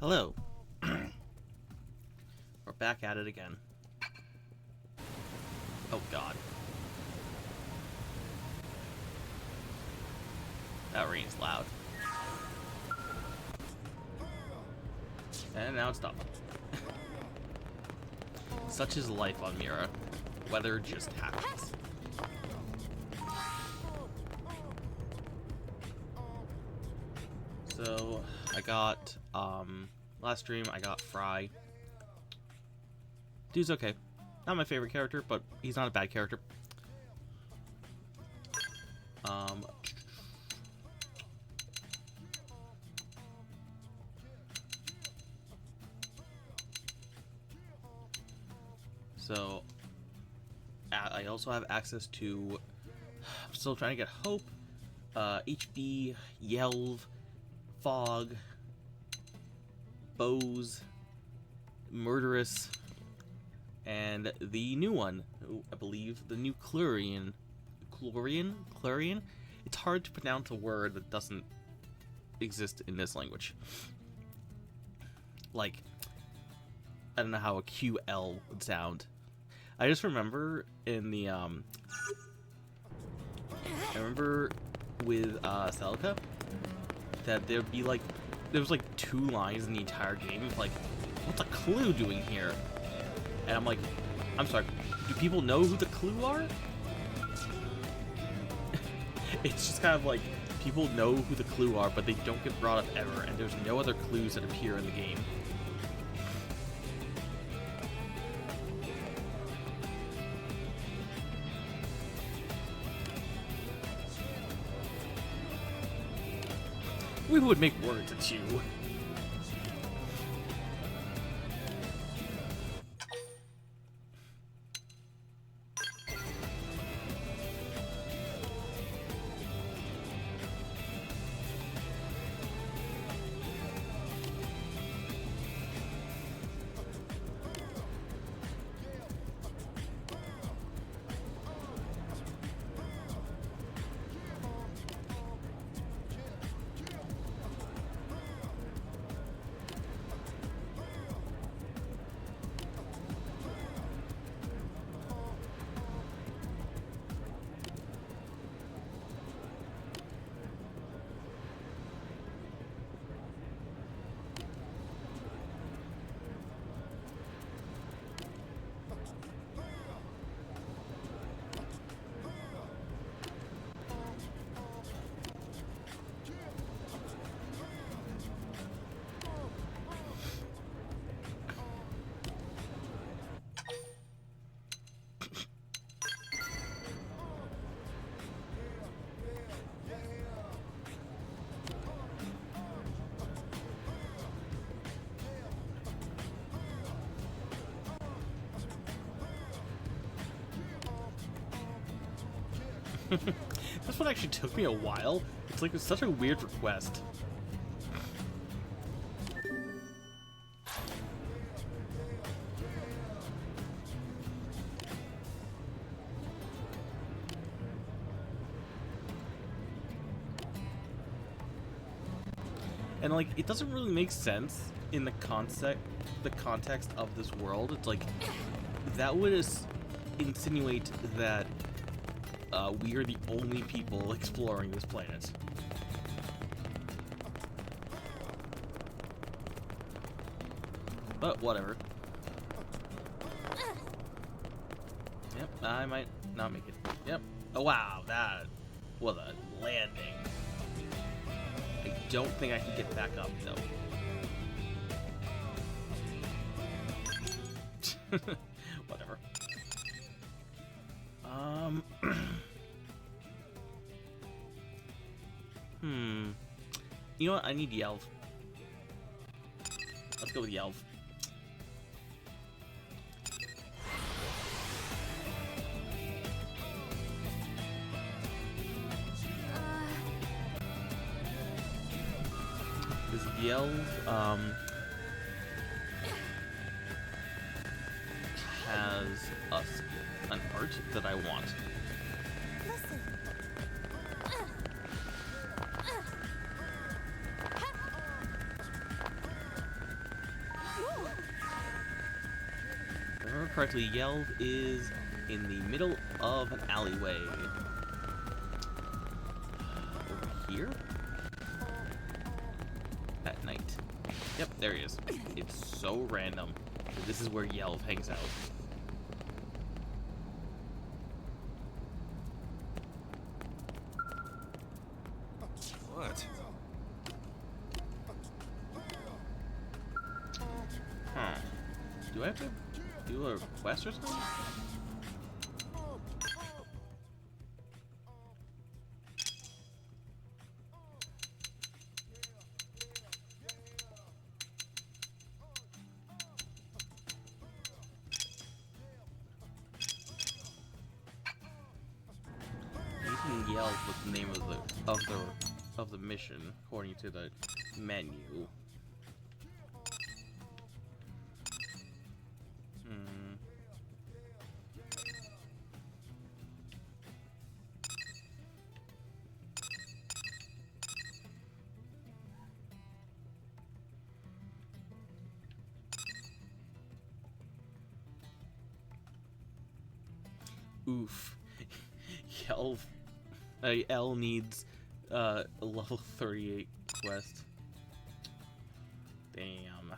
Hello. We're back at it again. Oh god. That rain's loud. And now it's stopped. Such is life on Mira. Weather just happens. So, I got, last stream I got Fry. Dude's okay. Not my favorite character, but he's not a bad character. So, I also have access to, I'm still trying to get Hope, HB, Yelv, Fog, Boze, Murdress, and the new one, I believe, the new Clarion. It's hard to pronounce a word that doesn't exist in this language. Like, I don't know how a QL would sound. I just remember in the, I remember with, Celica, that there'd be like, there was like 2 lines in the entire game of like, what's a clue doing here? And I'm like, I'm sorry, do people know who the clue are? It's just kind of like, people know who the clue are, but they don't get brought up ever, and there's no other clues that appear in the game. We would make words at you. This one actually took me a while. It's like, it's such a weird request. And like, it doesn't really make sense in the context of this world. It's like, that would insinuate that we are the only people exploring this planet. But whatever. Yep, I might not make it. Yep. Oh wow, that was a landing. I don't think I can get back up though. Whatever. You know what? I need Yelv. Let's go with Yelv. This Yelv, has an art that I want. correctly, Yelv is in the middle of an alleyway. Over here? At night. Yep, there he is. It's so random. This is where Yelv hangs out. What? Huh. Do I have to do a quest or something? You can yell with the name of the mission according to the menu. Oof. L needs a level 38 quest. Damn.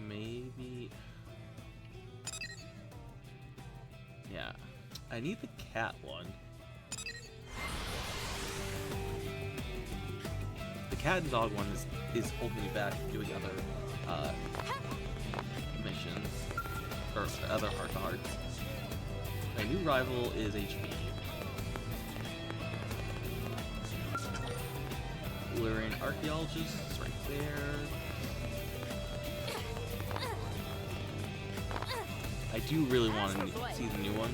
Maybe. Yeah. I need the cat one. The cat and dog one is holding me back from doing other missions or other heart-to-hearts. My new rival is HP. Lyrian archaeologist is right there. I do really want to see the new one.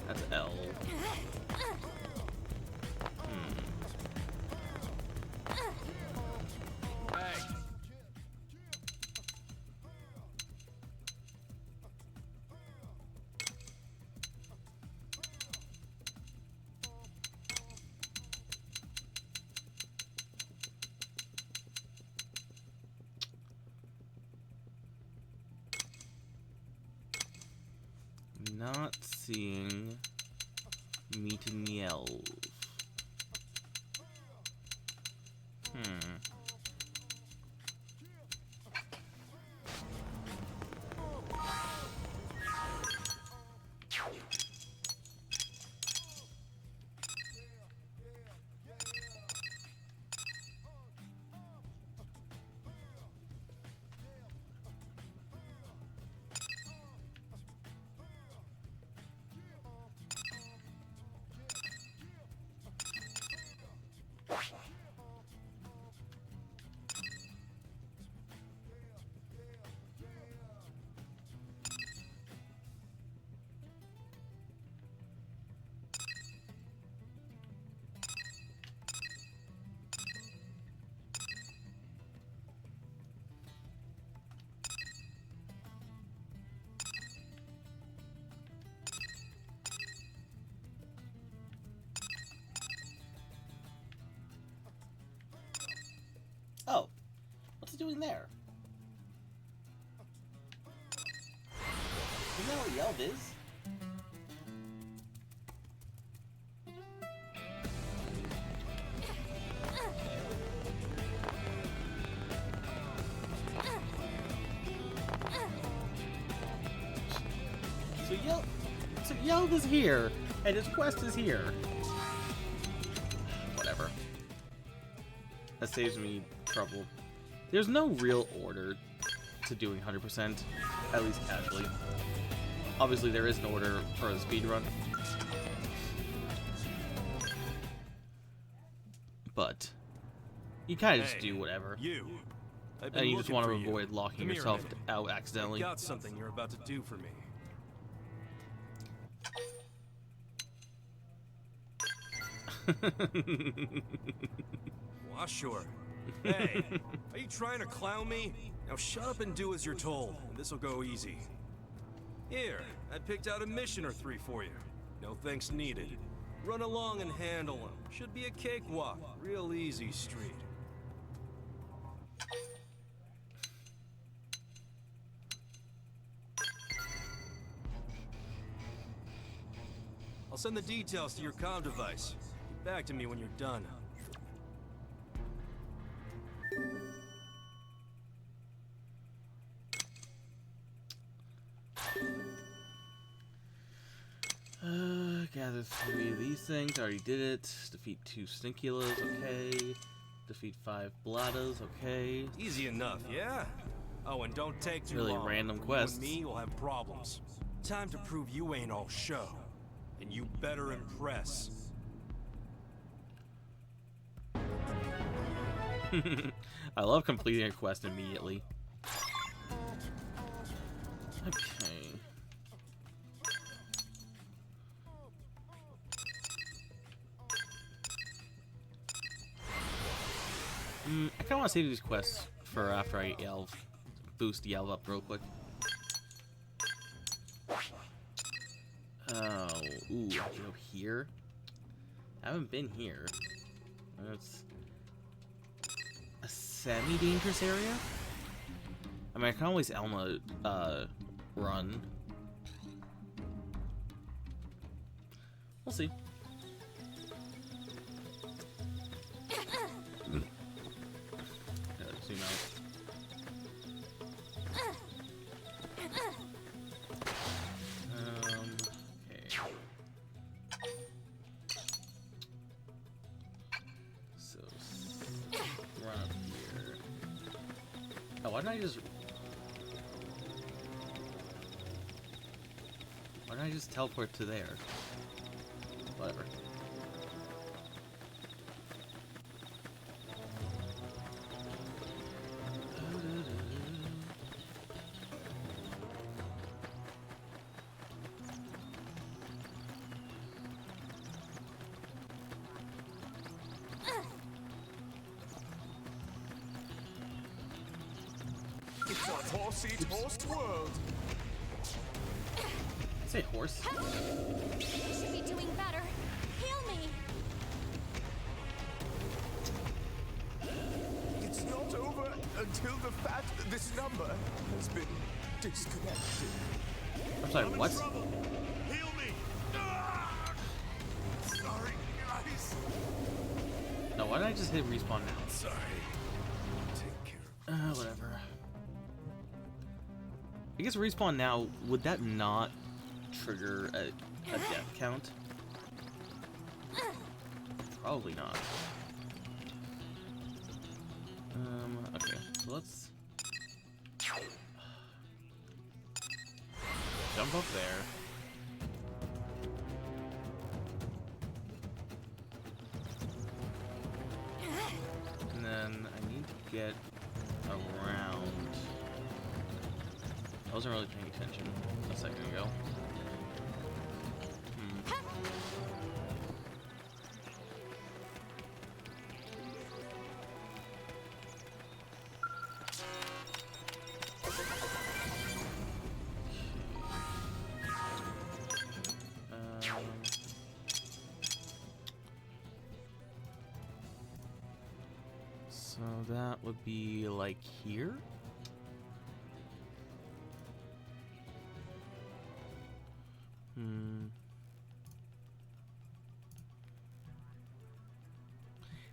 That's L. Not seeing meeting the elf. Oh, what's it doing there? You know what Yelv is? So Yelv is here, and his quest is here. Whatever. That saves me trouble. There's no real order to doing 100%, at least casually. Obviously, there is an order for a speedrun. But you kind of just do whatever. And you just want to avoid locking yourself out accidentally. I've got something you're about to do for me. Well, sure. Hey, are you trying to clown me? Now shut up and do as you're told, and this'll go easy. Here, I picked out a mission or 3 for you. No thanks needed. Run along and handle them. Should be a cakewalk. Real easy street. I'll send the details to your comm device. Get back to me when you're done. Gather 3 of these things. Already did it. Defeat 2 Stinkulas. Okay. Defeat 5 Bladas. Okay. Easy enough, yeah? Oh, and don't take too Really long. random You quests. and me will have problems. Time to prove you ain't all show. And you better impress. I love completing a quest immediately. Okay. I kind of want to save these quests for after I boost the Yelv up real quick. Oh, ooh, I can go here. I haven't been here. That's a semi-dangerous area. I mean, I can always Elma run. We'll see. Zoom out. Okay. So run up here. Oh, why didn't I just teleport to there? Whatever. It's a horse world. Say horse. You should be doing better. Heal me. It's not over until the fact that this number has been disconnected. I'm sorry, what? Heal me! Ah! Sorry, guys. No, why did I just hit respawn now? Sorry. Take care of Whatever. I guess respawn now, would that not trigger a death count? Probably not. Okay, so let's jump up there. And then I need to get around. I wasn't really paying attention a second ago. So that would be like here?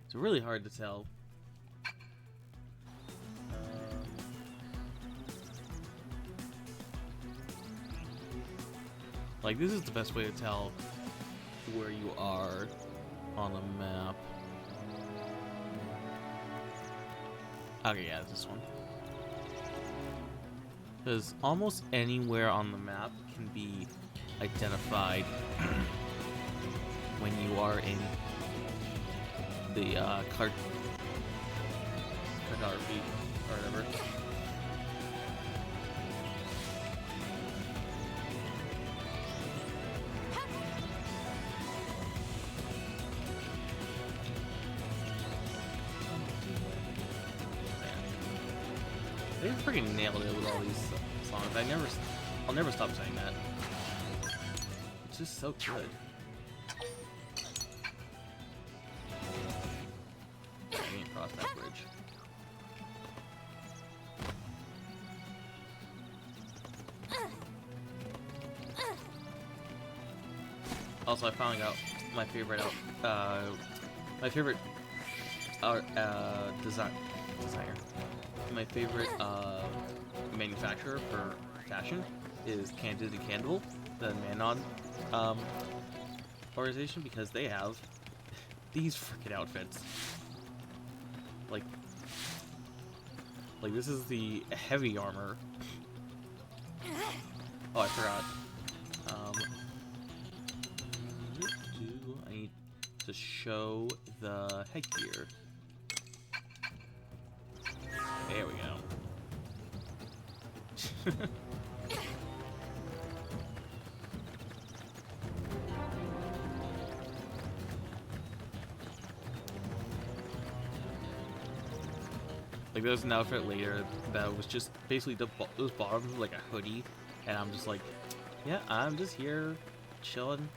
It's really hard to tell. Like, this is the best way to tell where you are on the map. Okay, yeah, it's this one. Because almost anywhere on the map can be identified when you are in the cartography or whatever. They freaking nailed it with all these songs. I'll never stop saying that. It's just so good. I can't cross that bridge. Also, I finally got my favorite designer. My favorite manufacturer for fashion is Candid and Candle, the Manon organization, because they have these freaking outfits. Like this is the heavy armor. Oh, I forgot. I need to show the headgear. There we go. Like there was an outfit later that was just basically those bottoms were like a hoodie, and I'm just like, yeah, I'm just here chilling.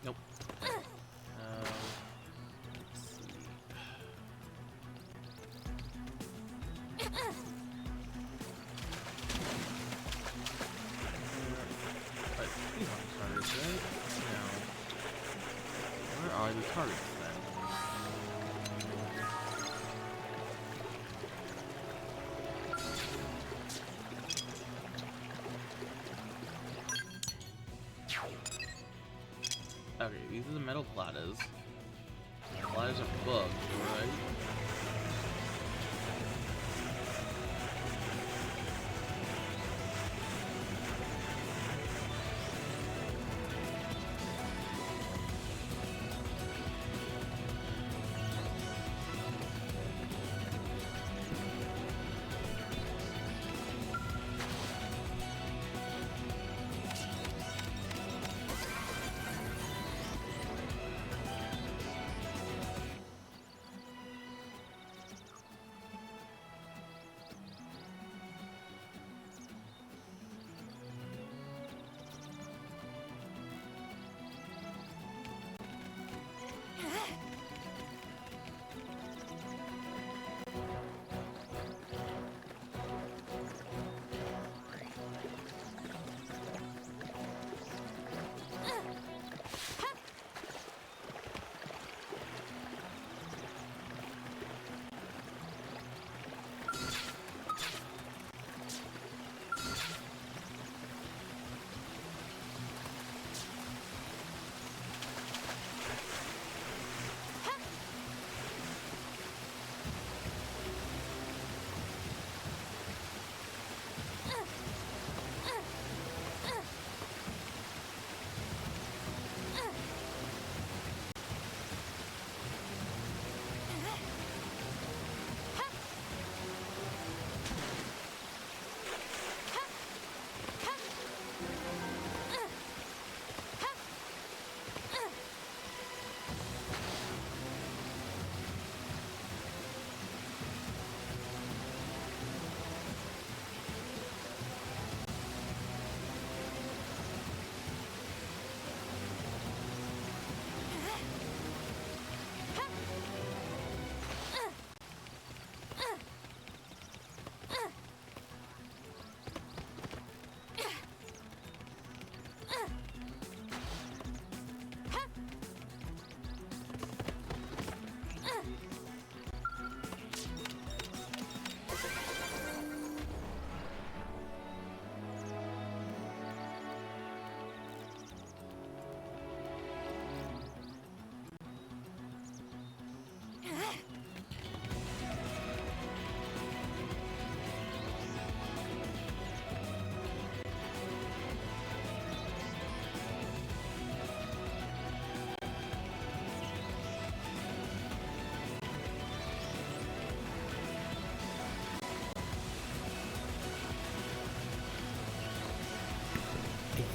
Nope. Let's see. But these aren't targets, right? No. Where are the targets then? Okay, these are the metal platters. Platters are bugged, right?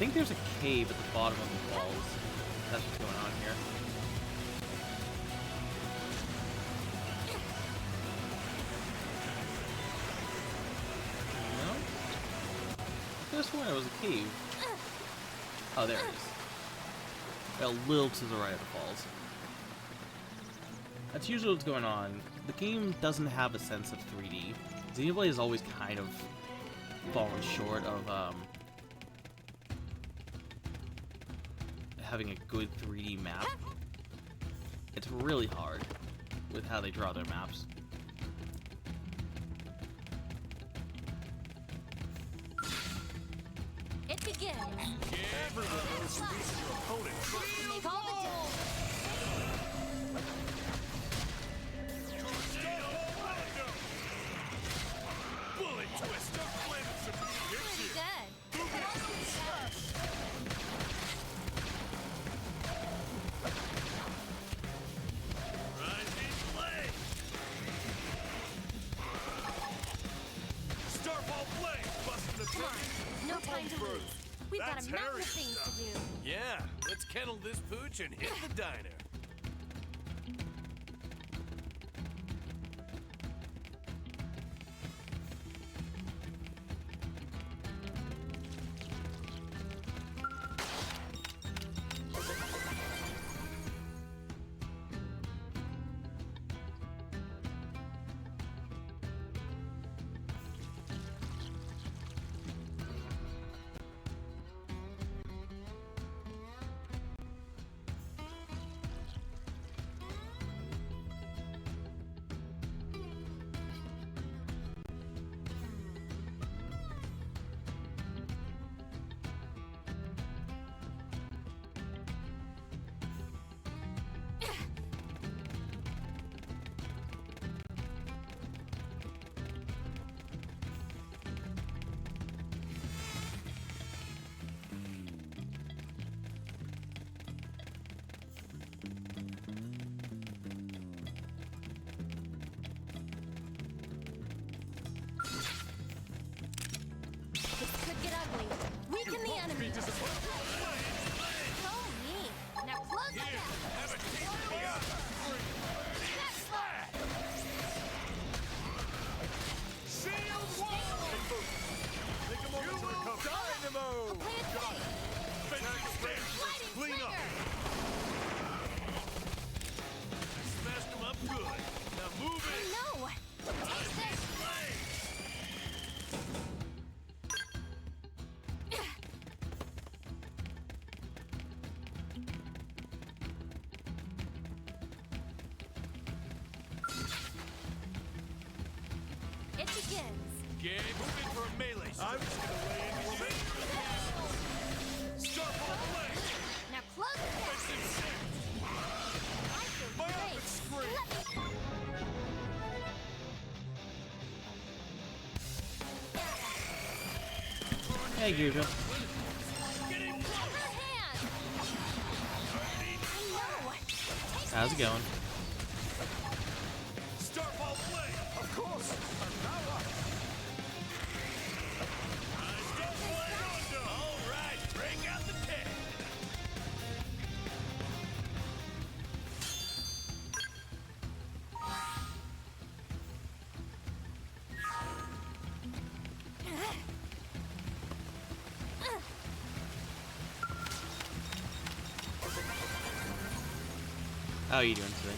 think there's a cave at the bottom of the falls. That's what's going on here. No? I could have sworn it was a cave. Oh, there it is. A little to the right of the falls. That's usually what's going on. The game doesn't have a sense of 3D. Xenoblade is always kind of fallen short of having a good 3D map. It's really hard with how they draw their maps. It begins. Everyone knows you're beating your opponent. Make all the difference. Bullet twister, Pretty good. Rising blade. Starfall blade, busting the Come on. No time to lose. We've got That's a mountain hairy of things stuff. to do. Yeah, let's kennel this pooch and hit the diner. This could get ugly. Weaken the enemy. Oh, me. Now close the gap. That's right. Dynamo! I'll play it safe. Fighting Clean up. trigger. Smashed him up good. Now move it. No. Taste this. It begins. Okay, moving for a melee. I'm just gonna lay in for me. Starfall blade. Now close the gap. I feel great. Let me... Hey, Guja. Upper hand. I know. Take How's it going? Starfall blade. Of course! I'm now up! All right, break out the tech. How are you doing today?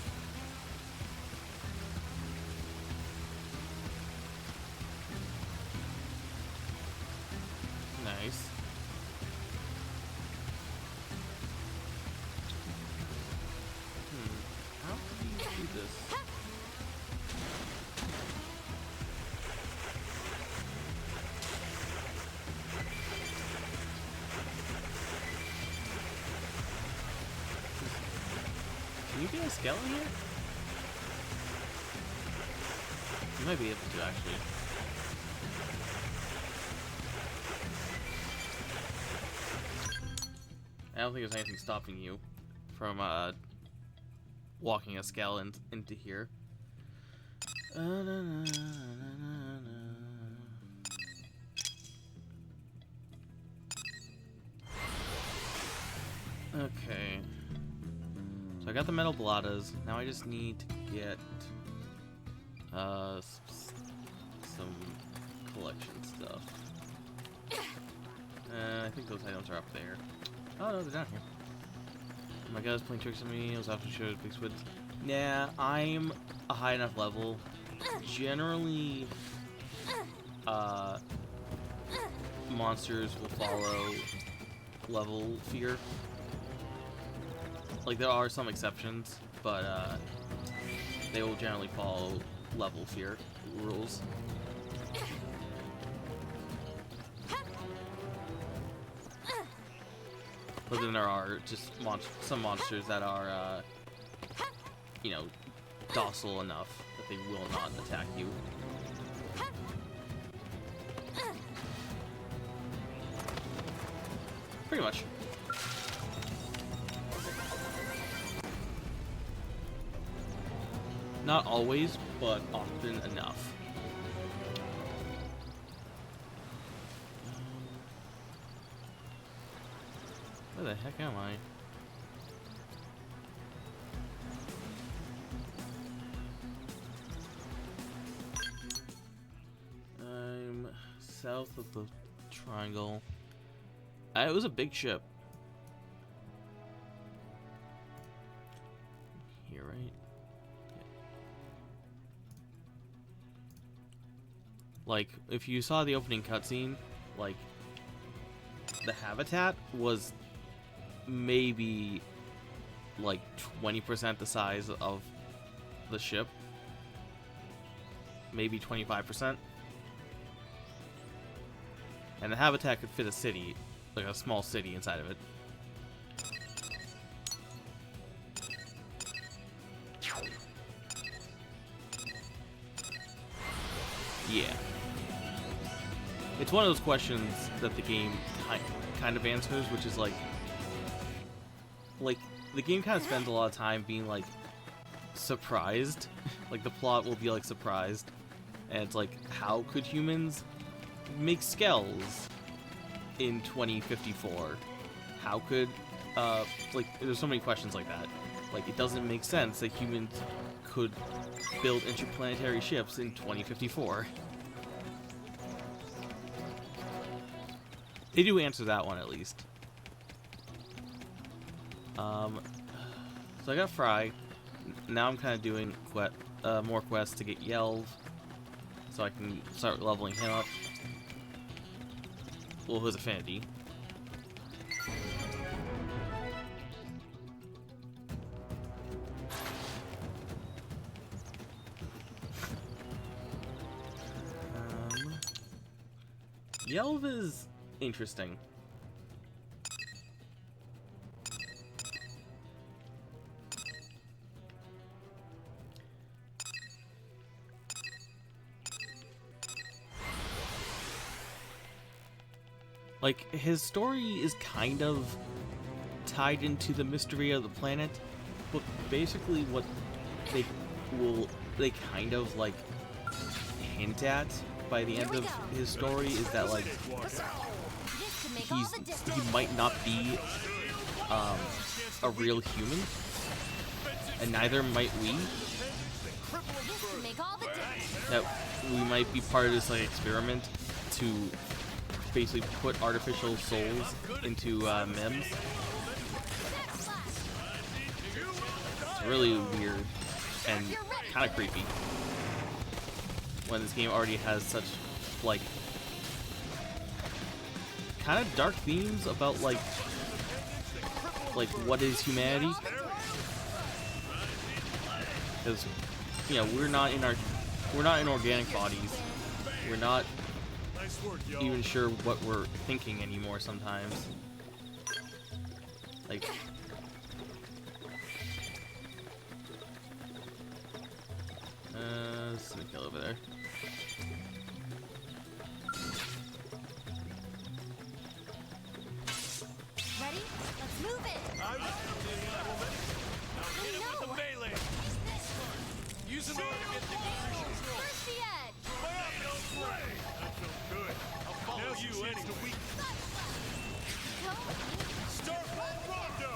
Nice. How do you do this? Can you get a skeleton here? You might be able to, actually. I don't think there's anything stopping you from walking a skeleton into here. Okay. So I got the metal bladas. Now I just need to get some collection stuff. I think those items are up there. Oh no, they're down here. Oh my god, it's playing tricks on me. I was after showed big squids. Nah, I'm a high enough level. Generally, monsters will follow level fear. Like, there are some exceptions, but they will generally follow level fear rules. But then there are just some monsters that are, you know, docile enough that they will not attack you. Pretty much. Not always, but often enough. Where the heck am I? I'm south of the triangle. It was a big ship. Here, right? Yeah. Like, if you saw the opening cutscene, like, the habitat was maybe like 20% the size of the ship. Maybe 25%. And the habitat could fit a city, like a small city inside of it. Yeah. It's one of those questions that the game kind of answers, which is like the game kind of spends a lot of time being like surprised. Like the plot will be like surprised, and it's like, how could humans make skulls in 2054? How could like, there's so many questions like that. Like, it doesn't make sense that humans could build interplanetary ships in 2054. They do answer that one at least. So I got Fry. Now I'm kind of doing more quests to get Yelv, so I can start leveling him up. Well, his affinity. Yelv is interesting. Like, his story is kind of tied into the mystery of the planet, but basically what they kind of like hint at by the end of his story is that, like, he might not be a real human, and neither might we. That we might be part of this like experiment to basically put artificial souls into MEMS. It's really weird and kind of creepy when this game already has such like kind of dark themes about like what is humanity, because, you know, we're not in organic bodies. We're not even sure what we're thinking anymore sometimes. Like, let's see the kill over there. Ready? Let's move it! I was now hit him with the melee! Use them all to get the control! Where's the edge? Don't play! I feel good. I'll follow you anyway. Go! Start Rondo!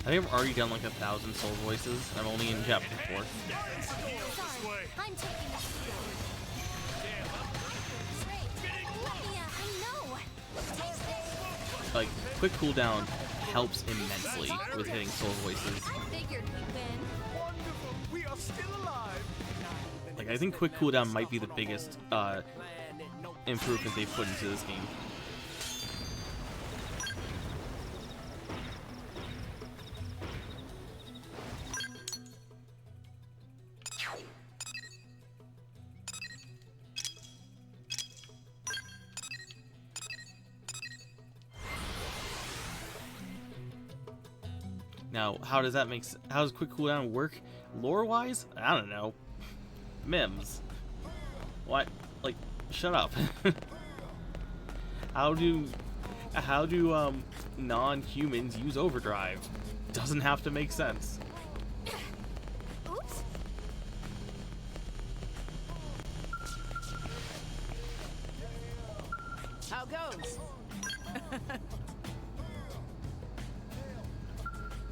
I think I've already done like 1,000 soul voices. I'm only in chapter 4. Sorry, I'm taking this field. I know. Taste this. Like, quick cooldown helps immensely with hitting soul voices. I figured we'd win. Wonderful. We are still alive. Like, I think quick cooldown might be the biggest improvement they've put into this game. Now, how does quick cooldown work lore-wise? I don't know. Mims. What? Like, shut up. How do non-humans use overdrive? Doesn't have to make sense. Oops. How goes?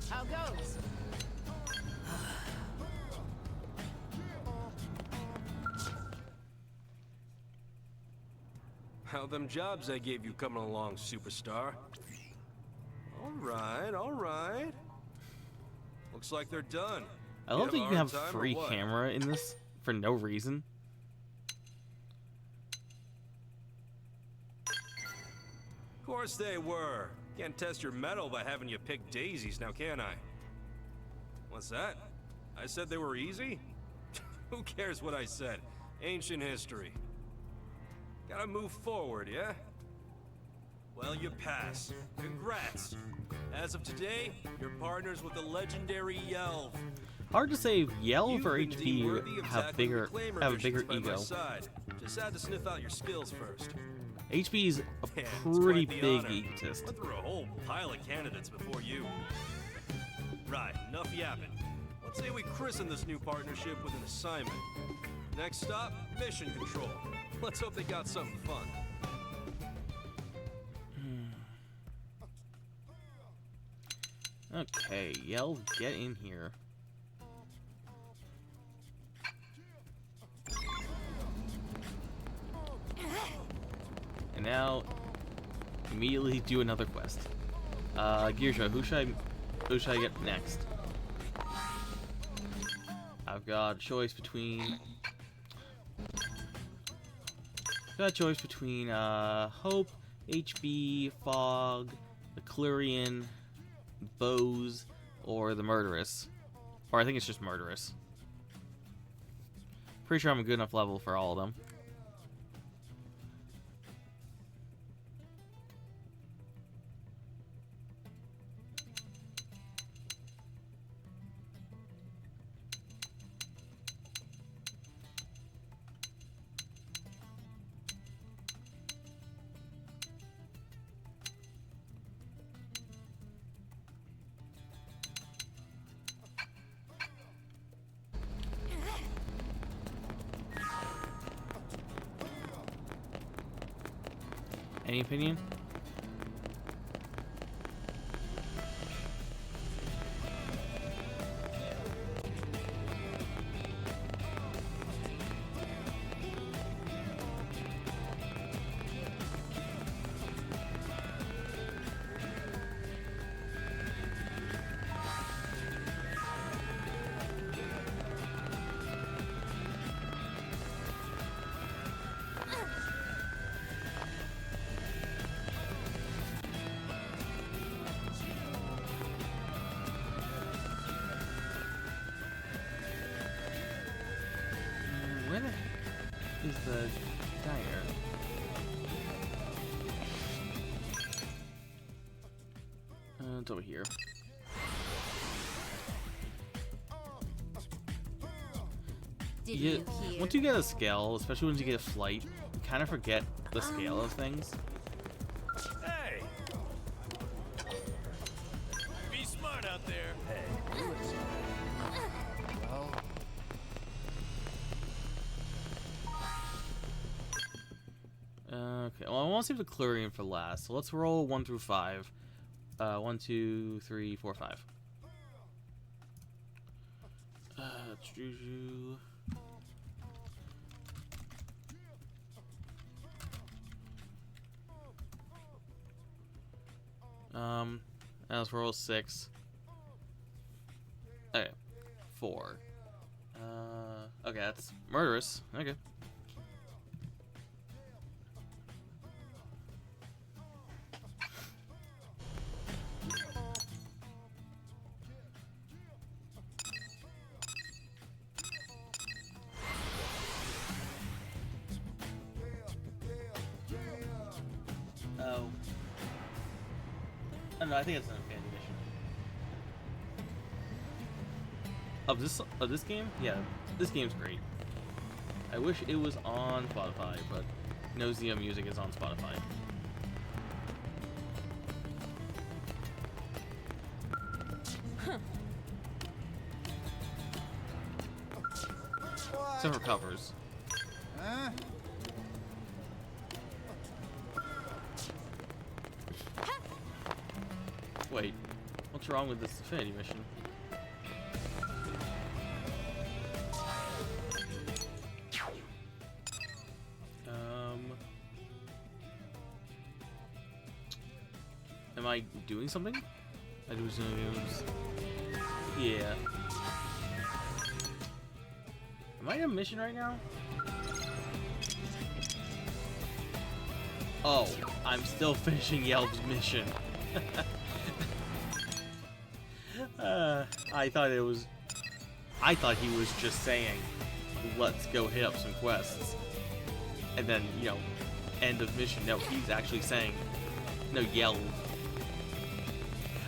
How goes? How them jobs I gave you coming along, superstar? All right. Looks like they're done. I love that you can have hard time or free what? camera in this for no reason. Of course they were. Can't test your metal by having you pick daisies, now can I? What's that? I said they were easy? Who cares what I said? Ancient history. Gotta move forward, yeah? Well, you pass. Congrats. As of today, you're partners with the legendary Yelv. Hard to say if Yelv You've or been deemed worthy HP of have tackling a reclaimer bigger missions by my ego. side. Just had to sniff out your skills first. HP's a Yeah, it's pretty quite the big honor. egotist. Went through a whole pile of candidates before you. Right, enough yapping. Let's say we christen this new partnership with an assignment. Next stop, mission control. Let's hope they got something fun. Okay, Yelv, get in here. And now, immediately do another quest. Gearshaw, who should I get next? I've got a choice between Hope, HB, Fog, the Clurian, Boze, or the Murdress. Or I think it's just Murdress. Pretty sure I'm a good enough level for all of them. Any opinion? Where the heck is the dagger? It's over here. Did you hear? Once you get a scale, especially once you get flight, you kind of forget the scale of things. Hey! Be smart out there. Okay, well, I want to save the Clurian for last, so let's roll 1 through 5. 1, 2, 3, 4, 5. Juju. That was roll 6. Okay, 4. Okay, that's Murdress. Okay. Oh. I don't know, I think it's an fan edition. Of this game? Yeah, this game's great. I wish it was on Spotify, but no Xeno music is on Spotify. Except for covers. Huh? Wait, what's wrong with this Affinity mission? Am I doing something? I do zooms. Yeah. Am I in a mission right now? Oh, I'm still finishing Yelp's mission. I thought he was just saying, let's go hit up some quests. And then, you know, end of mission. No, he's actually saying, no, Yelp.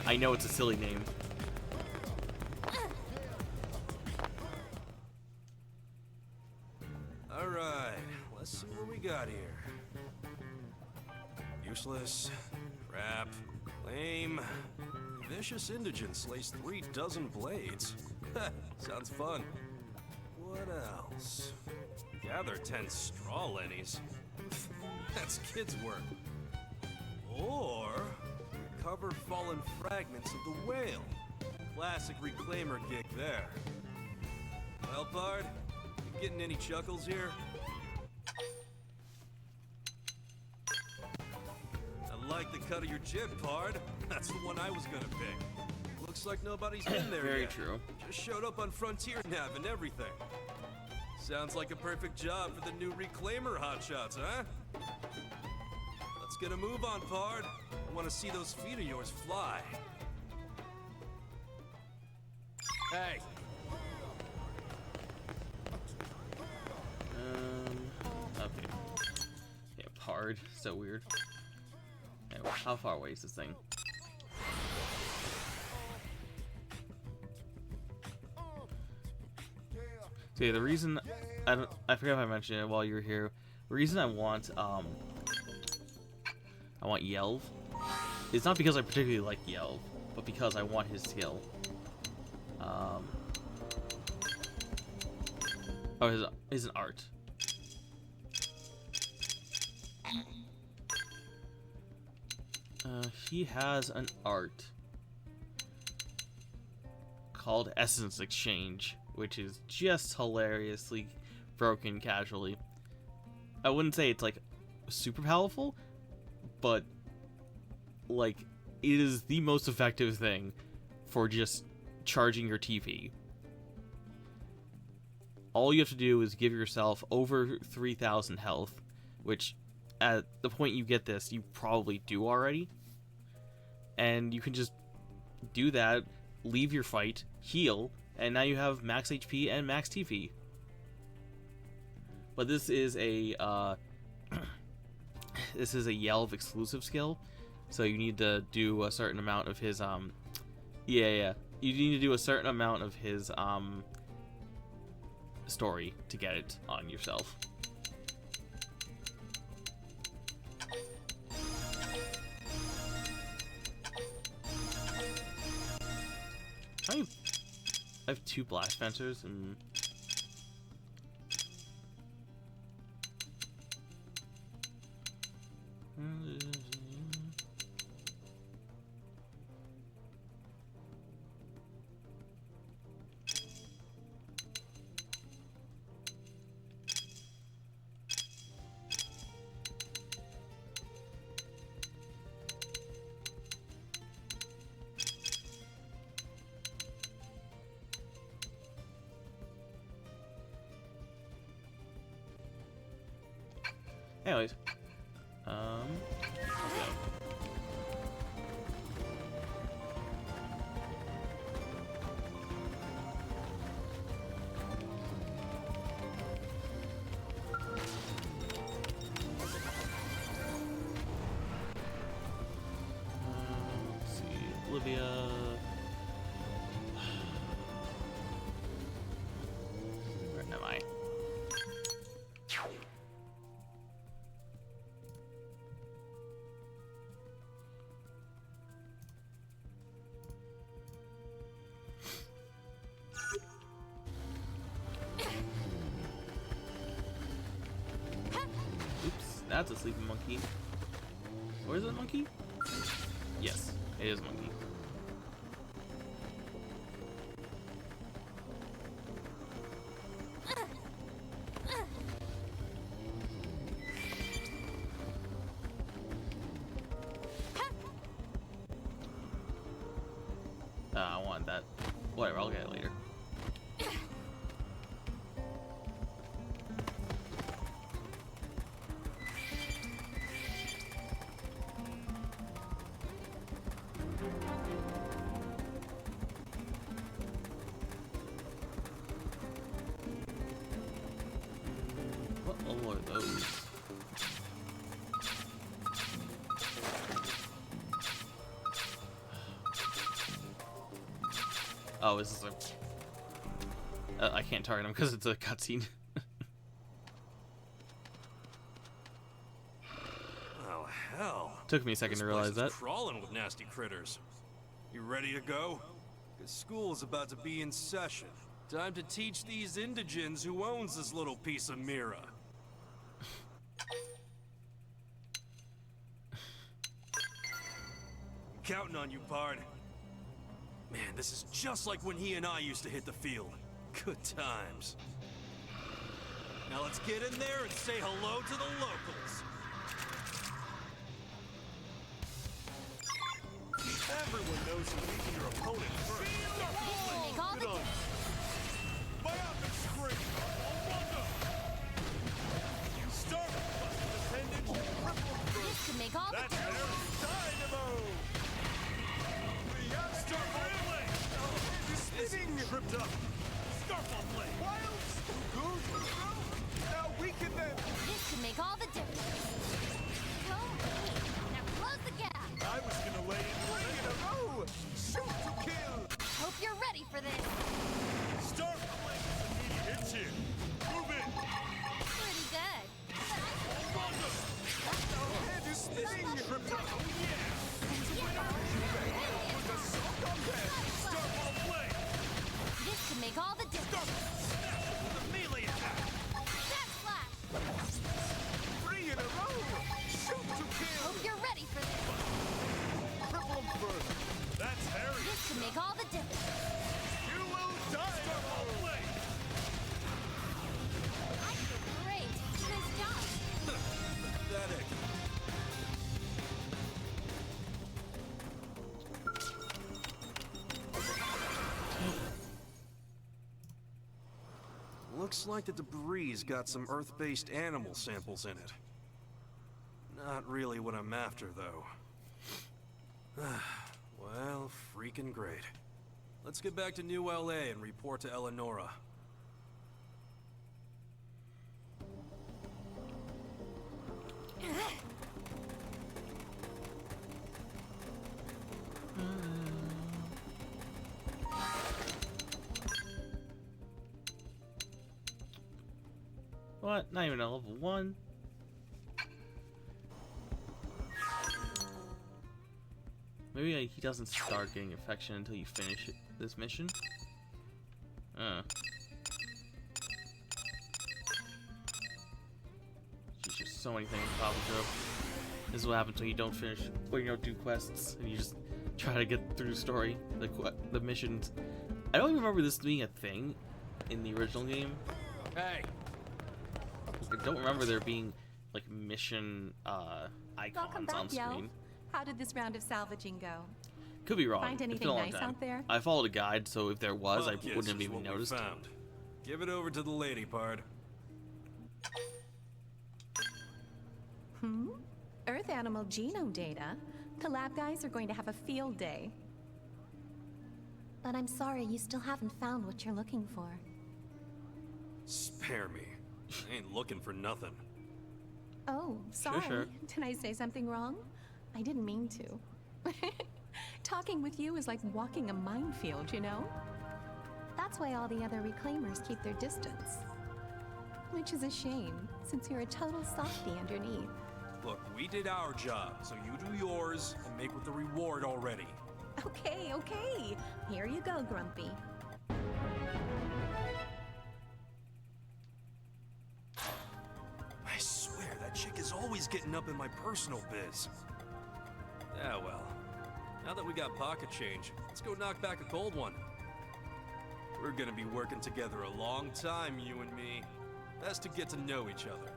I know it's a silly name. Alright, let's see what we got here. Useless, crap, lame. Vicious indigent slays 3 dozen blades. Sounds fun. What else? Gather 10 straw lennies. That's kids' work. Or recover fallen fragments of the whale. Classic reclaimer gig there. Well, Bard, you getting any chuckles here? I like the cut of your jib, Bard. That's the one I was gonna pick. Looks like nobody's been there Very yet. true. Just showed up on Frontier Nav and everything. Sounds like a perfect job for the new reclaimer hotshots, huh? Let's get a move on, Pard. I want to see those feet of yours fly. Hey. Okay. Yeah, Pard. So weird. Okay, how far away is this thing? So yeah, the reason I forgot if I mentioned it while you were here. The reason I want Yelv is not because I particularly like Yelv, but because I want his skill. Oh, his art. He has an art called Essence Exchange, which is just hilariously broken casually. I wouldn't say it's like super powerful, but like it is the most effective thing for just charging your TV. All you have to do is give yourself over 3,000 health, which at the point you get this, you probably do already. And you can just do that, leave your fight, heal, and now you have max HP and max TP. But this is a this is a Yelv exclusive skill, so you need to do a certain amount of his you need to do a certain amount of his story to get it on yourself. I have 2 blast fencers and Anyways, let's go. Let's see, Olivia. Where am I? Oops, that's a sleeping monkey. Or is it a monkey? Yes, it is a monkey. I want that. Whatever, I'll get it later. What all are those? Oh, this is a... I can't target him because it's a cutscene. Oh, hell. Took me a second This to realize place is that. crawling with nasty critters. You ready to go? Because school is about to be in session. Time to teach these indigents who owns this little piece of Mira. Counting on you, Pard. Man, this is just like when he and I used to hit the field. Good times. Now let's get in there and say hello to the locals. Everyone knows you're beating your opponent first. Make all the Good on. My outfit scream. Start appendage triple This burst. could make all the That's difference. Dynamo. Start blade. It's spinning. Tripped up. Starfall blade. Wild. Good. Now weaken them. This could make all the difference. Go. Now close the gap. I was gonna lay in 3 in a row. Shoot to kill. Hope you're ready for this. Start blade. Immediate hits here. Move in. Pretty good. Head is spinning. Tripped up. Starfall blade. This could make all the difference. The melee attack. Back slash. 3 in a row. Shoot to kill. Hope you're ready for this. Triple burst. That's Harry. This could make all the difference. You will die. Starfall blade. I did great. Nice job. Pathetic. Looks like the debris got some Earth-based animal samples in it. Not really what I'm after, though. Well, freaking great. Let's get back to New LA and report to Eleonora. What? Not even a level 1? Maybe he doesn't start getting affection until you finish this mission? There's just so many things Papa Joe. This is what happens when you don't finish, or you don't do quests, and you just try to get through the story, the missions. I don't even remember this being a thing in the original game. Hey! I don't remember there being like mission icons Welcome back, on screen. Yo. How did this round of salvaging go? Could be wrong. Find It's been anything a long nice time. out there? I followed a guide, so if there was, I Well, yes, wouldn't have is even what we noticed. Found. Give it over to the lady, Pard. Earth animal genome data? The lab guys are going to have a field day. But I'm sorry, you still haven't found what you're looking for. Spare me. I ain't looking for nothing. Oh, sorry. Sure. Did I say something wrong? I didn't mean to. Talking with you is like walking a minefield, you know? That's why all the other reclaimers keep their distance. Which is a shame, since you're a total softie underneath. Look, we did our job, so you do yours and make with the reward already. Okay, okay. Here you go, Grumpy. I swear, that chick is always getting up in my personal biz. Yeah, well, now that we got pocket change, let's go knock back a cold one. We're gonna be working together a long time, you and me. Best to get to know each other.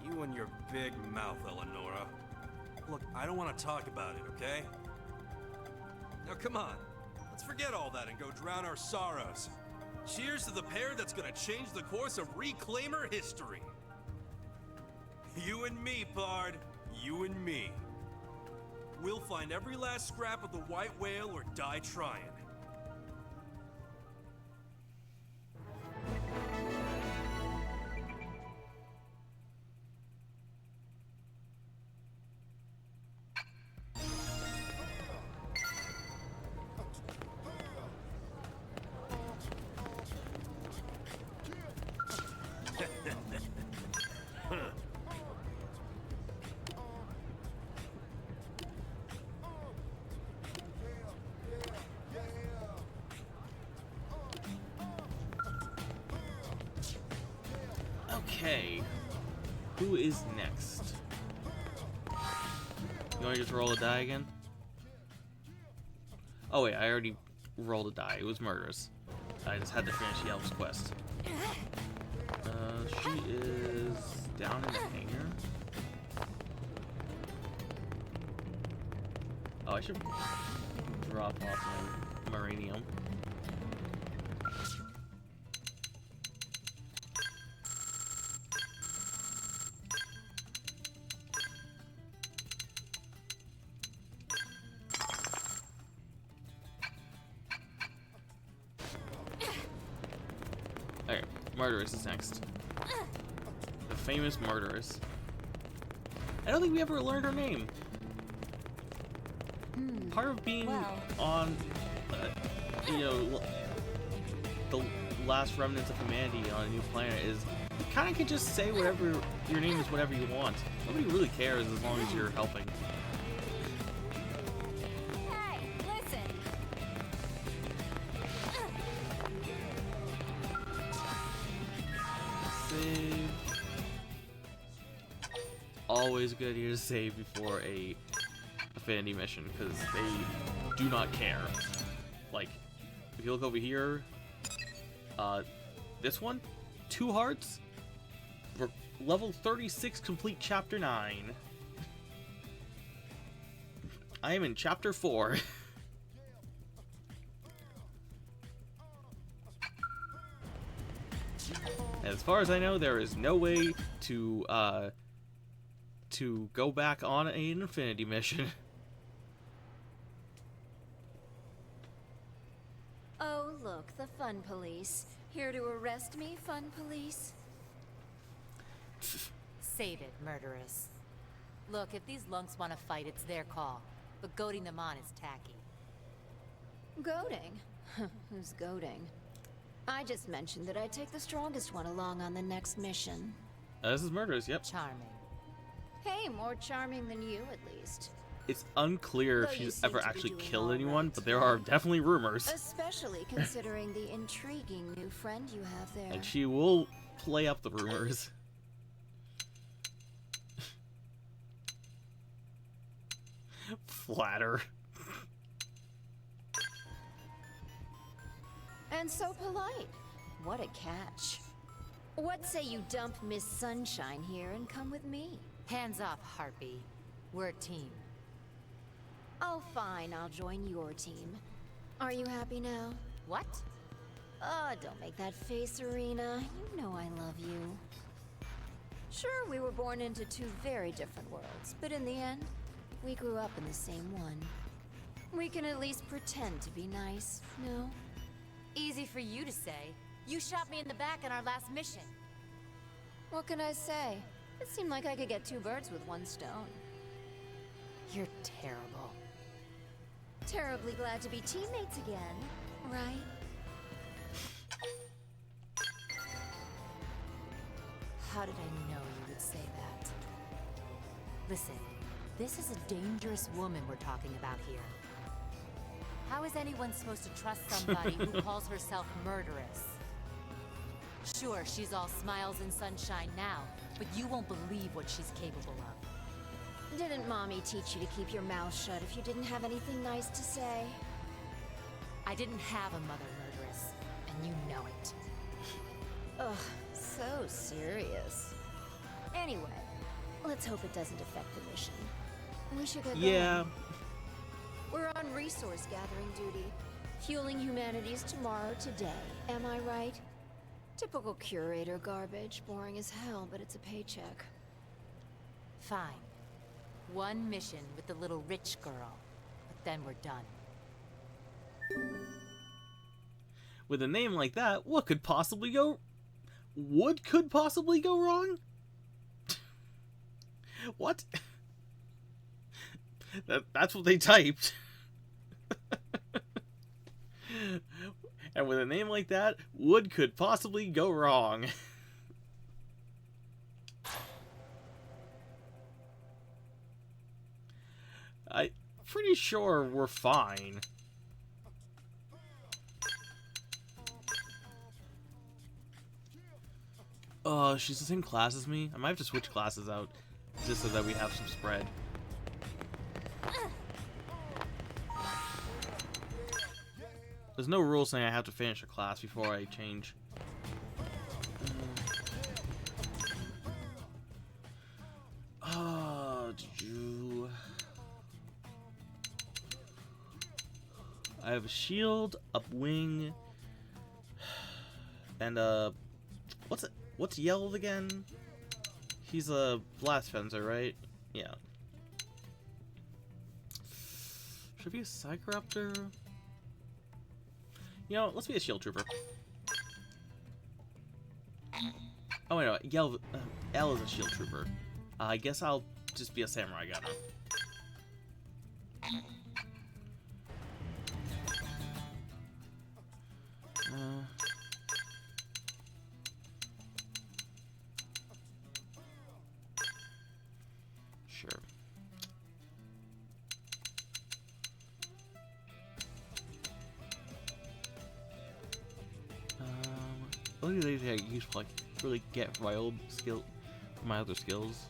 You and your big mouth, Eleonora. Look, I don't want to talk about it, okay? Now come on, let's forget all that and go drown our sorrows. Cheers to the pair that's gonna change the course of Reclaimer history. You and me, Pard. You and me. We'll find every last scrap of the white whale or die trying. Okay. Who is next? You want to just roll a die again? Oh wait, I already rolled a die. It was Murdress. I just had to finish the Elf's quest. She is down in the hangar. Oh, I should drop off my Marinium. Alright, Murdress is next. The famous Murdress. I don't think we ever learned her name. Part of being on, you know, the last remnants of humanity on a new planet is you kind of can just say whatever, your name is whatever you want. Nobody really cares as long as you're helping. Hey, listen! Save. Always a good idea to save before a affinity mission, because they do not care. Like, if you look over here, this one, 2 hearts, we're level 36, complete chapter 9. I am in chapter 4. As far as I know, there is no way to go back on an infinity mission. Oh, look, the fun police. Here to arrest me, fun police? Save it, Murderess. Look, if these lunks want to fight, it's their call. But goading them on is tacky. Goading? Who's goading? I just mentioned that I'd take the strongest one along on the next mission. This is Murdress, yep. Charming. Hey, more charming than you, at least. It's unclear if Though you she's seem ever to be actually doing killed all anyone, right but there are definitely rumors. Especially considering the intriguing new friend you have there. And she will play up the rumors. Flatter. And so polite. What a catch. What say you dump Miss Sunshine here and come with me? Hands off, Harpy. We're a team. Oh, fine, I'll join your team. Are you happy now? What? Oh, don't make that face, Serena. You know I love you. Sure, we were born into two very different worlds, but in the end, we grew up in the same one. We can at least pretend to be nice, no? Easy for you to say. You shot me in the back on our last mission. What can I say? It seemed like I could get two birds with one stone. You're terrible. Terribly glad to be teammates again, right? How did I know you would say that? Listen, this is a dangerous woman we're talking about here. How is anyone supposed to trust somebody who calls herself Murdress? Sure, she's all smiles and sunshine now, but you won't believe what she's capable of. Didn't Mommy teach you to keep your mouth shut if you didn't have anything nice to say? I didn't have a mother, Murdress, and you know it. Ugh, so serious. Anyway, let's hope it doesn't affect the mission. We should get going. Yeah. We're on resource gathering duty. Fueling humanity's tomorrow today, am I right? Typical curator garbage, boring as hell, but it's a paycheck. Fine. One mission with the little rich girl, but then we're done. With a name like that, what could possibly go... What could possibly go wrong? What? That's what they typed. And with a name like that, what could possibly go wrong? I'm pretty sure we're fine. She's the same class as me. I might have to switch classes out just so that we have some spread. There's no rule saying I have to finish a class before I change. I have a shield, upwing, and what's yelled again? He's a blast fencer, right? Yeah. Should be a Psychoraptor. You know, let's be a shield trooper. Oh wait, no, L is a shield trooper. I guess I'll just be a samurai gunner. Sure. Look at these I use for like really get my old skill, my other skills.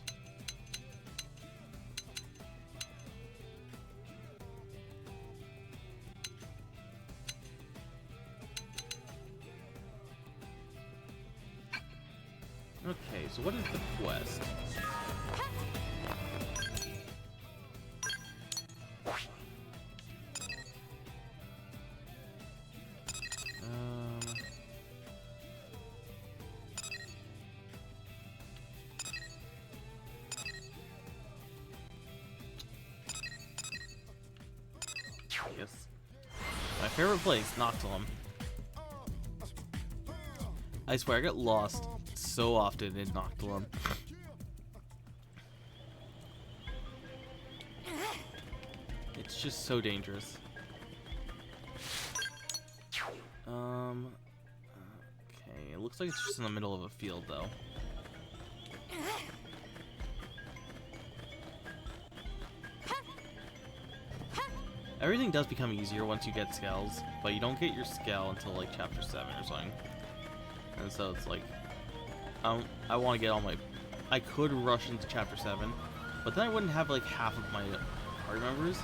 Okay, so what is the quest? Yes. My favorite place, Noctilum. I swear I get lost so often in Noctilum. It's just so dangerous. Okay, it looks like it's just in the middle of a field though. Everything does become easier once you get scales, but you don't get your scale until like chapter 7 or something. And so it's like, I want to get all my... I could rush into chapter 7, but then I wouldn't have like half of my party members,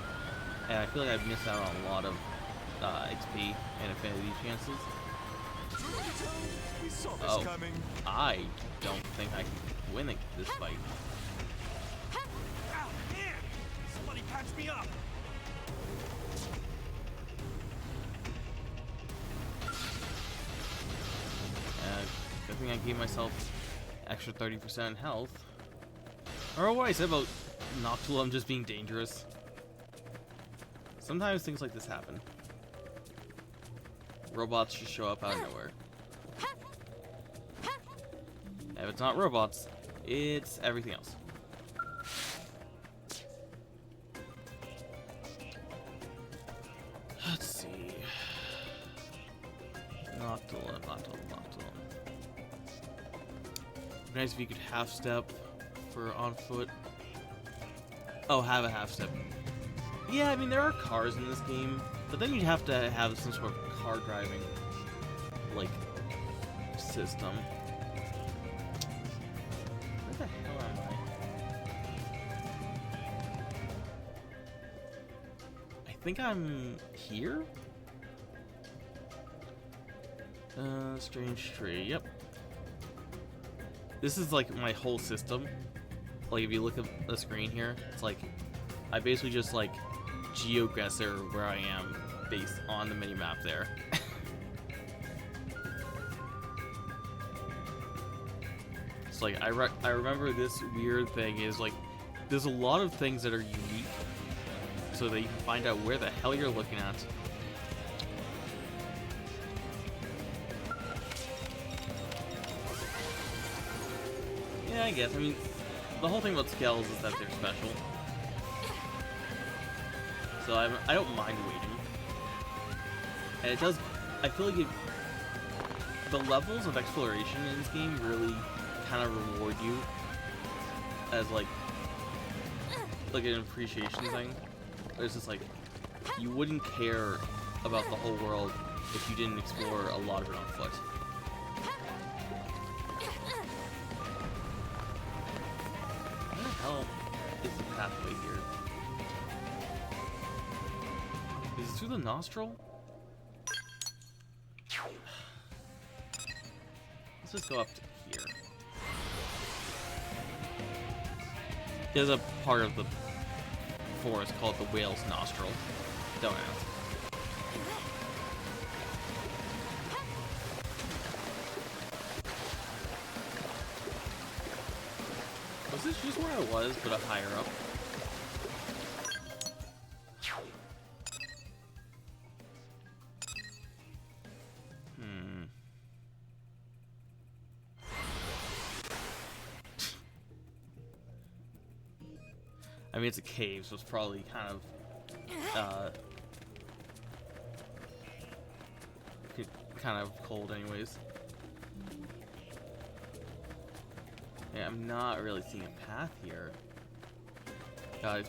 and I feel like I'd miss out on a lot of XP and affinity chances. We saw this Oh, coming. I don't think I can win this fight. Ah, man! Somebody catch me up! Good thing I gave myself extra 30% health. Or what I said about Noctilum just being dangerous. Sometimes things like this happen. Robots just show up out of nowhere. If it's not robots, it's everything else. Let's see. Noctilum. Nice if you could half step for on foot. Oh, have a half step. Yeah, I mean there are cars in this game, but then you'd have to have some sort of car driving like system. Where the hell am I? I think I'm here? Strange tree, yep. This is like my whole system. Like if you look at the screen here, it's like I basically just like geoguesser where I am based on the minimap there. It's like I remember this weird thing is like there's a lot of things that are unique so that you can find out where the hell you're looking at. Yeah, I guess. I mean, the whole thing about skells is that they're special. So I don't mind waiting. And it does, I feel like the levels of exploration in this game really kind of reward you as like an appreciation thing. It's just like, you wouldn't care about the whole world if you didn't explore a lot of it on foot. Where the hell is the pathway here? Is it through the nostril? Let's just go up to here. There's a part of the forest called the whale's nostril. Don't ask. Was this just where I was, but higher up? I mean, it's a cave, so it's probably kind of cold anyways. Yeah, I'm not really seeing a path here. God,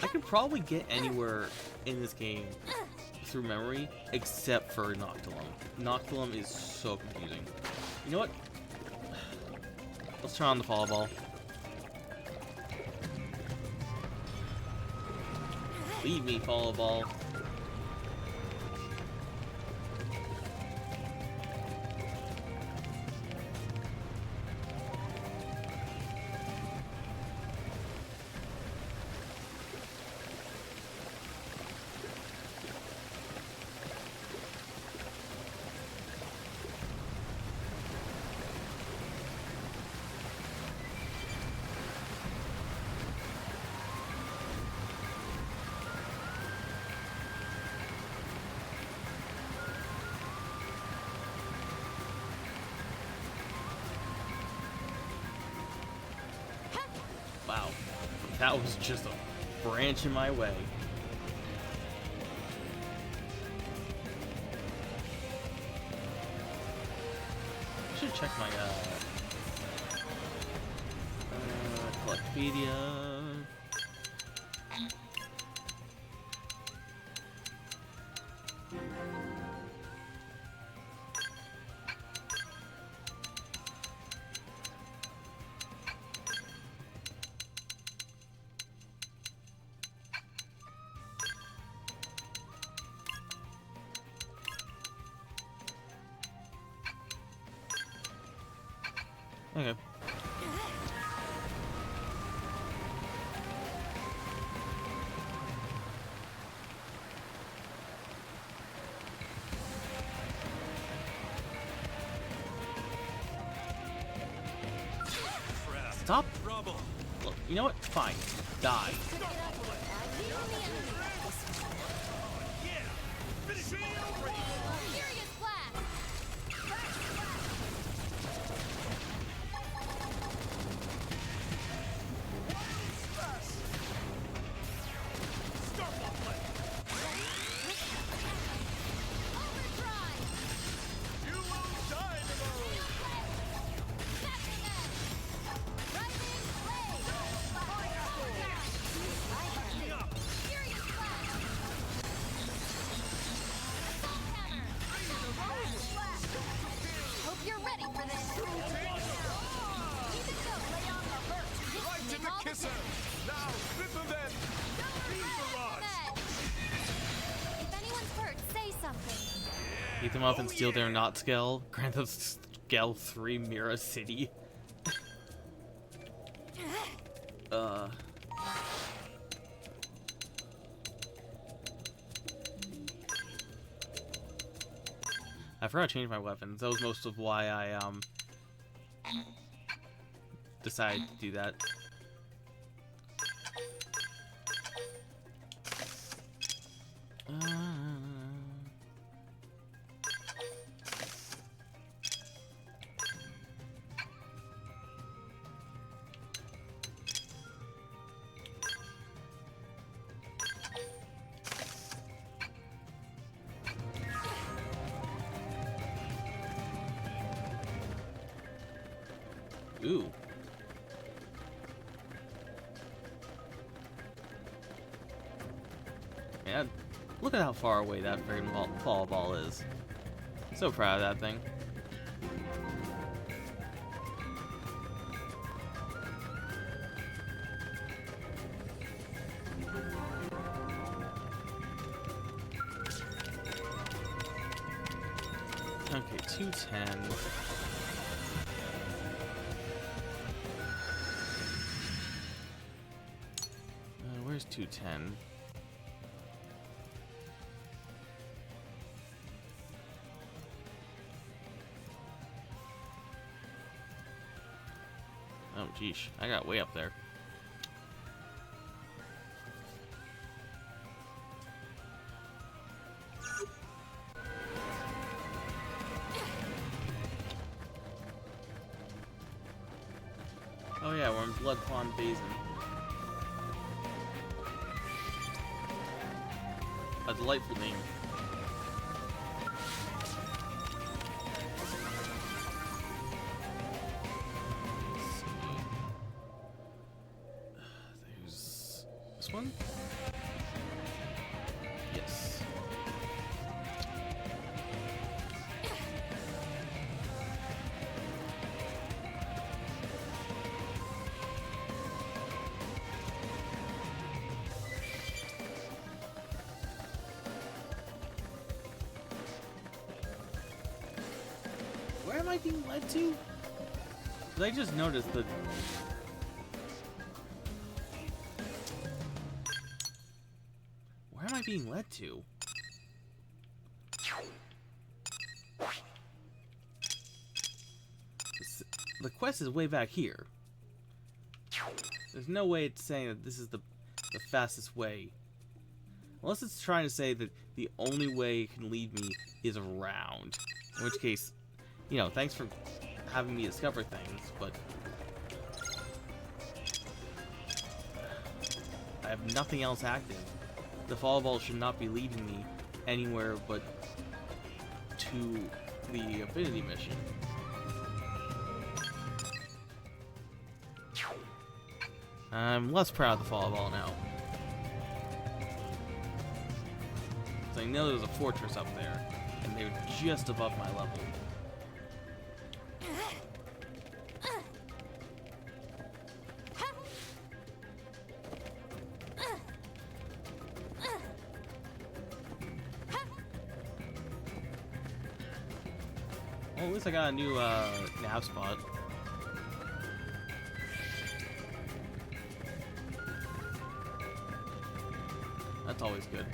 I could probably get anywhere in this game through memory, except for Noctilum. Noctilum is so confusing. You know what? Let's turn on the follow ball. Leave me, follow ball. Wow, that was just a branch in my way. I should check my Collectpedia. Okay. Stop. Trouble. Look, you know what? Fine. Die. Yeah! Finish it! Furious blast! Starfall blade! Overdrive! You will dynamo! Catching edge! Rising blade! Me up! Furious blast! Assault hammer! Hope you're ready for this! Keep it going! Lay on the hurt! Right to the kisser! Now, rip them then! Beam barrage! If anyone's hurt, say something. Eat them up and steal their not scale. Grant them scale 3 Mira City. I forgot to change my weapons. That was most of why I decided to do that. Ooh. Man, look at how far away that freaking fall ball is. So proud of that thing. Okay, 210. Where's 210? Oh, geesh. I got way up there. Oh yeah, we're in Blood Pond Basin. A delightful name. There's this one? Yes. Where am I being led to? 'Cause I just noticed that. Where am I being led to? The quest is way back here. There's no way it's saying that this is the fastest way. Unless it's trying to say that the only way it can lead me is around. In which case, you know, thanks for having me discover things, but I have nothing else active. The fall ball should not be leading me anywhere but to the affinity mission. I'm less proud of the fall ball now. 'Cause I know there's a fortress up there, and they're just above my level. Well, at least I got a new nav spot. That's always good.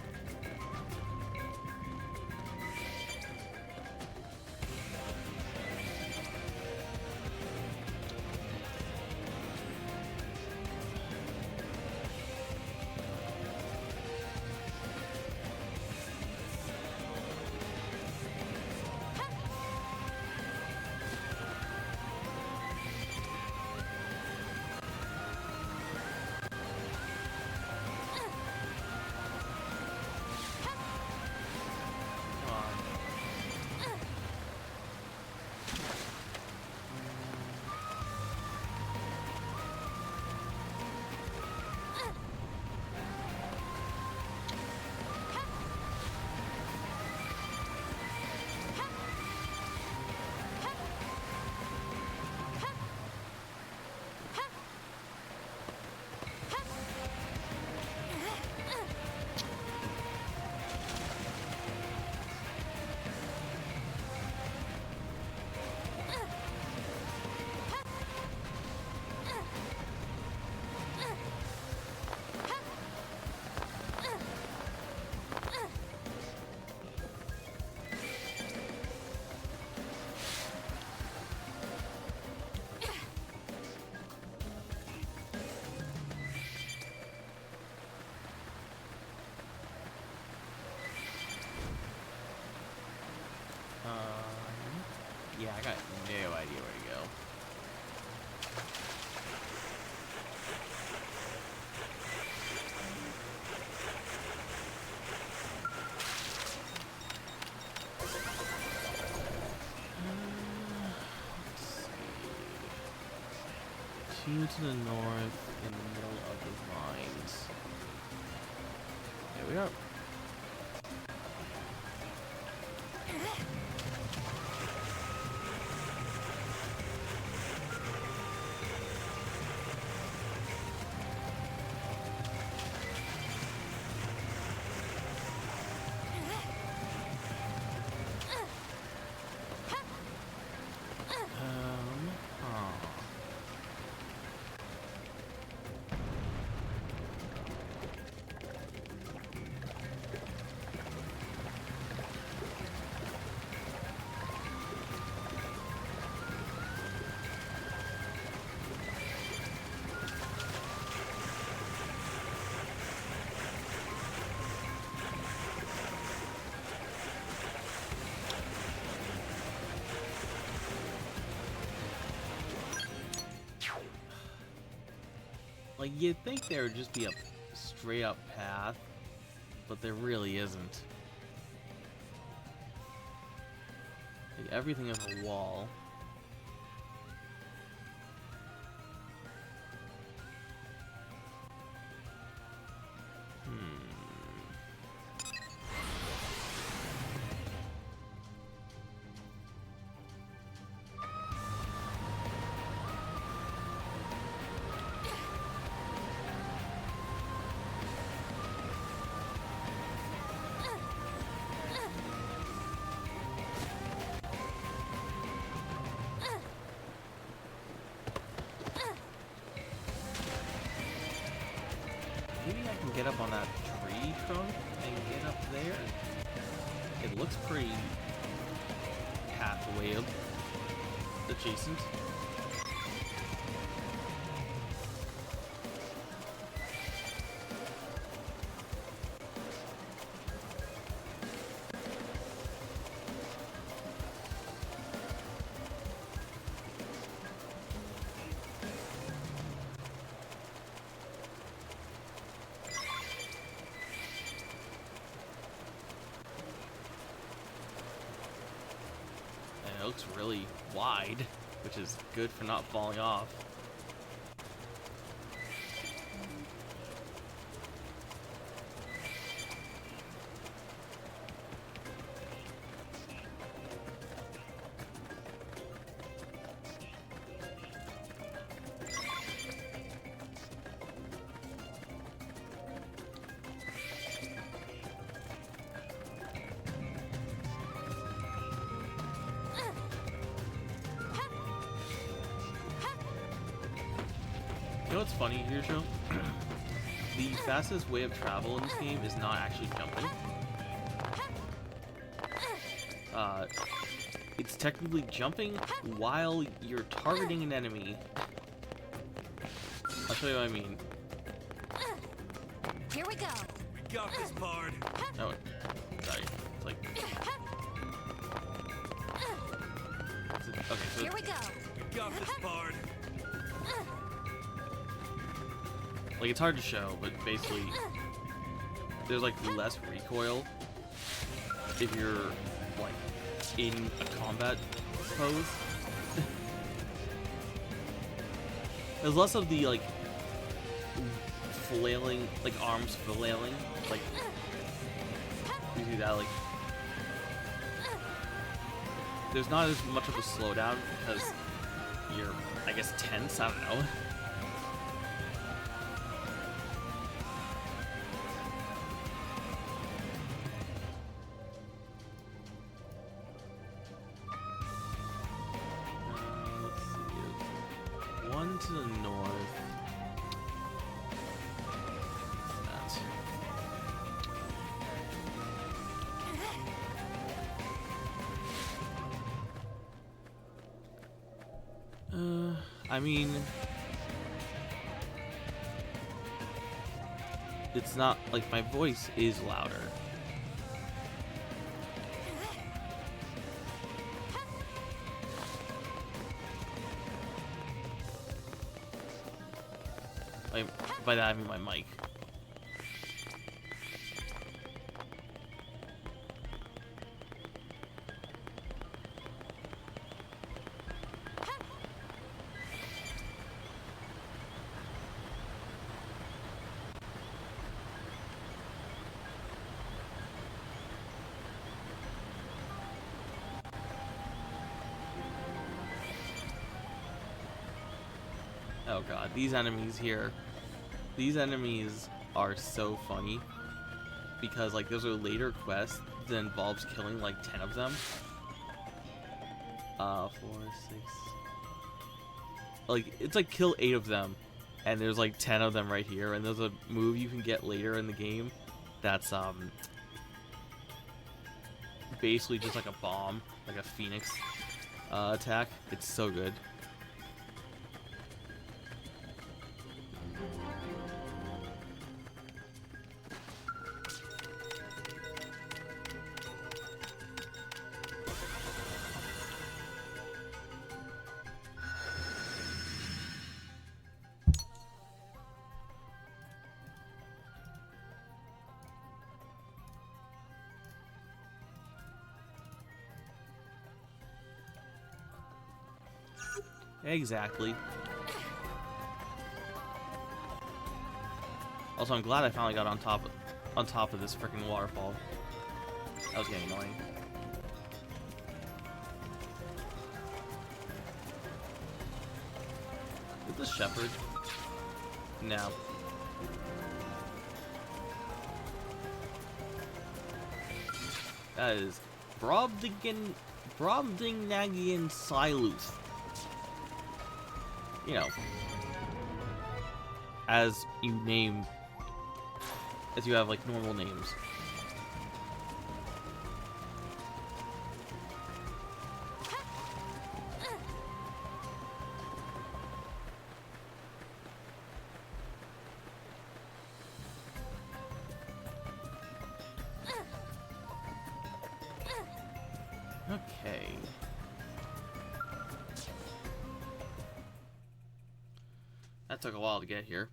Continue to the north in the middle of the mines. There we are. Like, you'd think there would just be a straight up path, but there really isn't. Like, everything is a wall. Maybe I can get up on that tree trunk and get up there. It looks pretty pathway adjacent. It looks really wide, which is good for not falling off. You know what's funny here, Joe? The fastest way of travel in this game is not actually jumping. It's technically jumping while you're targeting an enemy. I'll show you what I mean. Here we go. We got this, Bard. Oh, sorry. It's like... Okay, so Here we go. We got this, Bard. like, it's hard to show, but basically there's like less recoil if you're like in a combat pose. There's less of the like flailing, like arms flailing, like you see that, like there's not as much of a slowdown because you're, I guess, tense. I don't know. Let's see. One to the north. That's I mean, it's not like my voice is louder. Like, by that I mean my mic. Oh god, these enemies here. These enemies are so funny. Because, like, those are later quests that involves killing, like, 10 of them. 4, 6... Like, it's like kill 8 of them. And there's, like, 10 of them right here. And there's a move you can get later in the game that's, basically just like a bomb. Like a phoenix attack. It's so good. Exactly. Also, I'm glad I finally got on top of this freaking waterfall. That was getting annoying. Is this shepherd? No. That is Brobdingnagian Siluth. You know, as you have like normal names. Okay. That took a while to get here.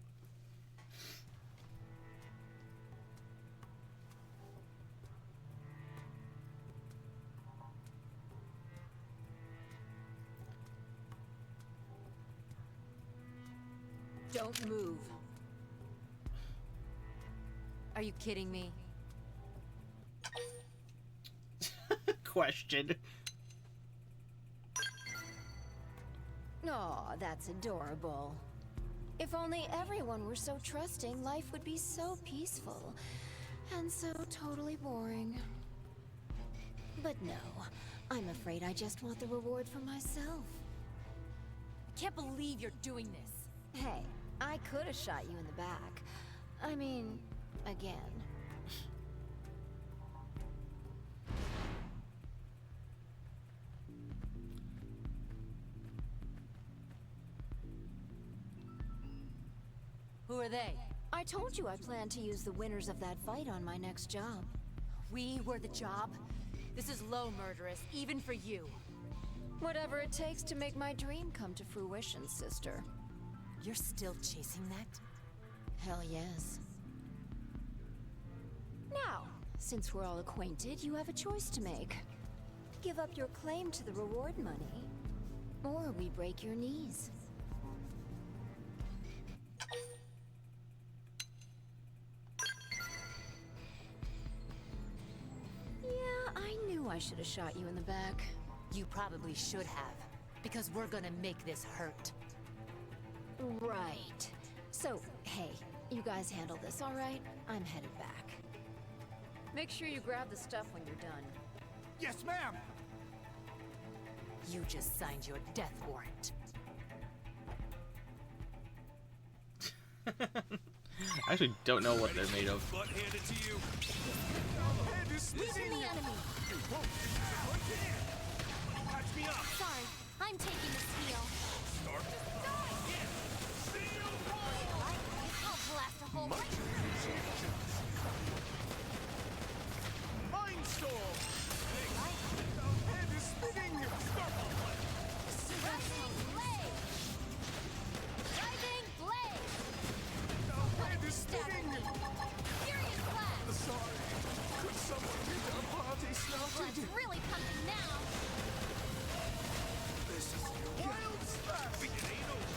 Don't move. Are you kidding me? Question. Aw, that's adorable. If only everyone were so trusting, life would be so peaceful. And so totally boring. But no, I'm afraid I just want the reward for myself. I can't believe you're doing this. Hey, I could have shot you in the back. I mean, again. Who are they? I told you I plan to use the winners of that fight on my next job. We were the job? This is low, Murdress, even for you. Whatever it takes to make my dream come to fruition, sister. You're still chasing that? Hell yes. Now, since we're all acquainted, you have a choice to make. Give up your claim to the reward money, or we break your knees. Yeah, I knew I should have shot you in the back. You probably should have, because we're gonna make this hurt. Right. So, hey, you guys handle this, all right? I'm headed back. Make sure you grab the stuff when you're done. Yes, ma'am! You just signed your death warrant. I actually don't know what they're made of. Butt handed to you. Hand is Losing slipping! the enemy. Catch me up! Sorry, I'm taking this heal. Start. I'll blast a hole right Mind storm! Hand is spinning! Rising blade! Rising blade! Hand is Stab spinning! me! Furious blast! Sorry. Could someone get a party Blood's started? really pumping now! This is wild smash! It ain't over.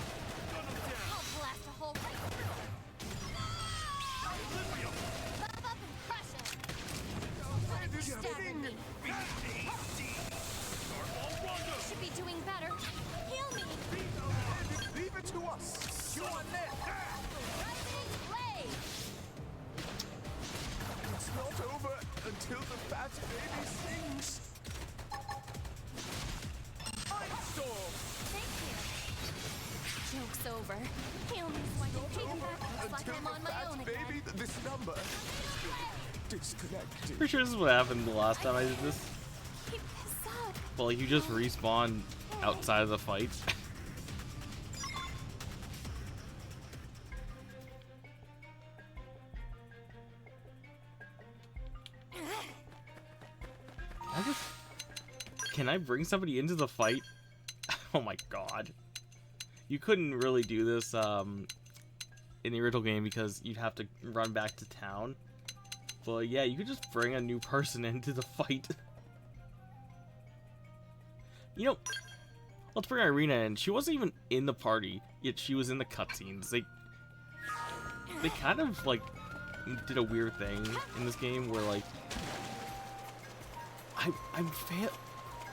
Gun him down. I'll blast a hole right through! over. Heal me so I can take him back. Looks like I'm on my own again. Baby, this number disconnected. Pretty sure this is what happened the last time I did this. Keep this up. Well, like, you just respawn outside of the fight. Can I bring somebody into the fight? Oh my god. You couldn't really do this in the original game because you'd have to run back to town. But yeah, you could just bring a new person into the fight. You know, let's bring Irina in. She wasn't even in the party, yet she was in the cutscenes. They kind of like did a weird thing in this game where like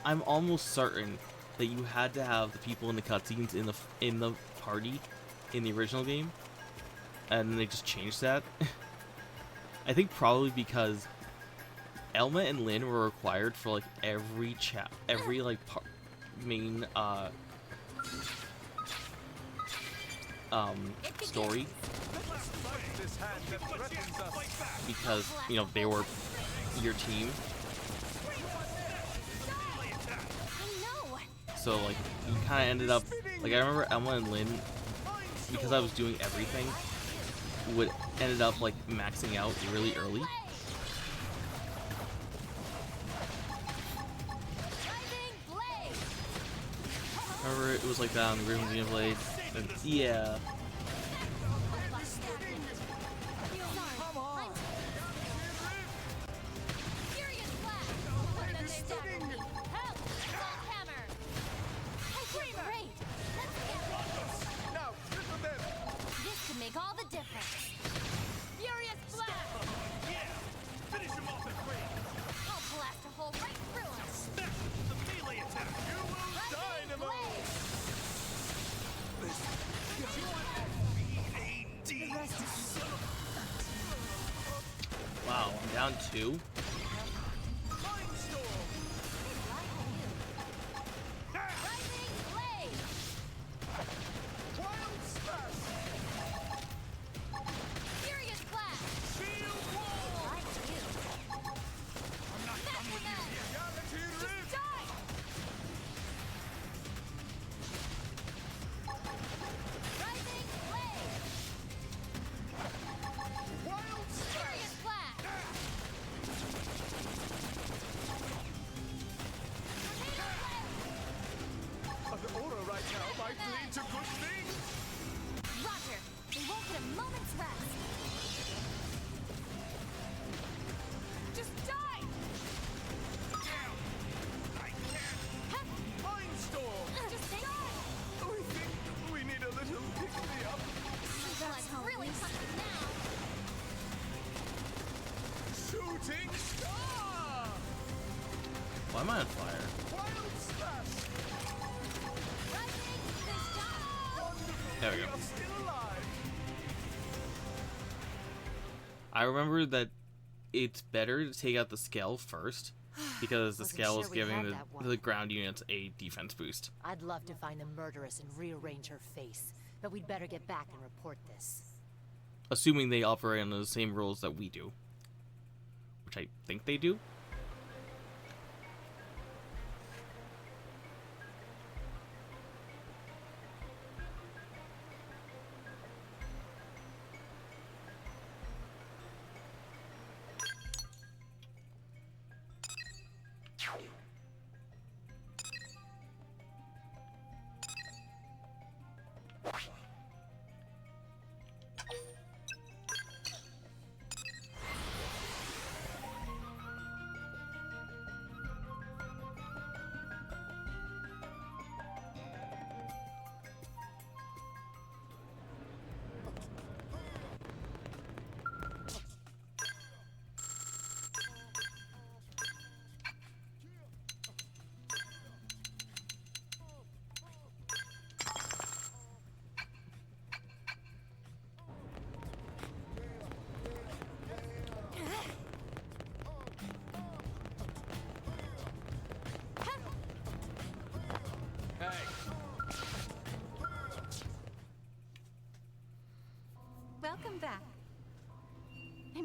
I'm almost certain that you had to have the people in the cutscenes in the party in the original game, and then they just changed that. I think probably because Elma and Lynn were required for like every like main story, because you know they were your team. So like you kind of ended up like I remember Elma and Lynn, because I was doing everything, ended up like maxing out really early. Remember it was like that on the original Xenoblade. Yeah. Wow, I'm down 2. Why am I on fire? There we go. I remember that it's better to take out the scale first, because the scale is giving the ground units a defense boost. I'd love to find the murderess and rearrange her face, but we'd better get back and report this. Assuming they operate on the same rules that we do, which I think they do.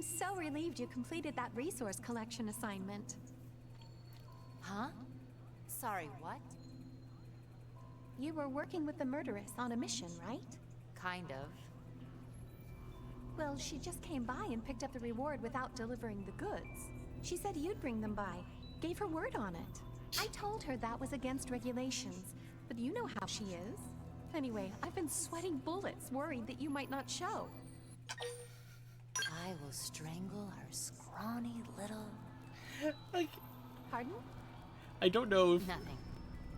so relieved you completed that resource collection assignment. Huh? Sorry, what? You were working with the Murdress on a mission, right? Kind of. Well, she just came by and picked up the reward without delivering the goods. She said you'd bring them by. Gave her word on it. I told her that was against regulations, but you know how she is. Anyway, I've been sweating bullets, worried that you might not show. I will strangle her scrawny little... Like, Pardon? I don't know if, Nothing.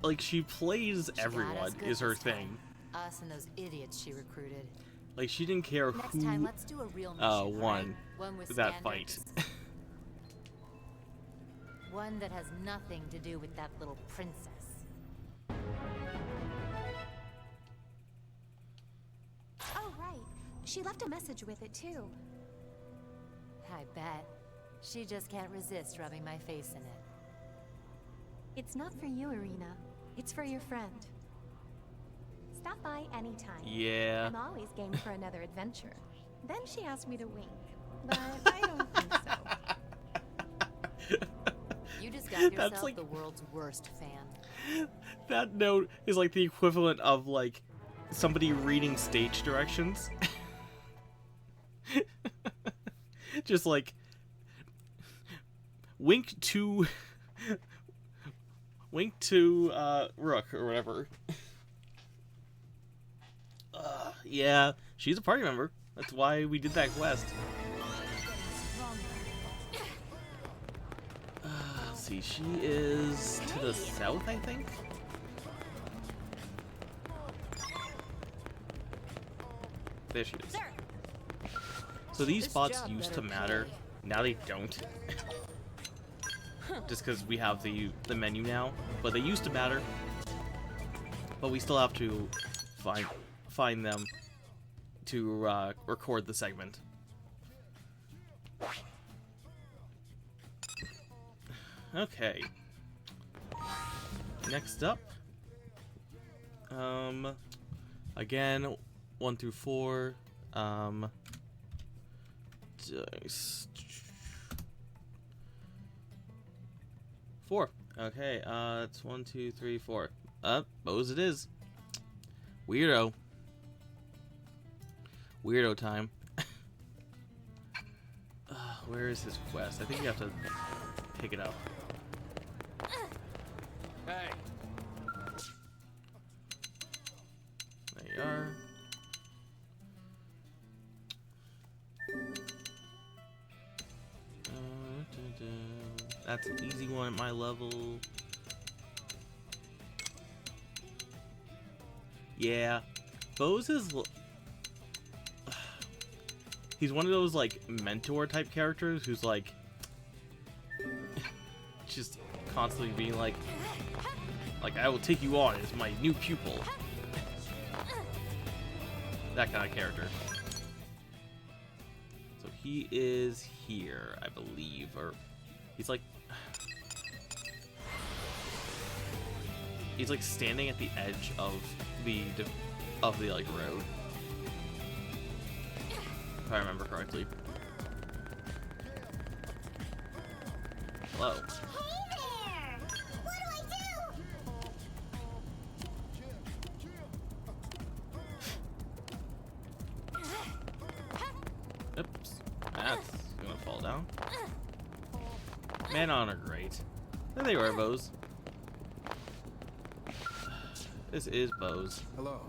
like, she plays She got us everyone good is her this time. thing. Us and those idiots she recruited. Like, she didn't care Next who time, let's do a real mission, all won right? One with that fight. standards. One that has nothing to do with that little princess. Oh, right. She left a message with it, too. I bet. She just can't resist rubbing my face in it. It's not for you, Irina. It's for your friend. Stop by anytime. Yeah. I'm always game for another adventure. Then she asked me to wink, but I don't think so. You just got That's yourself like- the world's worst fan. That note is like the equivalent of like somebody reading stage directions. Just like wink to Rook or whatever. Yeah, she's a party member. That's why we did that quest. Let's see, she is to the south, I think. There she is. So these This spots job used to better matter. pay. Now they don't. Just because we have the menu now, but they used to matter. But we still have to find them to record the segment. Okay. Next up, again, 1 through 4. Dice. 4. Okay, it's 1, 2, 3, 4. Boze it is. Weirdo. Weirdo time. Where is his quest? I think you have to pick it up. Hey, There you are. That's an easy one at my level. Yeah, Boze is. He's one of those like mentor type characters who's like just constantly being like I will take you on as my new pupil. That kind of character. So he is here, I believe, or he's like standing at the edge of the like road, if I remember correctly. Hello. Hey there! What do I do? Oops. That's gonna fall down. Man honor, great. There they were, Boze. This is Boze. Hello.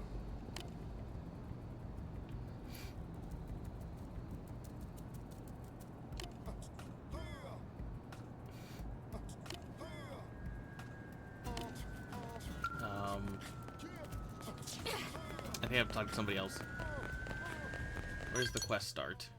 I think I have to talk to somebody else. Where's the quest start?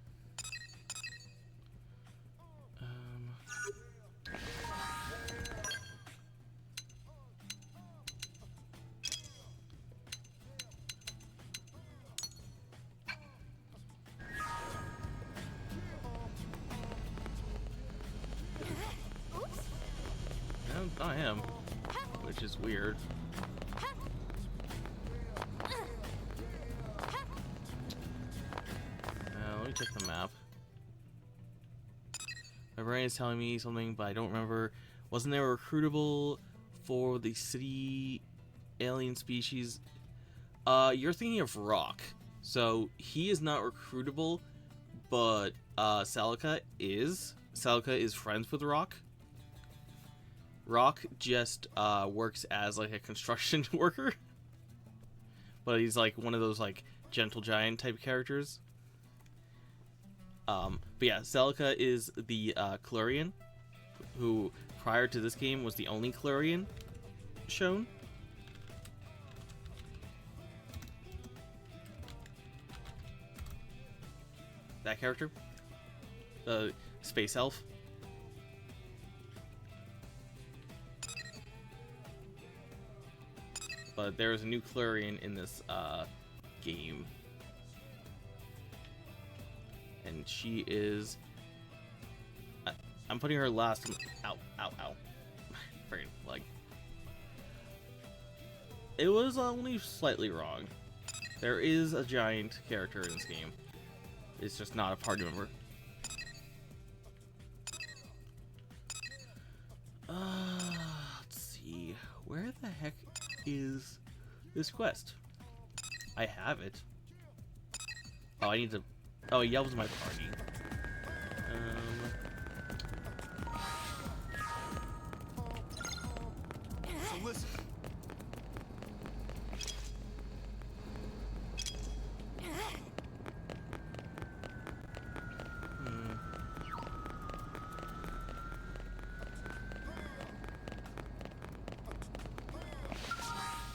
No, not him, which is weird. Let me check the map. My brain is telling me something, but I don't remember. Wasn't there a recruitable for the city alien species? You're thinking of Rock. So he is not recruitable, but Celica is. Celica is friends with Rock. Rock just works as like a construction worker, but he's like one of those like gentle giant type characters. But yeah, Celica is the Clarion, who prior to this game was the only Clarion shown. That character, the space elf. But there is a new Clarion in this game. And she is... I'm putting her last... Ow, ow, ow. Freaking leg. It was only slightly wrong. There is a giant character in this game. It's just not a party member. Let's see. Where the heck is this quest? I have it. Oh, I need to... Oh, Yelp's my party. So listen.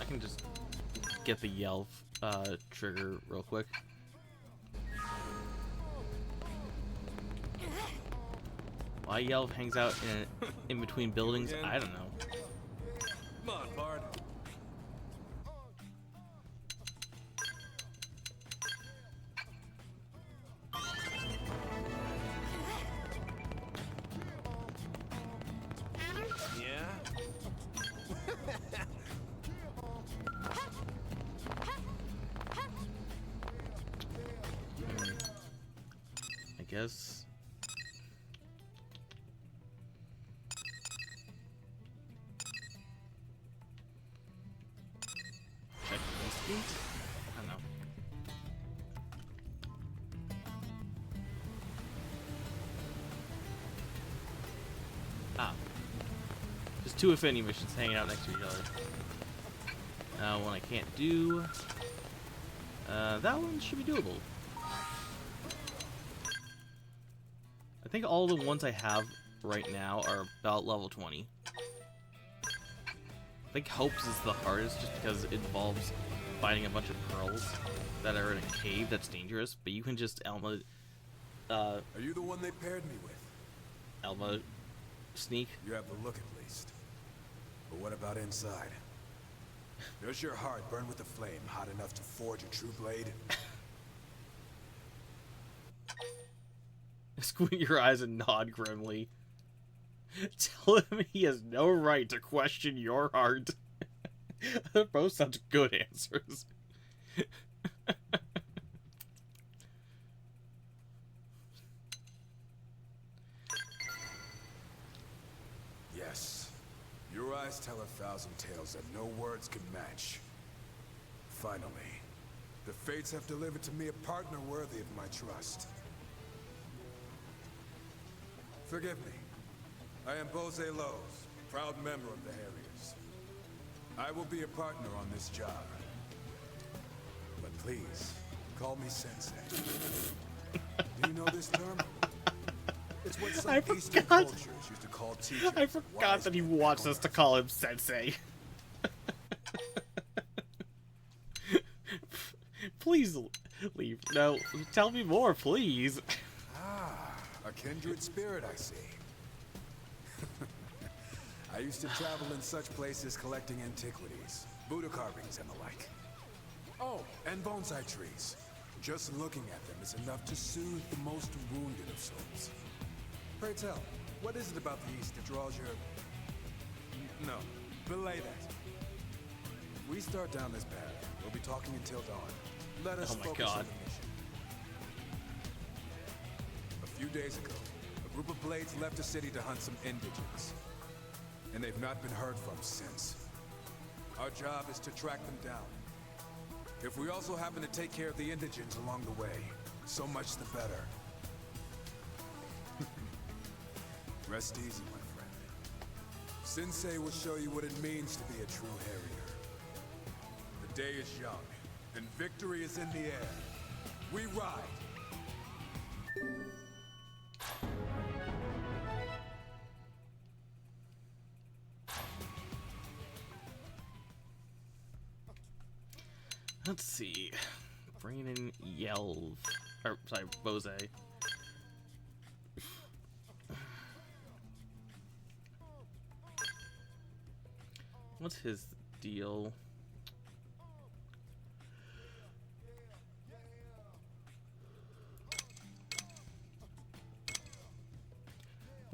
I can just get the Yelp trigger real quick. Why Yelp hangs out in between buildings, I don't know. Come on, Bard. Yeah? I guess. Check this gate? I don't know. Ah. Just two affinity missions hanging out next to each other. One I can't do. That one should be doable. I think all the ones I have right now are about level 20. I think Hopes is the hardest just because it involves finding a bunch of pearls that are in a cave that's dangerous, but you can just Elma... Are you the one they paired me with? Elma sneak. You have the look at least. But what about inside? Does your heart burn with a flame hot enough to forge a true blade? Squint your eyes and nod grimly. Tell him he has no right to question your heart. They're both such good answers. Yes. Your eyes tell 1,000 tales that no words can match. Finally, the fates have delivered to me a partner worthy of my trust. Forgive me. I am Boze Lowe's, proud member of the Harriers. I will be a partner on this job. But please, call me Sensei. Do you know this term? It's what some Eastern cultures used to call teachers. I forgot that he wants us to call him Sensei. Please leave. No, tell me more, please. Ah, a kindred spirit, I see. I used to travel in such places collecting antiquities, Buddha carvings and the like. Oh, and bonsai trees. Just looking at them is enough to soothe the most wounded of souls. Pray tell, what is it about the East that draws your... No, belay that. If we start down this path, we'll be talking until dawn. Let us Oh my focus God. on the mission. A few days ago, a group of Blades left the city to hunt some indigents. And they've not been heard from since. Our job is to track them down. If we also happen to take care of the indigents along the way, so much the better. Rest easy, my friend. Sensei will show you what it means to be a true Harrier. The day is young, and victory is in the air. We ride! Let's see. Bringing in Yelv. Or, sorry, Boze. What's his deal?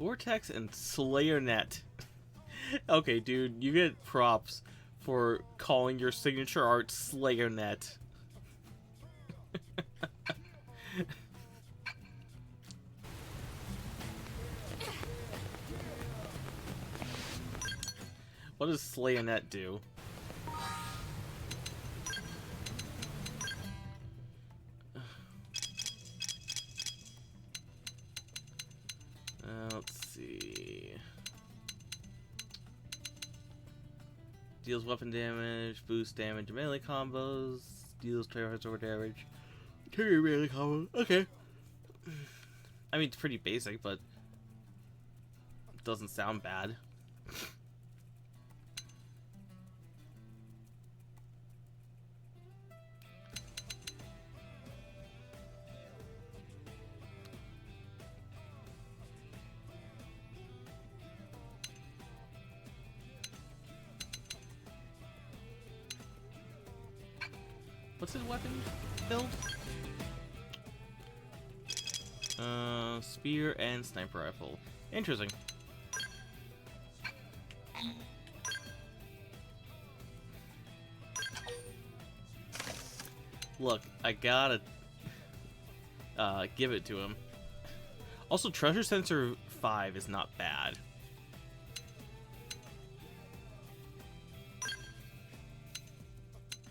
Vortex and SlayerNet. Okay, dude, you get props for calling your signature art SlayerNet. What does SlayerNet do? Let's see. Deals weapon damage, boost damage, melee combos, deals trade over damage, carry melee combo. Okay. I mean, it's pretty basic, but it doesn't sound bad. What's his weapon build? Spear and sniper rifle. Interesting. Look, I gotta give it to him. Also, Treasure Sensor 5 is not bad.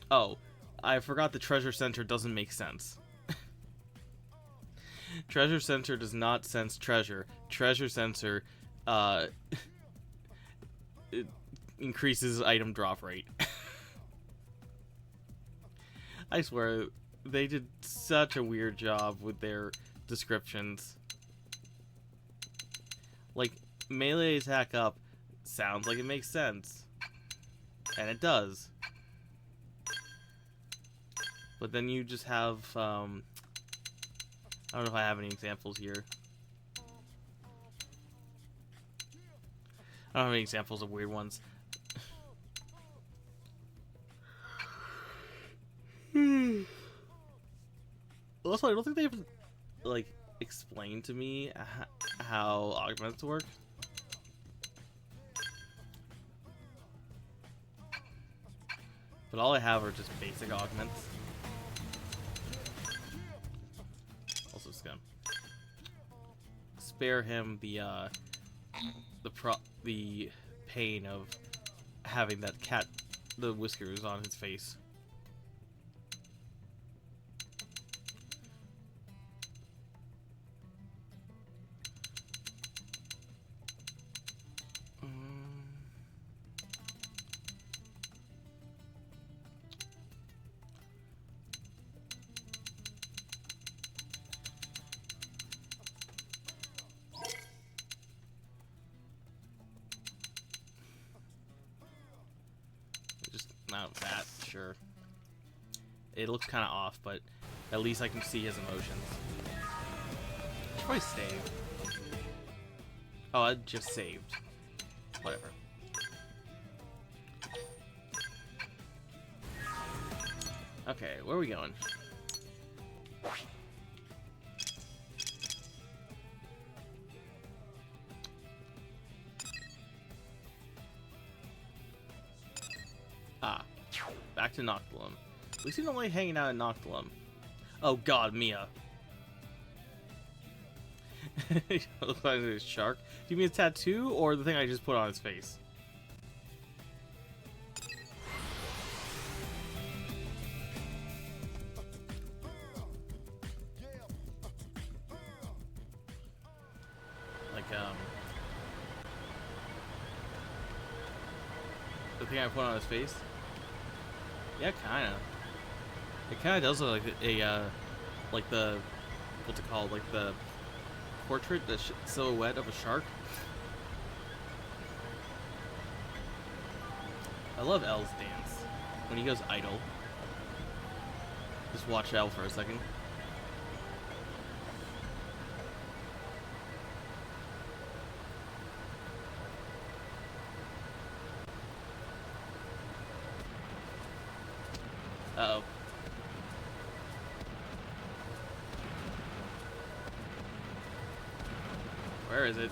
Oh, I forgot the Treasure Center doesn't make sense. Treasure Center does not sense treasure. Treasure Sensor it increases item drop rate. I swear, they did such a weird job with their descriptions. Like, melee attack up sounds like it makes sense. And it does. But then you just have, I don't know if I have any examples here. I don't have any examples of weird ones. Also, I don't think they've, like, explained to me how augments work. But all I have are just basic augments. Also, just gonna spare him the pain of having that the whiskers on his face. Not that, sure. It looks kind of off, but at least I can see his emotions. Should probably save. Oh, I just saved. Whatever. Okay, where are we going? Ah, back to Noctilum. We seem to like hanging out in Noctilum. Oh god, Mia. Looks like a shark. Do you mean a tattoo or the thing I just put on his face? Like, the thing I put on his face? Yeah, kinda. It kinda does look like like the, what's it called? Like the portrait, the silhouette of a shark. I love L's dance. When he goes idle. Just watch L for a second. Uh-oh. Where is it?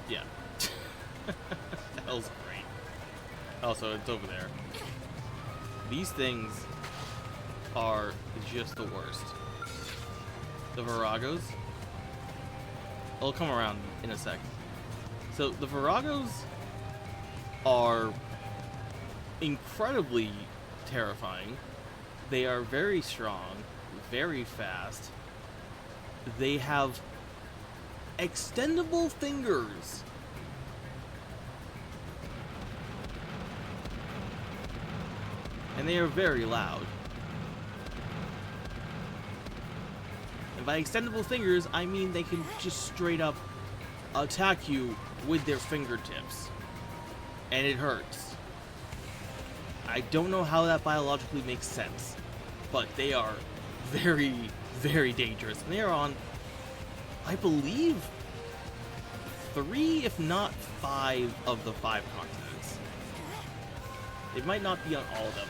Yeah. That was great. Also, it's over there. These things are just the worst. The Viragos. I'll come around in a sec. So the Viragos are incredibly terrifying. They are very strong, very fast. They have extendable fingers. And they are very loud. And by extendable fingers, I mean they can just straight up attack you with their fingertips. And it hurts. I don't know how that biologically makes sense, but they are very, very dangerous. And they are on, I believe, 3, if not 5 of the 5 continents. They might not be on all of them,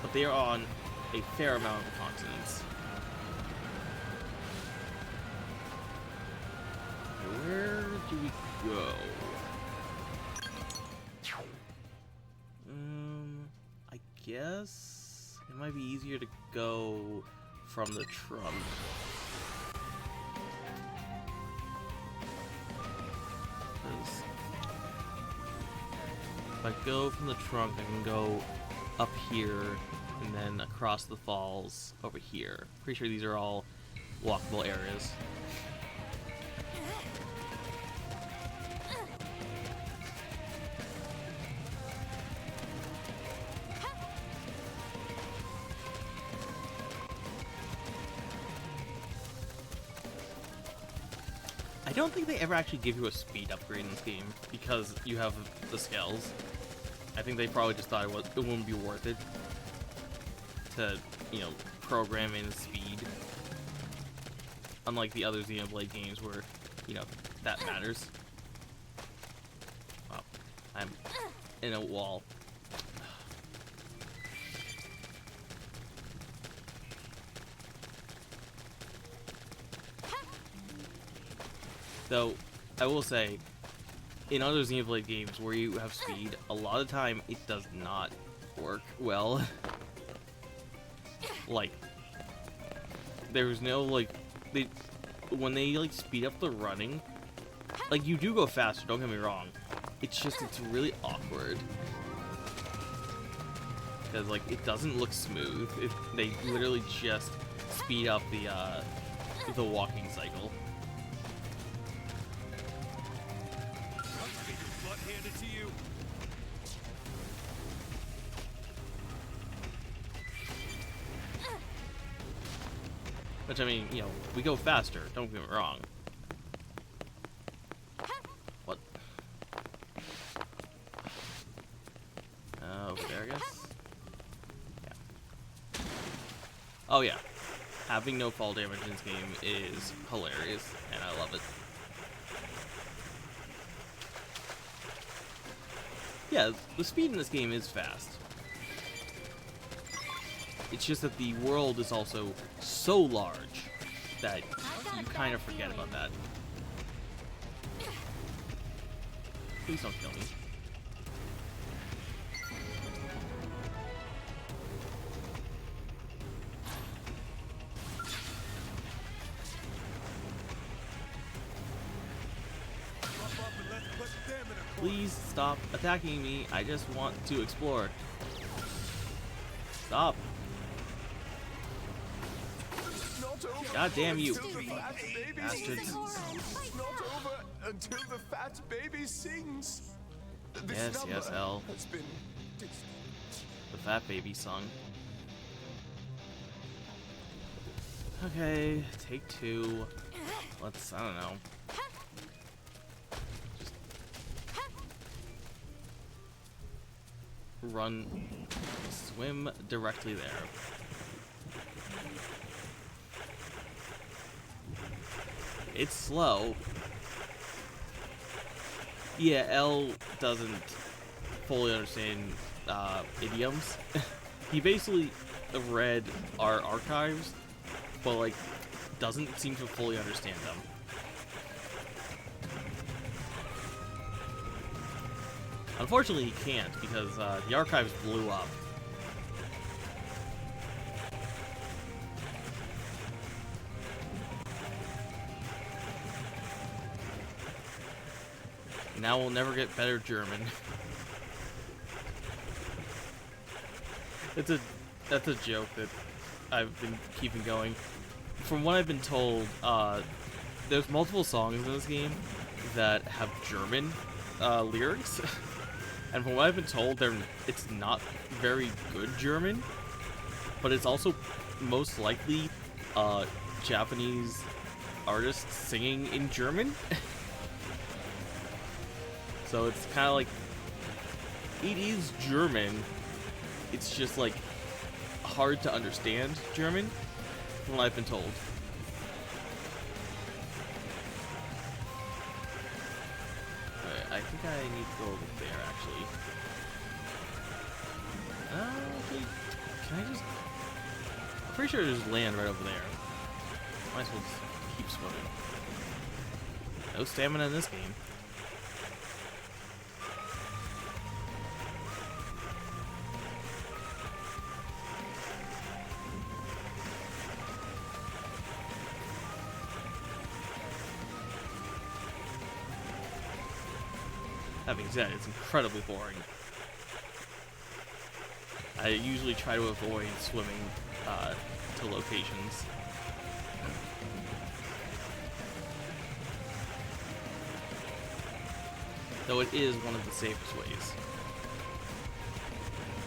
but they are on a fair amount of the continents. Where do we go? I guess it might be easier to go from the trunk. If I go from the trunk, I can go up here and then across the falls over here. Pretty sure these are all walkable areas. I don't think they ever actually give you a speed upgrade in this game because you have the scales. I think they probably just thought it wouldn't be worth it to, you know, program in speed. Unlike the other Xenoblade games where, you know, that matters. Wow, I'm in a wall. Though, I will say, in other Xenoblade games where you have speed, a lot of the time it does not work well. Like, there's no, like, when they, like, speed up the running, like, you do go faster, don't get me wrong. It's just, it's really awkward. Because, like, it doesn't look smooth. They literally just speed up the walking cycle. Which, I mean, you know, we go faster, don't get me wrong. What? Over there, I guess? Yeah. Oh, yeah. Having no fall damage in this game is hilarious, and I love it. Yeah, the speed in this game is fast. It's just that the world is also so large that you kind of forget about that. Please don't kill me. Please stop attacking me. I just want to explore. Stop. God damn you. Bastards. Not over until the fat baby sings. Yes, yes, L. The fat baby song. Okay, take 2. Let's, I don't know. Just run, swim directly there. It's slow. Yeah, L doesn't fully understand idioms. He basically read our archives, but like doesn't seem to fully understand them. Unfortunately, he can't because the archives blew up. Now we'll never get better German. That's a joke that I've been keeping going. From what I've been told, there's multiple songs in this game that have German lyrics, and from what I've been told, it's not very good German, but it's also most likely Japanese artists singing in German. So it's kind of like, it is German, it's just like hard to understand German, from what I've been told. I think I need to go over there, actually. Okay, can I just... I'm pretty sure there's land right over there. Might as well just keep swimming. No stamina in this game. That being said, it's incredibly boring. I usually try to avoid swimming to locations. Though it is one of the safest ways.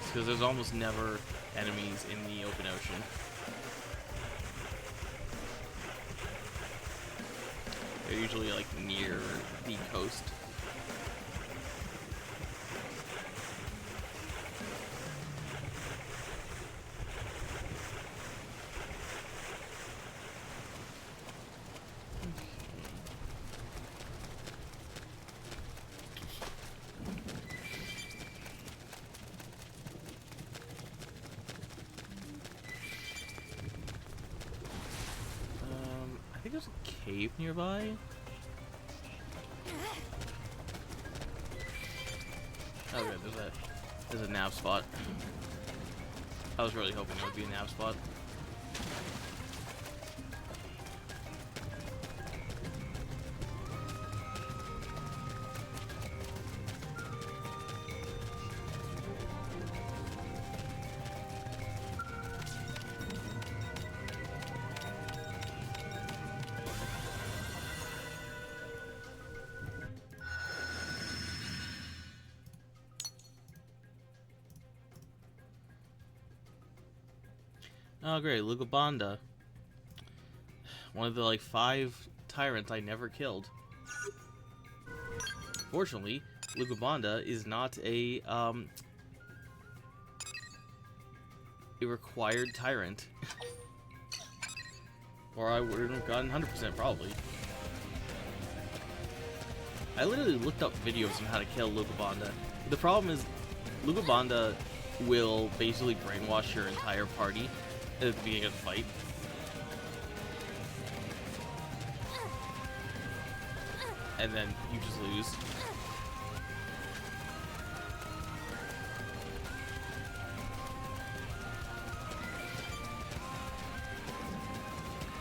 Because there's almost never enemies in the open ocean. They're usually like near the coast. I think there's a cave nearby. Okay, there's a nav spot. I was really hoping there would be a nav spot. Oh great, Lugabanda. One of the like 5 tyrants I never killed. Fortunately, Lugabanda is not a required tyrant. Or I wouldn't have gotten 100% probably. I literally looked up videos on how to kill Lugabanda. The problem is, Lugabanda will basically brainwash your entire party at the beginning of the fight. and then you just lose.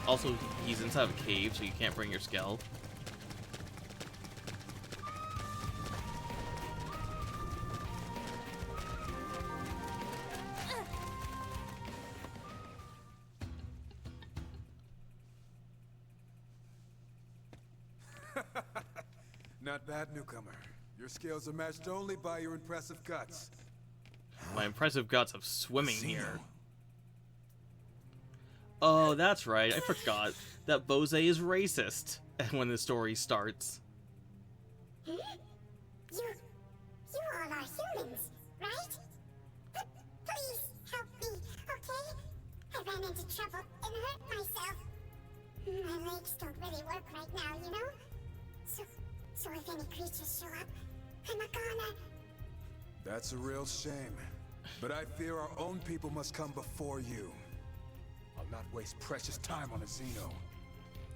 Also, he's inside of a cave, so you can't bring your Skell. Not bad, newcomer. Your skills are matched only by your impressive guts. My impressive guts of swimming here. Oh, that's right. I forgot that Boze is racist when the story starts. You all are humans, right? But please help me, okay? I ran into trouble and hurt myself. My legs don't really work right now, you know? So if any creatures show up, I'm a goner. That's a real shame. But I fear our own people must come before you. I'll not waste precious time on a Xeno.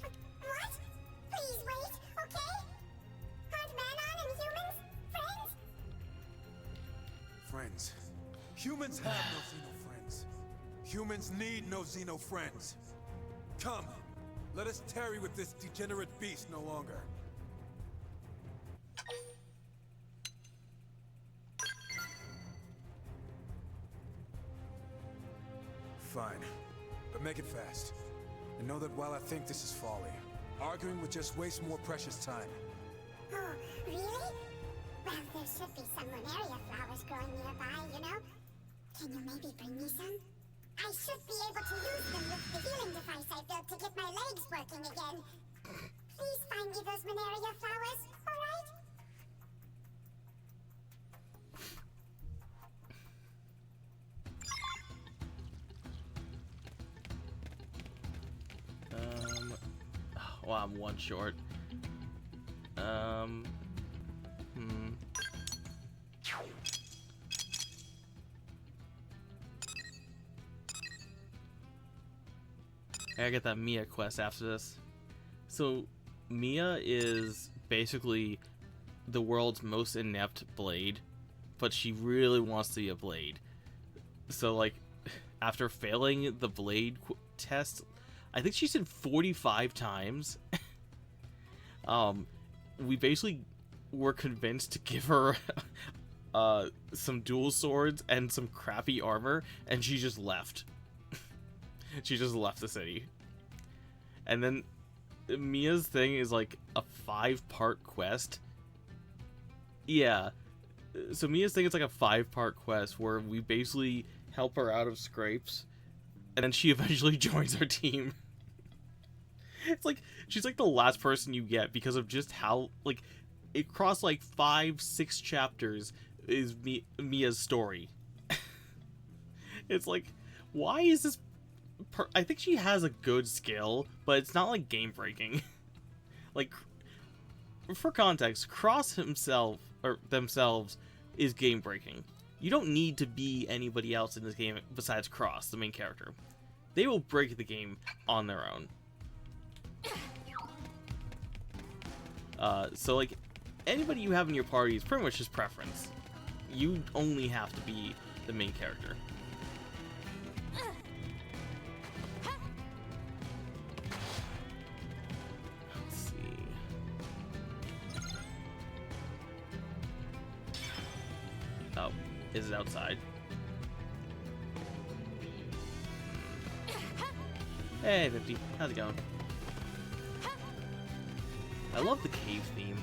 What? Please wait, okay? Aren't Manon and humans friends? Friends. Humans have no Xeno friends. Humans need no Xeno friends. Come, let us tarry with this degenerate beast no longer. Fine, but make it fast. And know that while I think this is folly, arguing would just waste more precious time. Oh, really? Well, there should be some Lunaria flowers growing nearby, you know? Can you maybe bring me some? I should be able to use them with the healing device I built to get my legs working again. Please find me those Lunaria flowers, alright? Well, I'm one short. I gotta get that Mia quest after this. So, Mia is basically the world's most inept blade, but she really wants to be a blade. So, like, after failing the blade test, I think she said 45 times. We basically were convinced to give her some dual swords and some crappy armor, and she just left. She just left the city. And then Mia's thing is like a 5-part quest. Yeah. So Mia's thing is like a 5-part quest where we basically help her out of scrapes, and then she eventually joins our team. It's like she's like the last person you get because of just how, like, it crossed like 5-6 chapters is Mia's story. It's like, why is this I think she has a good skill, but it's not like game breaking. Like, for context, Cross himself or themselves is game breaking. You don't need to be anybody else in this game besides Cross, the main character. They will break the game on their own. So, like, anybody you have in your party is pretty much just preference. You only have to be the main character. Let's see. Oh, is it outside? Hey, 50. How's it going? I love the cave theme.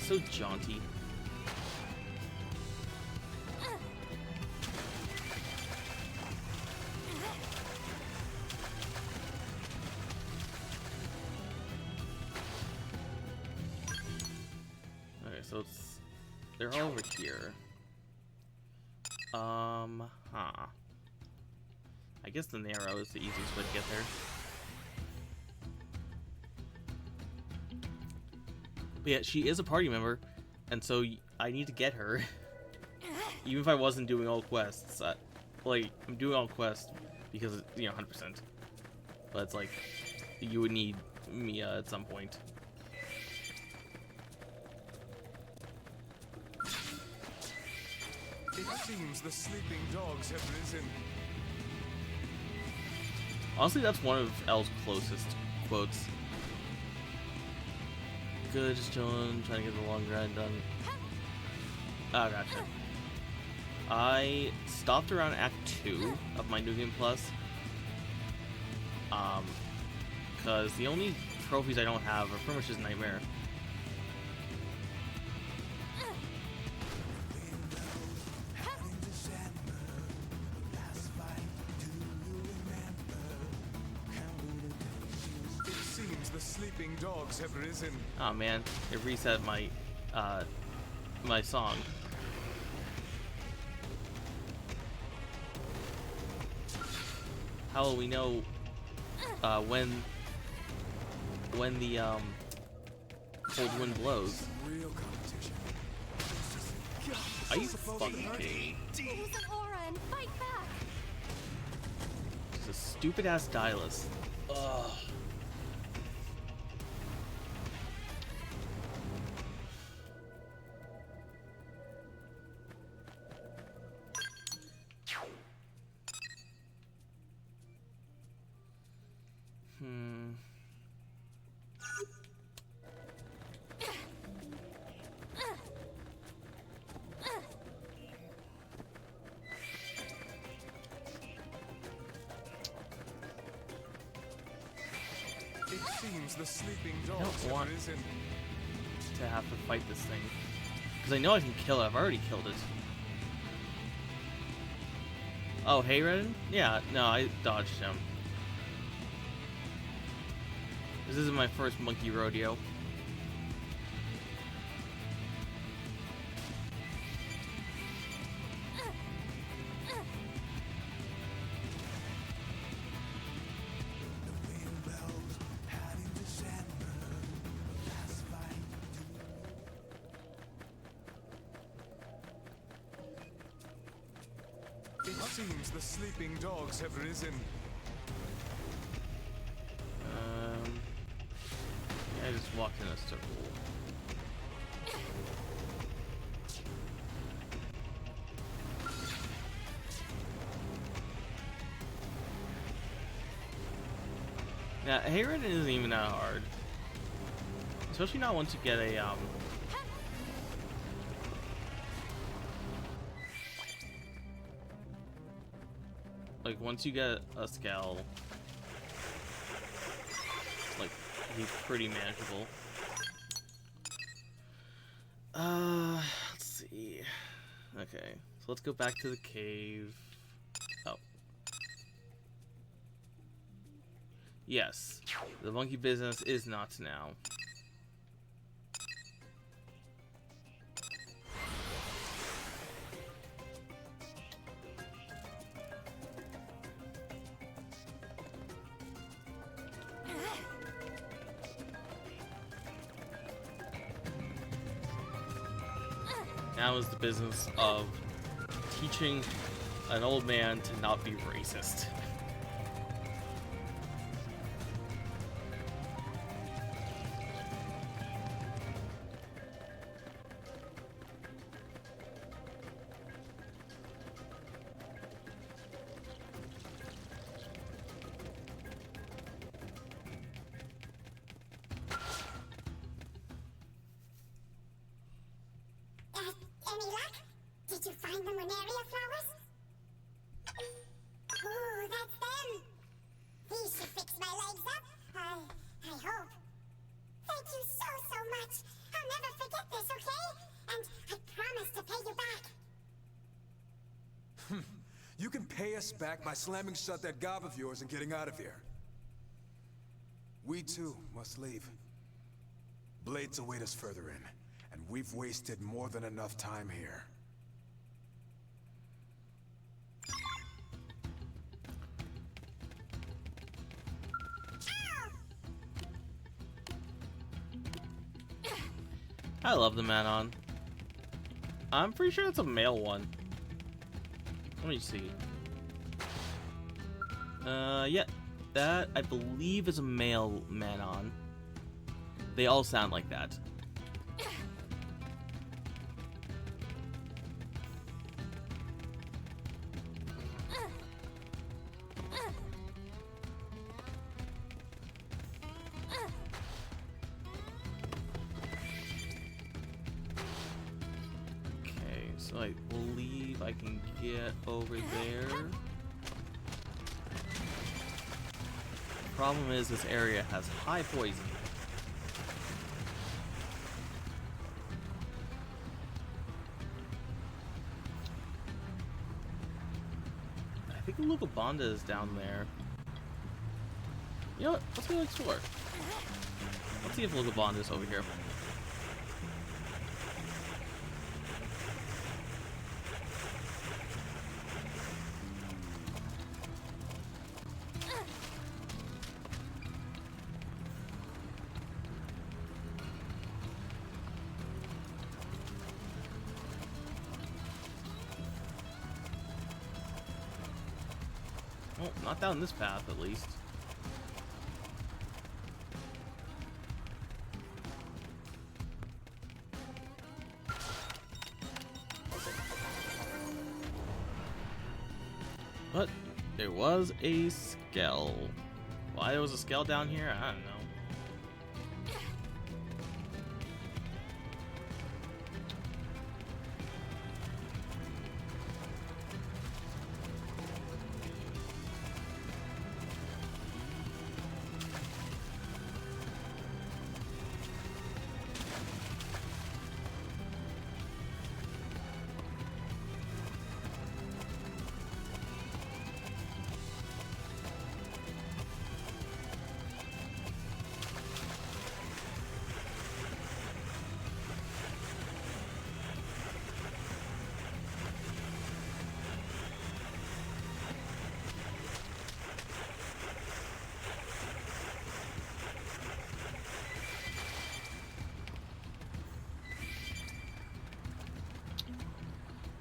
So jaunty. Okay, so they're all over here. I guess the narrow is the easiest way to get there. But yeah, she is a party member, and so I need to get her. Even if I wasn't doing all quests. Like, I'm doing all quests because, you know, 100%. but it's like you would need Mia at some point. It seems the sleeping dogs have risen. Honestly, that's one of L's closest quotes. Good, just chilling, trying to get the long grind done. Oh, gotcha. I stopped around Act 2 of my New Game Plus. Because the only trophies I don't have are pretty much just Nightmare. It seems the sleeping dogs have risen. Oh man, it reset my my song. How will we know when the cold wind blows? Real competition. Are you fucking kidding me? Use an aura and fight back. Just a stupid ass stylus. Ugh. It seems the sleeping I dogs don't have want risen. to have to fight this thing. Because I know I can kill it. I've already killed it. Oh, hey, Redden? Yeah, no, I dodged him. This isn't my first monkey rodeo. It seems the sleeping dogs have risen. Yeah, I just walked in a circle. Yeah, hey, Redden isn't even that hard. Especially not once you get a, like, once you get a Scal, like, he's pretty manageable. Let's see. Okay, so let's go back to the cave. Oh. Yes, the monkey business is not now. Now is the business of teaching an old man to not be racist. Any luck? Did you find the Monaria flowers? Oh, that's them. These should fix my legs up. I hope. Thank you so much. I'll never forget this, okay? And I promise to pay you back. You can pay us back by slamming shut that gob of yours and getting out of here. We too must leave. Blades await us further in, and we've wasted more than enough time here. I love the Manon. I'm pretty sure it's a male one. Let me see. Yeah. That, I believe, is a male Manon. They all sound like that. Okay, so I believe I can get over there. Problem is, this area has high poison. I think the local Bonda is down there. You know what? Let's go explore. Let's see if local Bonda is over here. Well, not down this path, at least. But there was a skell. Why there was a skell down here, I don't know.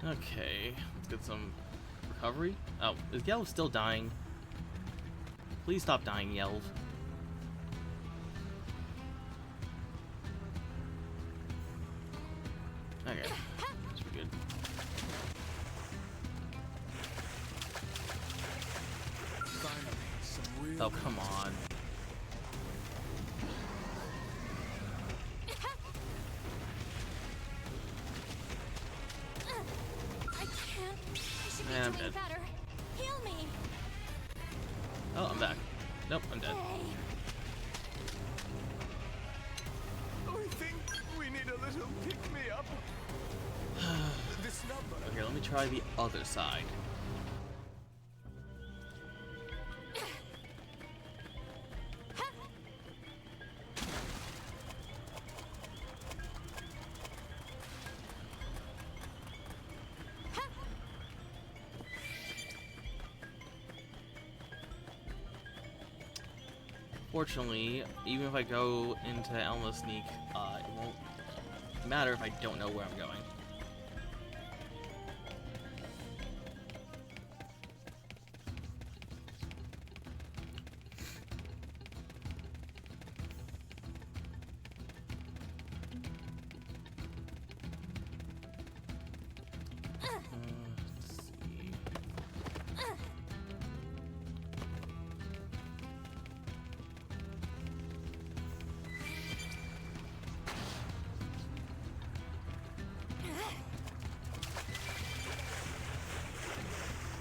Okay, let's get some recovery. Oh, is Yelv still dying? Please stop dying, Yelv. Okay, that's pretty good. Finally, some real Oh, come on. I can't. I should be Man, I'm doing dead. better. Heal me. Oh, I'm back. Nope, I'm dead. Hey. I think we need a little pick-me-up. This number. Okay, let me try the other side. Fortunately, even if I go into Elma Sneak, it won't matter if I don't know where I'm going. Let's see.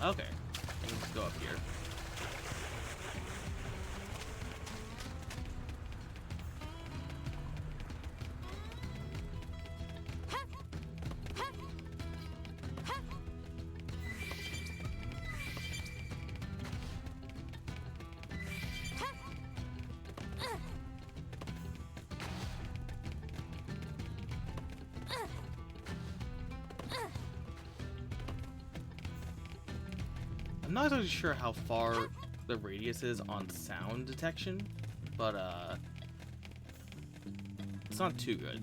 Okay, I can just go up here. I'm not exactly sure how far the radius is on sound detection, but it's not too good.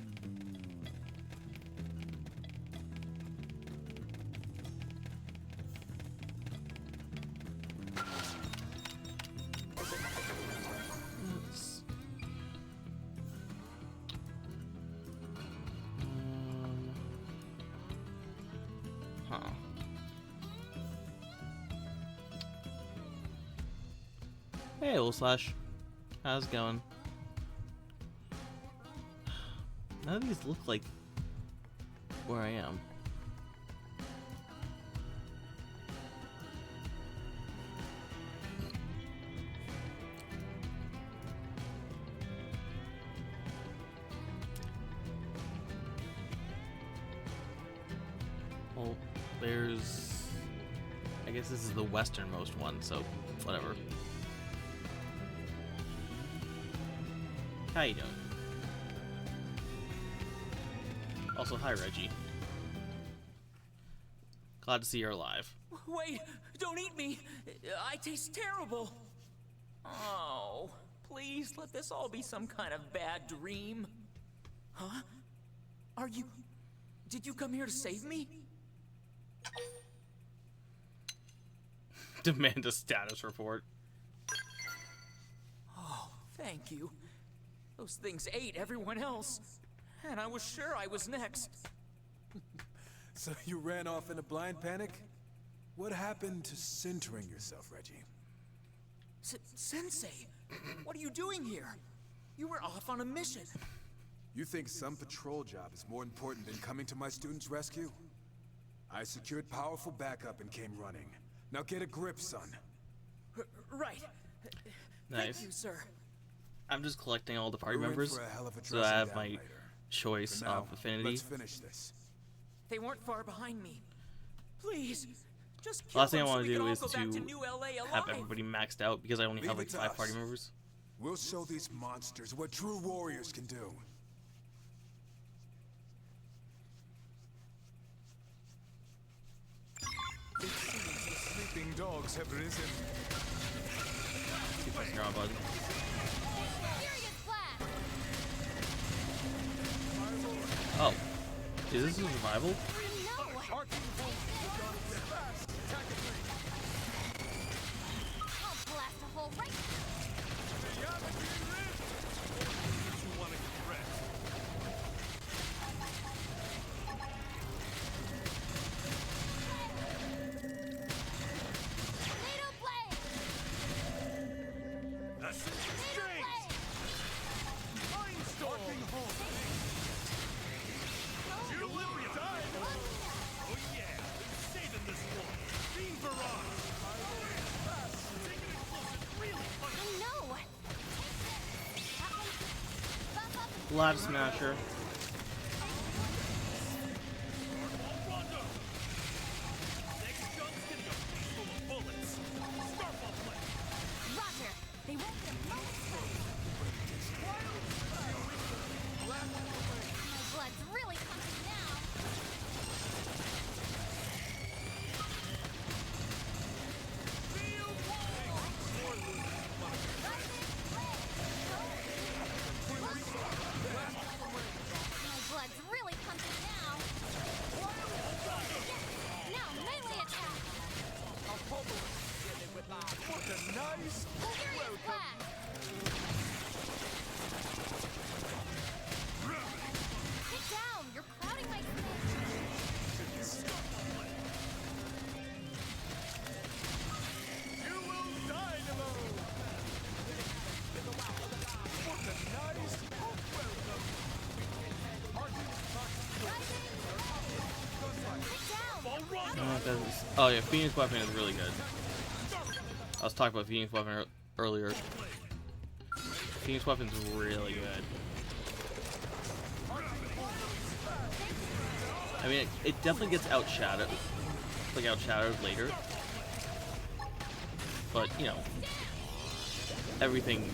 Hey, Old Slash. How's it going? None of these look like where I am. Well, there's... I guess this is the westernmost one, so whatever. How you doing? Also, hi, Reggie. Glad to see you're alive. Wait! Don't eat me! I taste terrible! Oh, please let this all be some kind of bad dream. Huh? Are you... Did you come here to save me? Demand a status report. Oh, thank you. Those things ate everyone else. And I was sure I was next. So you ran off in a blind panic? What happened to centering yourself, Reggie? Sensei, what are you doing here? You were off on a mission. You think some patrol job is more important than coming to my students' rescue? I secured powerful backup and came running. Now get a grip, son. Right. Nice. Thank you, sir. I'm just collecting all the party We're in members, for a hell of a so I dressing have down my later. choice For now, of affinity. let's finish this. They weren't far behind me. Please, just kill Last thing I them so want we to can do all is go back to New LA have alive. everybody maxed out because I only have Leave like it to 5 us. party members. We'll show these monsters what true warriors can do. It seems the sleeping dogs have risen. Keep pressing your on button. Oh, is this a survival? I'll blast a hole right You want to get wrecked. Tornado blade! That's it. Tornado blade! Mindstorm! You will die. Oh yeah, saving this one. Beam barrage. Taking it close and really punching. No! Buff up Lab Smasher. Rondo. Next jump's getting a face full of bullets. Scarf on play. Roger! They won't get a moment's rest. My blood's really pumping now. My blood's really pumping now. Now melee attack. What a nice... Furious blast. Sit down. You're crowding my space. You will dynamo! What a nice... welcome! Sit down. Oh yeah, Phoenix Weapon is really good. I was talking about Phoenix Weapon earlier. Phoenix Weapon's really good. I mean, it definitely gets outshadowed, later. But you know, everything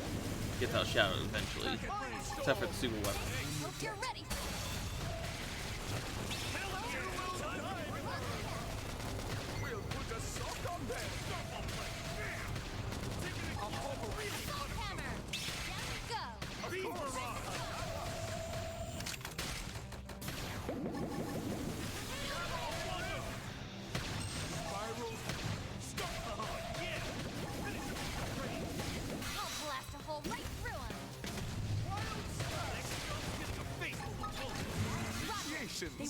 gets outshadowed eventually, except for the super weapon. Hope you're ready. We'll put a sock on them! Salt hammer. Down we go. I'll blast a hole right through him. Roger. They won't get a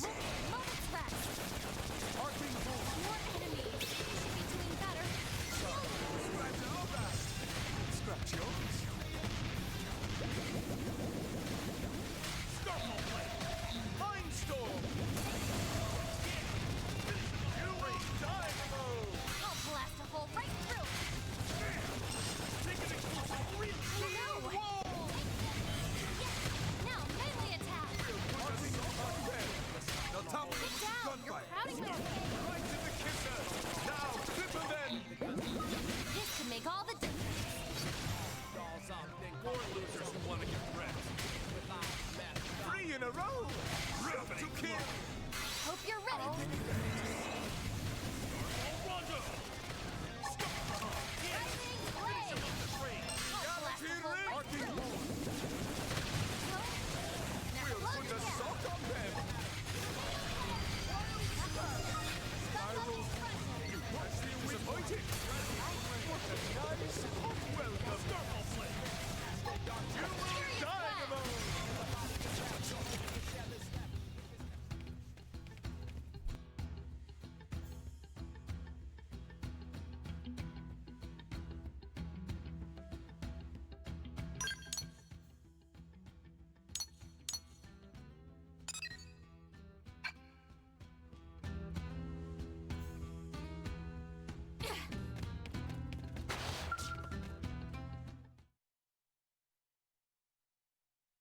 moment's rest. More enemies. Should be doing better. to kill. Hope you're ready. We'll put a sock on them. Disappointed. What a nice hot welcome. Dynamo.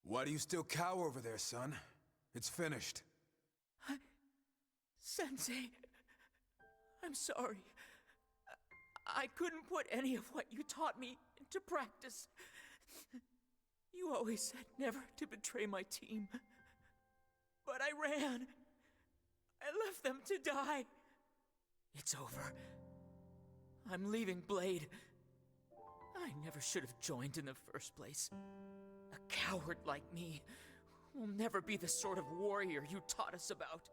Why do you still cower over there, son? It's finished. Sensei, I'm sorry. I couldn't put any of what you taught me into practice. You always said never to betray my team. But I ran. I left them to die. It's over. I'm leaving Blade. I never should have joined in the first place. A coward like me will never be the sort of warrior you taught us about.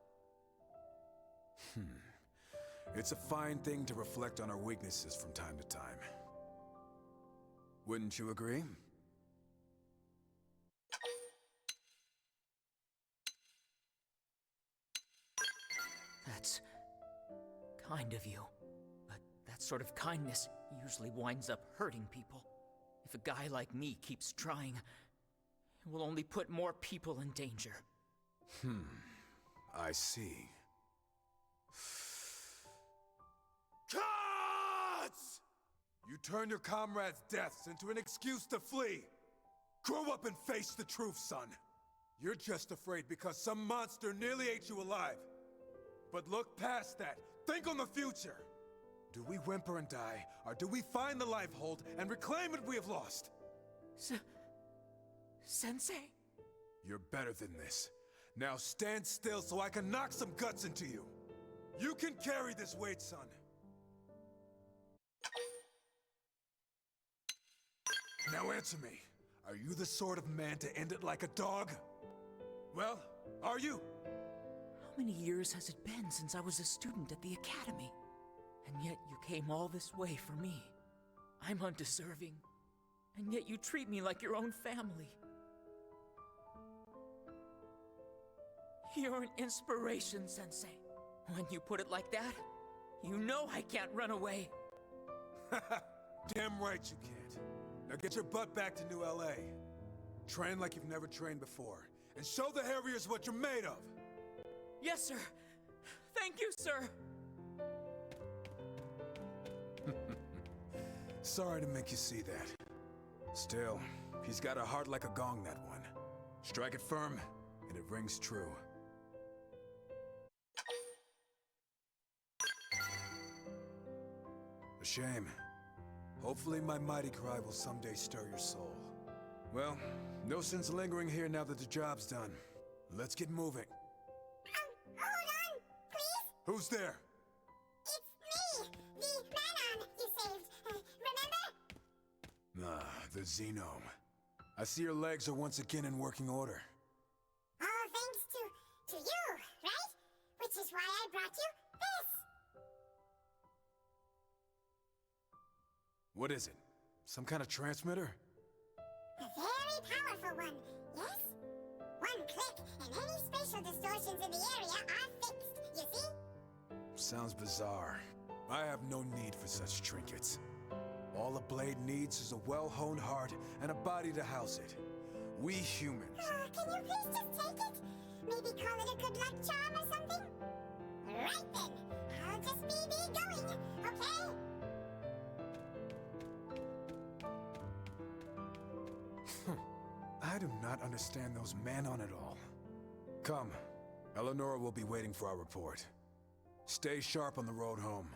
It's a fine thing to reflect on our weaknesses from time to time. Wouldn't you agree? That's kind of you. But that sort of kindness usually winds up hurting people. If a guy like me keeps trying, it will only put more people in danger. I see. Cuts! You turn your comrades' deaths into an excuse to flee. Grow up and face the truth, son. You're just afraid because some monster nearly ate you alive. But look past that. Think on the future. Do we whimper and die, or do we find the life hold and reclaim what we have lost? Sensei? You're better than this. Now stand still so I can knock some guts into you. You can carry this weight, son. Now answer me. Are you the sort of man to end it like a dog? Well, are you? How many years has it been since I was a student at the academy? And yet you came all this way for me. I'm undeserving. And yet you treat me like your own family. You're an inspiration, Sensei. When you put it like that, you know I can't run away. Damn right you can't. Now get your butt back to New LA. Train like you've never trained before. And show the Harriers what you're made of. Yes, sir. Thank you, sir. Sorry to make you see that. Still, he's got a heart like a gong, that one. Strike it firm, and it rings true. A shame. Hopefully my mighty cry will someday stir your soul. Well, no sense lingering here now that the job's done. Let's get moving. Hold on, please. Who's there? It's me, the Manon you saved. Remember? The Xenome. I see your legs are once again in working order. All thanks to you, right? Which is why I brought you this. What is it? Some kind of transmitter? A very powerful one, yes? One click, and any spatial distortions in the area are fixed, you see? Sounds bizarre. I have no need for such trinkets. All a blade needs is a well-honed heart and a body to house it. We humans... Can you please just take it? Maybe call it a good luck charm or something? Right then. I'll just be going, okay? I do not understand those Manon at all. Come. Eleonora will be waiting for our report. Stay sharp on the road home.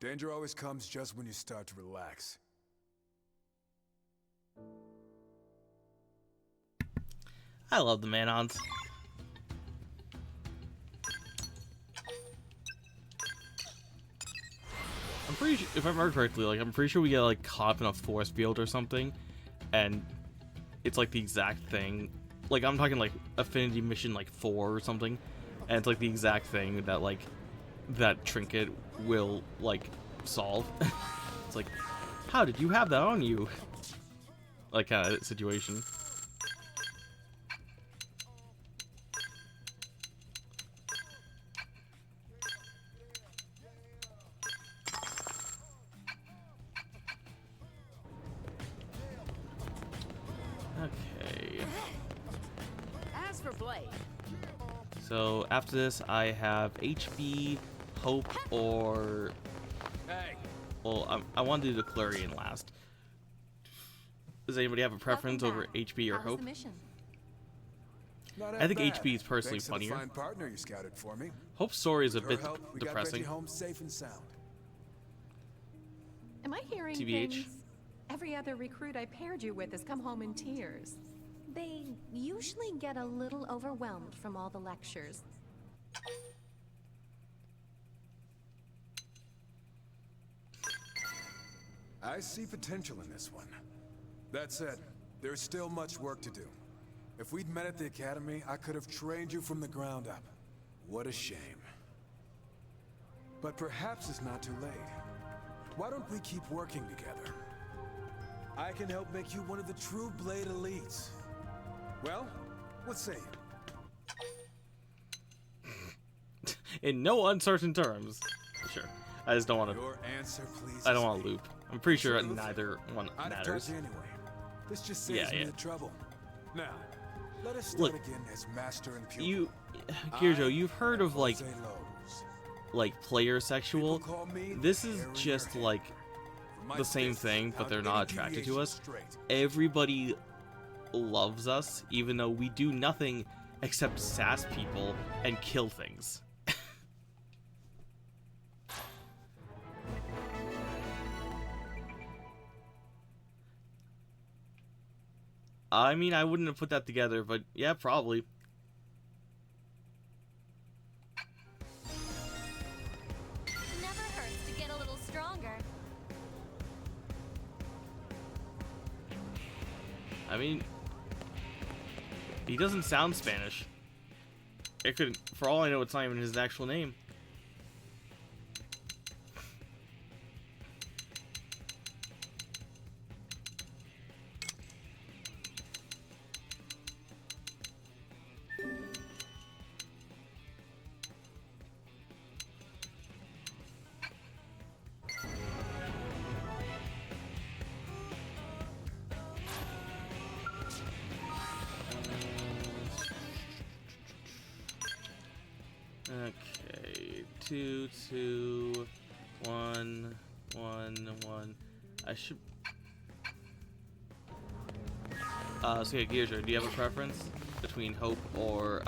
Danger always comes just when you start to relax. I love the Manons. pretty sure, if I remember correctly, like I'm pretty sure we get like caught in a force field or something, and it's like the exact thing. Like I'm talking like Affinity Mission like 4 or something, and it's like the exact thing that like that trinket will like solve. It's like, how did you have that on you? Like kind of situation. Okay. As for Blade, So after this, I have HB, Hope, or Hey, well, I want to do the Clarion last. Does anybody have a preference Welcome over back. HB or How was Hope? the mission? Not I think bad. HB is personally Thanks to the funnier. fine partner you scouted for me. Hope's story is a With bit her help, we depressing. got Reggie home safe and sound. Am I hearing TBH. things? Every other recruit I paired you with has come home in tears. They usually get a little overwhelmed from all the lectures. I see potential in this one. That said, there's still much work to do. If we'd met at the academy, I could have trained you from the ground up. What a shame. But perhaps it's not too late. Why don't we keep working together? I can help make you one of the true Blade elites. Well, what say you? In no uncertain terms. Sure. I just don't want to. Your answer, please. I don't want to loop. I'm pretty sure neither one I'd have told matters. you anyway. This just saves me yeah. the trouble. Now, let us start Look, again as master and pupil. You, Kirjo, you've heard of like Boze Lowe's. player sexual. People call me This is Harry just Hurd. like For my the same business, thing, but now they're any not attracted to deviation us. straight. Everybody loves us, even though we do nothing except sass people and kill things. I mean, I wouldn't have put that together, but yeah, probably. Never hurts to get a little stronger. I mean, he doesn't sound Spanish. It could, for all I know, it's not even his actual name. Okay, 2, 2, 1, 1, 1. I should. So yeah, Gearsher, do you have a preference between Hope or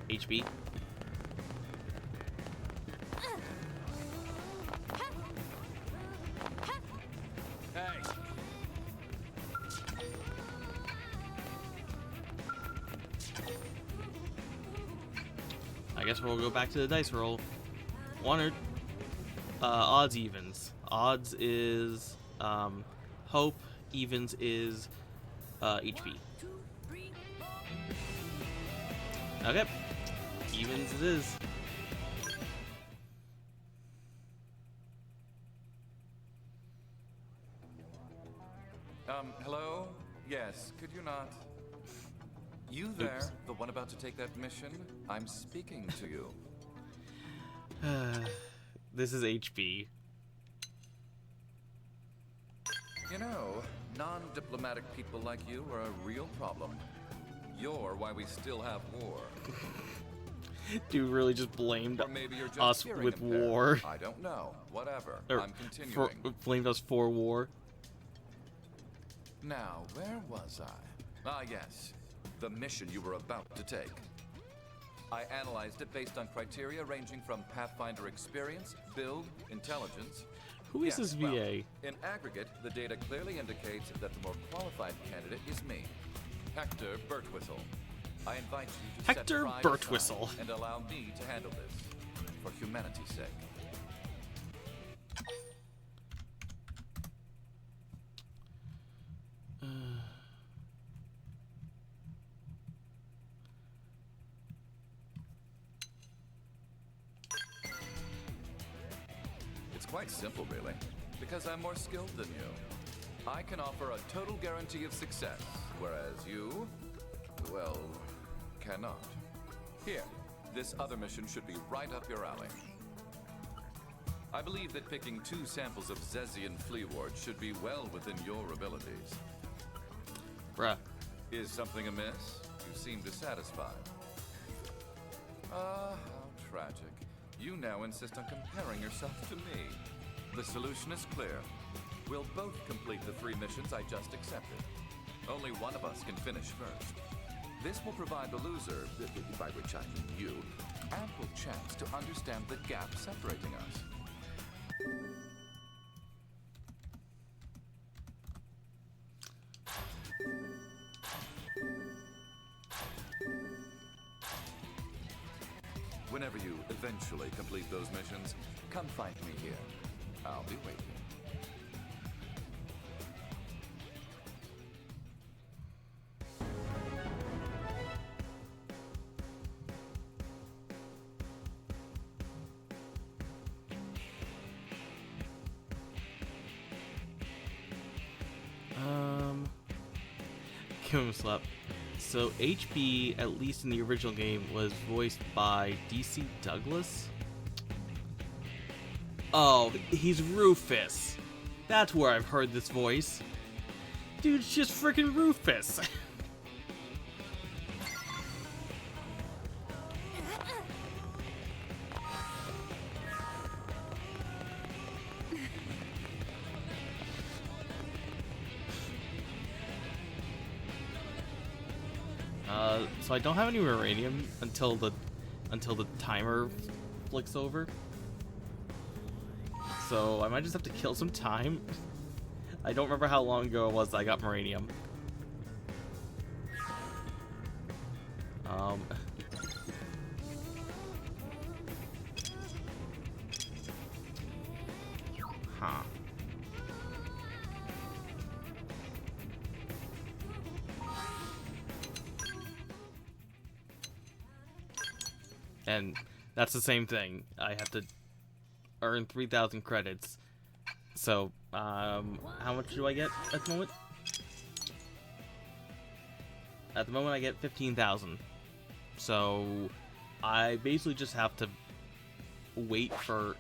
HB? hey. I guess we'll go back to the dice roll. Odds evens. Odds is Hope. Evens is HP. Okay. Evens it is. Hello? Yes, could you not? You there, Oops. the one about to take that mission? I'm speaking to you. This is HB. You know, non-diplomatic people like you are a real problem. You're why we still have war. Dude really just blamed Or maybe you're just us hearing with impaired. war. I don't know. Whatever. Or I'm continuing. blamed us for war. Now, where was I? Ah, yes. The mission you were about to take. I analyzed it based on criteria ranging from Pathfinder experience, build, intelligence. Who is this well, VA? in aggregate, the data clearly indicates that the more qualified candidate is me, Hector Birtwistle. I invite you to Hector set pride Birtwistle. aside and allow me to handle this, for humanity's sake. quite simple, really, because I'm more skilled than you. I can offer a total guarantee of success, whereas you, well, cannot. Here, this other mission should be right up your alley. I believe that picking 2 samples of Zezian flea ward should be well within your abilities. Bruh. Is something amiss? You seem dissatisfied. Ah, how tragic. You now insist on comparing yourself to me. The solution is clear. We'll both complete the 3 missions I just accepted. Only one of us can finish first. This will provide the loser, by which I mean you, ample chance to understand the gap separating us. Whenever you eventually complete those missions, come find me here. I'll be waiting. Give him a slap. So HB, at least in the original game, was voiced by DC Douglas. Oh, he's Rufus. That's where I've heard this voice. Dude's just freaking Rufus. So I don't have any uranium until the timer flicks over. So I might just have to kill some time. I don't remember how long ago it was that I got uranium. Huh. And that's the same thing. I have to earn 3,000 credits. So, how much do I get at the moment? At the moment I get 15,000. So, I basically just have to wait for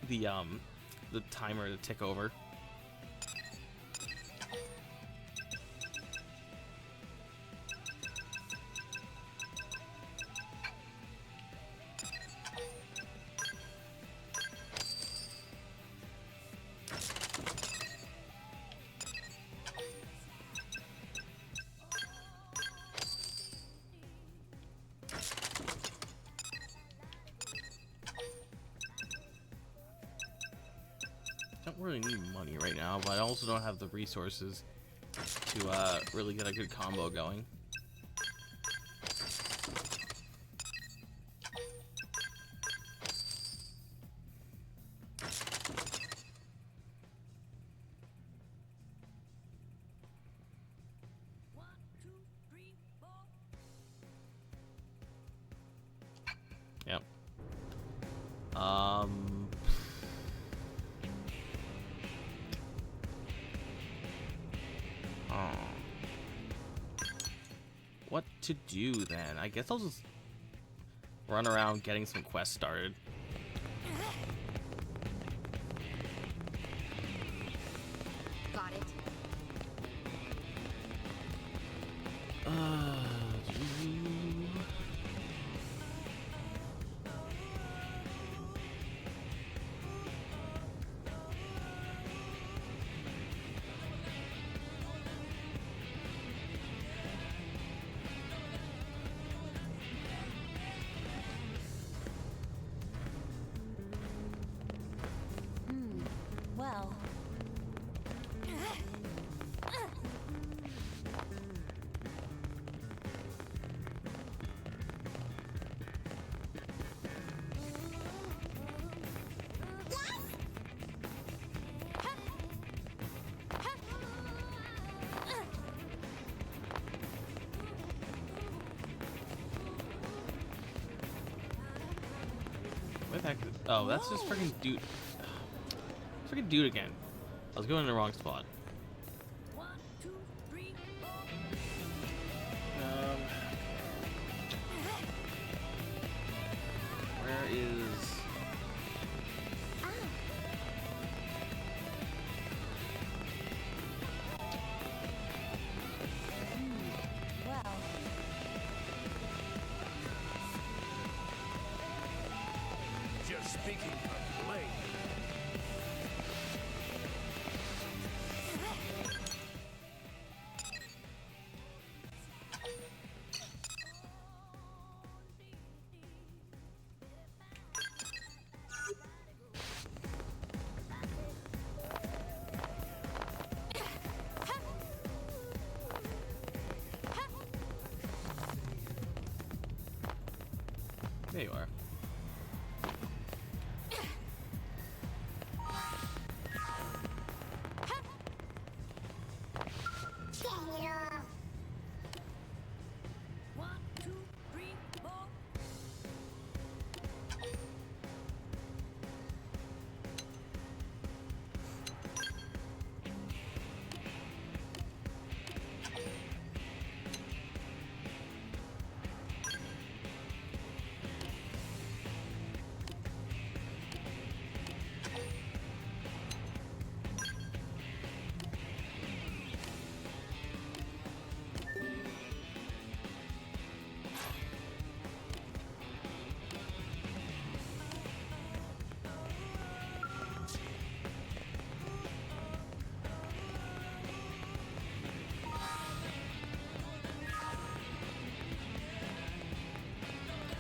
the timer to tick over. Don't really need money right now, but I also don't have the resources to really get a good combo going. Yep. What to do then? I guess I'll just run around getting some quests started. Got it. Well. Where the heck? Oh, that's just freaking dude. freaking do it again. I was going in the wrong spot. 1, 2, 3, 4. Where is... Well, Just speaking of blade. There you are. Dang it all. 1, 2, 3, 4.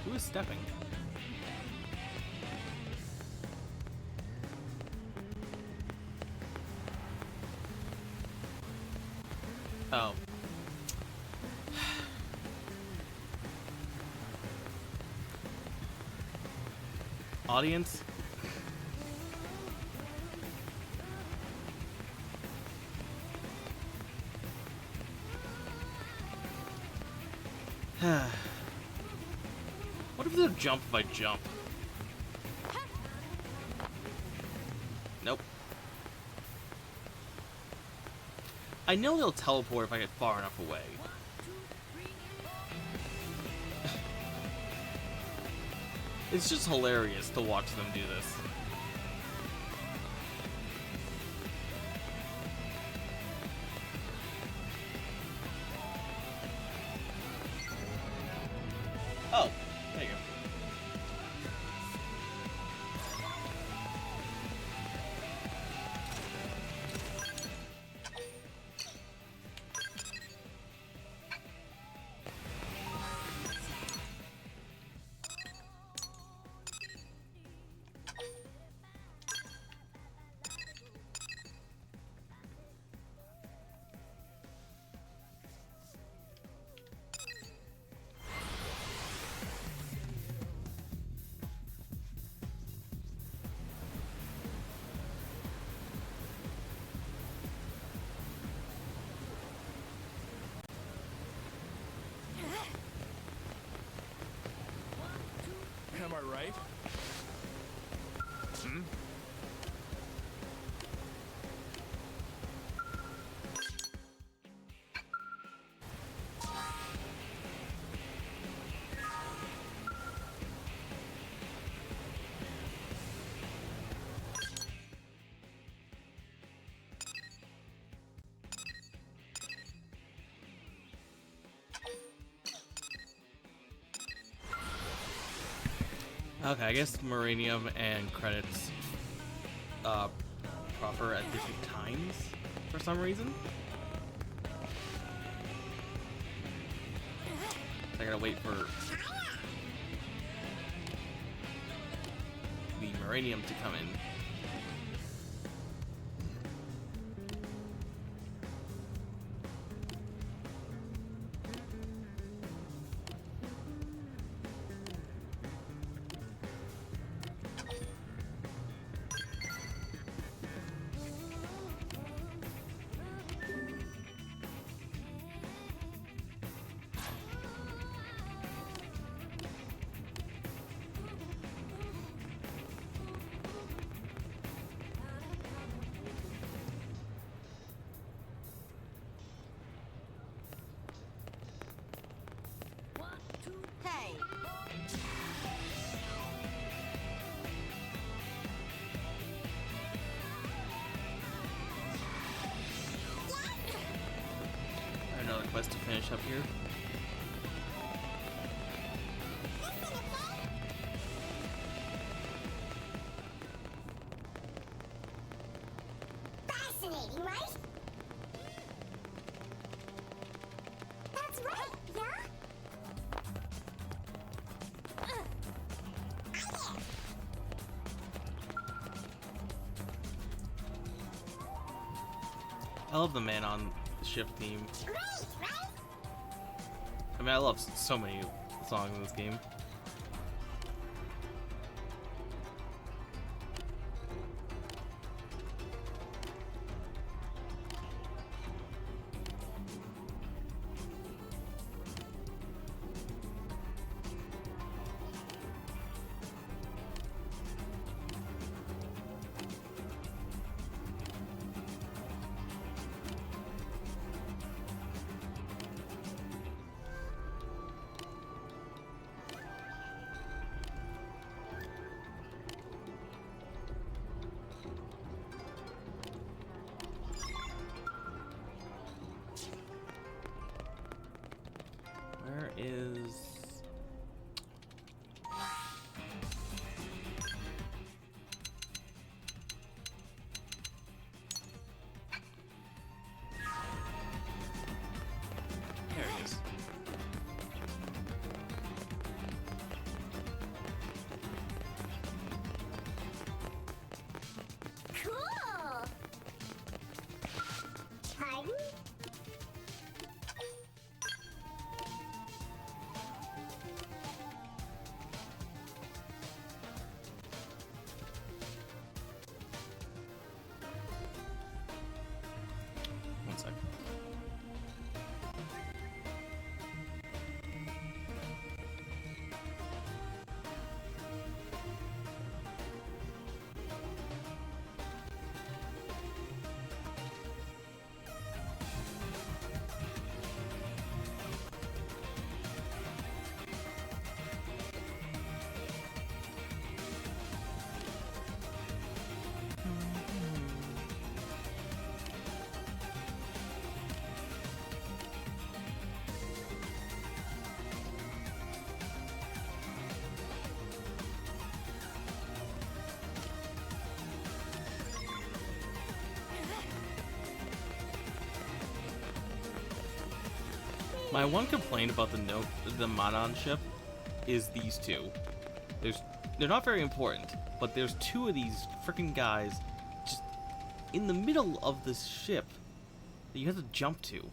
Who is stepping? Oh. Audience? What if they'll jump if I jump? Nope. I know they'll teleport if I get far enough away. It's just hilarious to watch them do this. Oh, there you go. Am I right? Hmm? Okay, I guess Muranium and credits proper at different times for some reason. So I gotta wait for the Muranium to come in. quest to finish up here. Fascinating, right? That's right, yeah? I love the man on ship theme. Great, right? I mean, I love so many songs in this game. Where is... There it is. Cool! Pardon? One sec. My one complaint about the Manon ship is these two. They're not very important, but there's two of these freaking guys just in the middle of this ship that you have to jump to.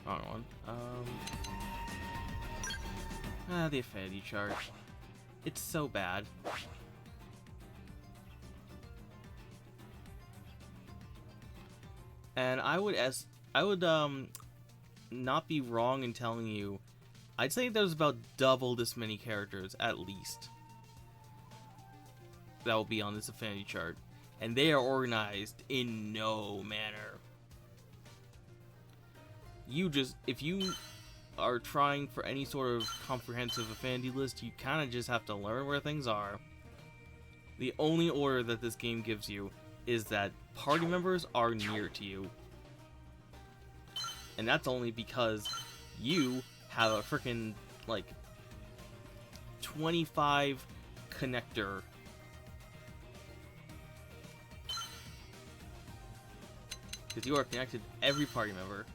Wrong one. The affinity chart. It's so bad. And I would not be wrong in telling you, I'd say there's about double this many characters at least that will be on this affinity chart, and they are organized in no manner. If you are trying for any sort of comprehensive affinity list, you kind of just have to learn where things are. The only order that this game gives you is that party members are near to you. And that's only because you have a freaking, like, 25 connector. Because you are connected to every party member.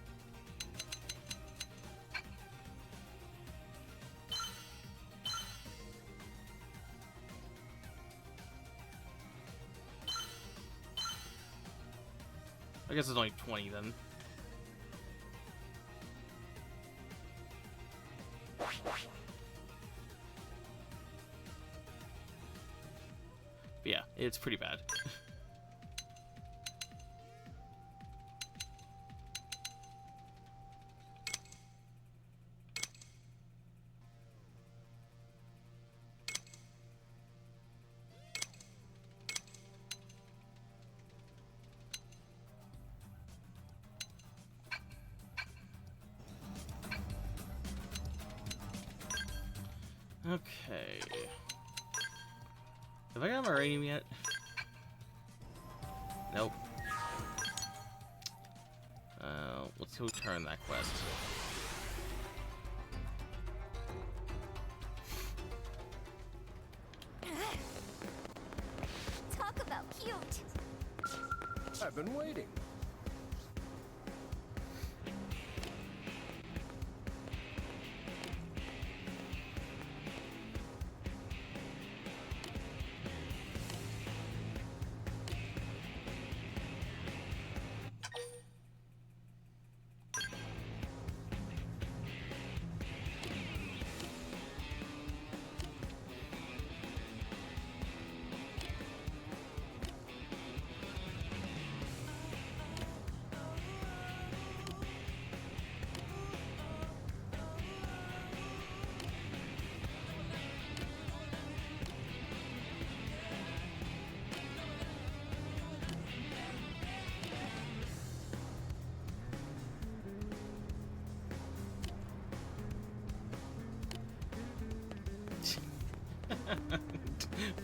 I guess it's only 20 then. But yeah, it's pretty bad. Okay. Have I got my rating yet? Nope. Let's go turn that quest. Talk about cute. I've been waiting.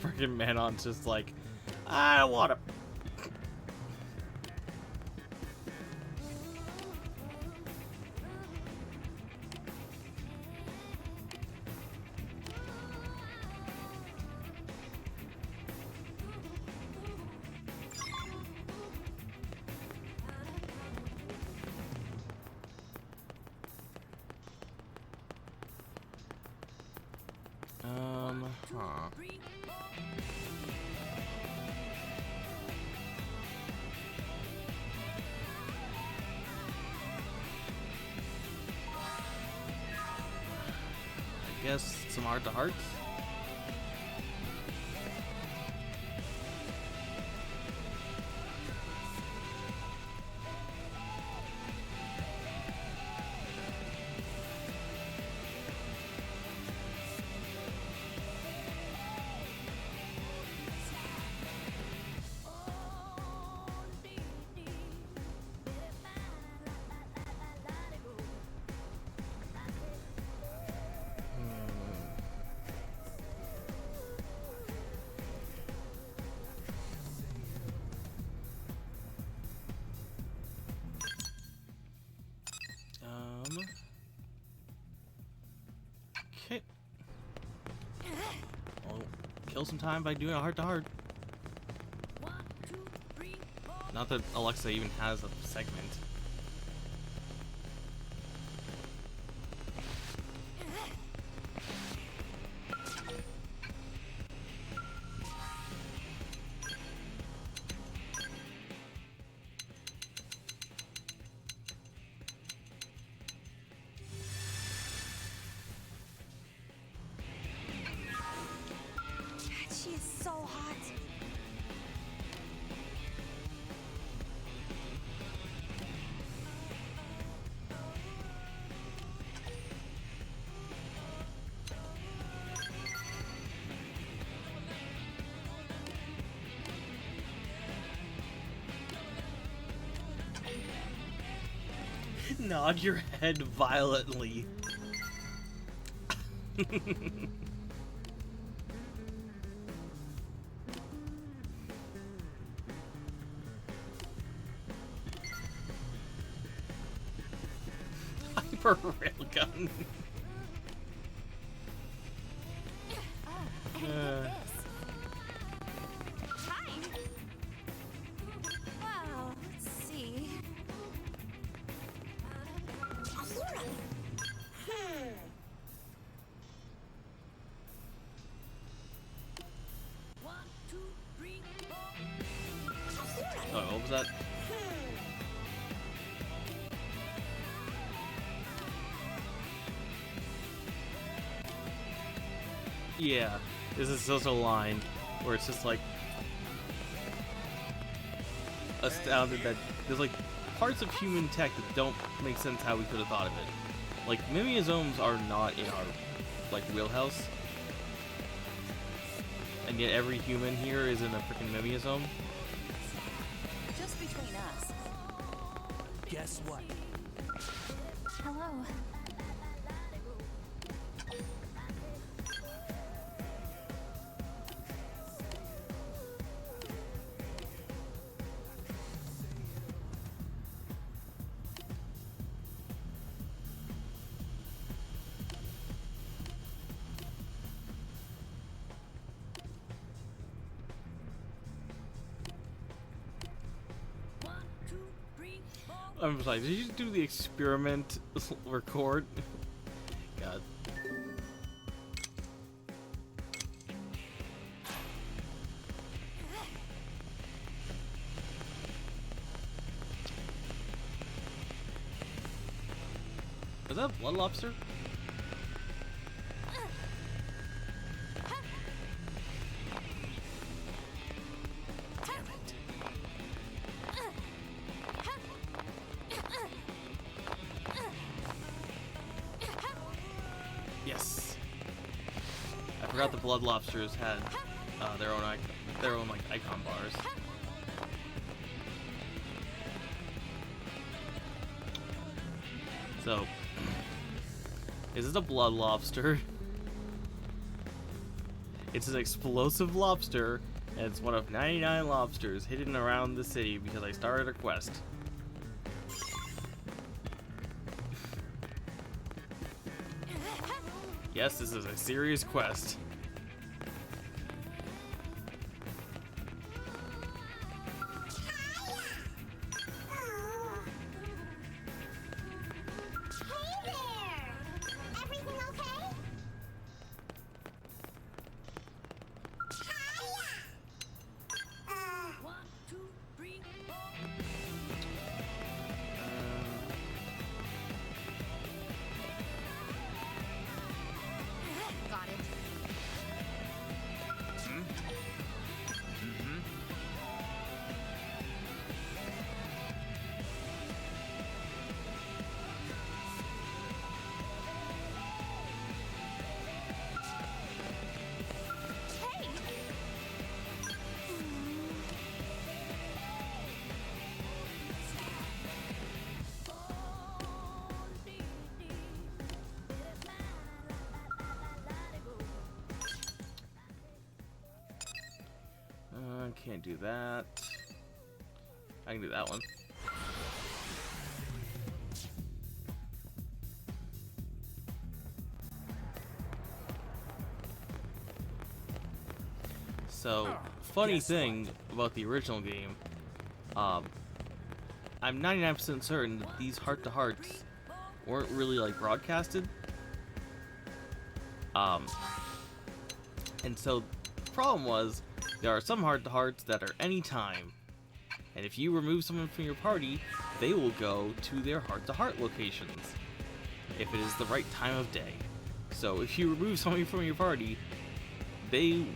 Freaking Manon's just like, I don't want to. Huh. I guess some heart to hearts. Okay. I'll kill some time by doing a heart to heart. Not that Alexa even has a segment. She is so hot. Nod your head violently. for a railgun. Wow, let's see. A human. Oh, what was that? Yeah, this is such a line where it's just like astounded that there's like parts of human tech that don't make sense how we could have thought of it. Like mimiosomes are not in our like wheelhouse, and yet every human here is in a freaking mimiosome. Just between us. Guess what? Hello. I'm just like, did you do the experiment record? God. Is that a blood lobster? Yes. I forgot the blood lobsters had their own like icon bars. So, is this a blood lobster? It's an explosive lobster, and it's one of 99 lobsters hidden around the city because I started a quest. Yes, this is a serious quest. Hey there! Everything okay? Got it. Can't do that. I can do that one. So, funny thing about the original game, I'm 99% certain that these heart-to-hearts weren't really like broadcasted. And so the problem was there are some heart-to-hearts that are anytime, and if you remove someone from your party, they will go to their heart-to-heart locations if it is the right time of day. So if you remove someone from your party, they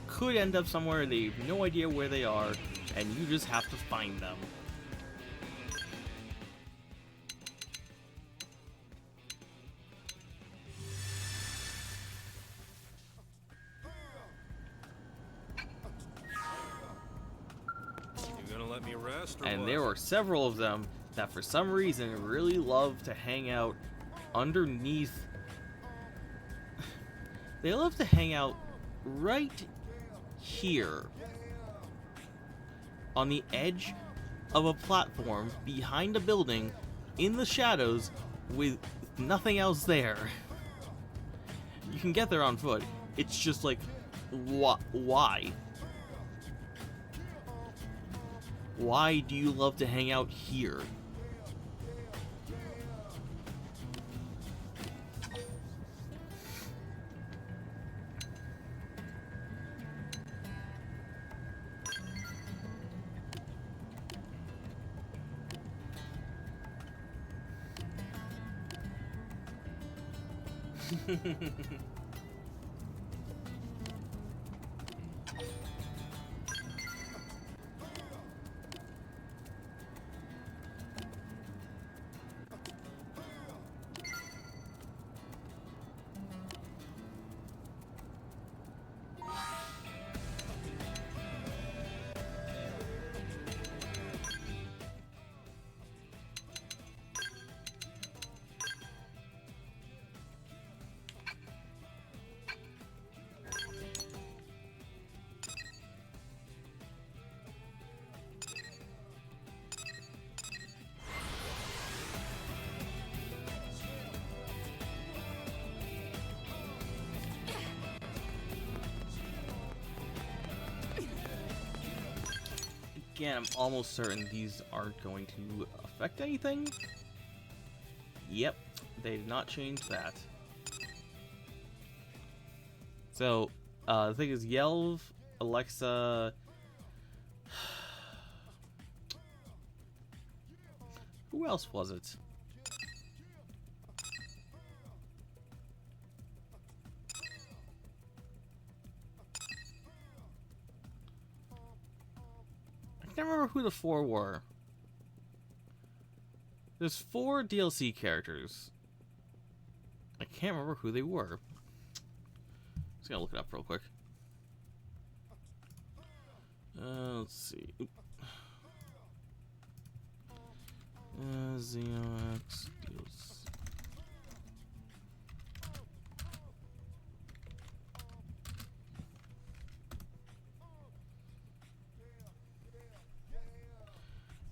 could end up somewhere and they have no idea where they are, and you just have to find them. You gonna let me rest, or And what? there were several of them that for some reason really love to hang out underneath. They love to hang out right here on the edge of a platform behind a building in the shadows with nothing else there. You can get there on foot. It's just like, why? Why do you love to hang out here? Again, I'm almost certain these aren't going to affect anything. Yep, they did not change that. So, the thing is, Yelv, Alexa... Who else was it? I can't remember who the 4 were. There's 4 DLC characters. I can't remember who they were. Just gotta look it up real quick. Let's see. ZOX DLC.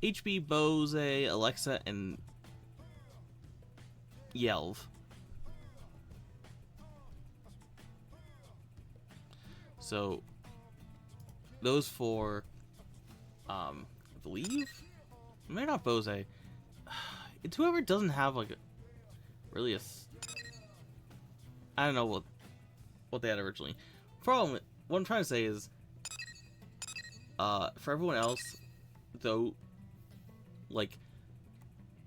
HB, Boze, Alexa, and Yelv. So those 4, I believe, maybe not Boze. It's whoever doesn't have like really I don't know what they had originally. Problem, what I'm trying to say is, for everyone else, though, like,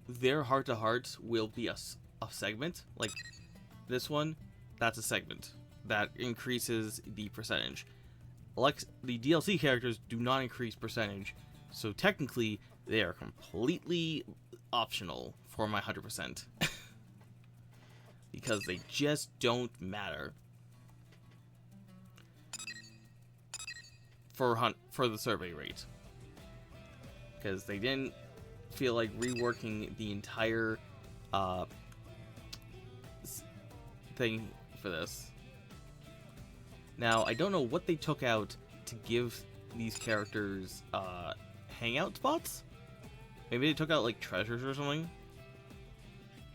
their heart-to-heart will be a segment. Like, this one, that's a segment. That increases the percentage. The DLC characters do not increase percentage, so technically, they are completely optional for my 100%. Because they just don't matter. For the survey rate. Because they didn't feel like reworking the entire thing for this. Now, I don't know what they took out to give these characters hangout spots. Maybe they took out like treasures or something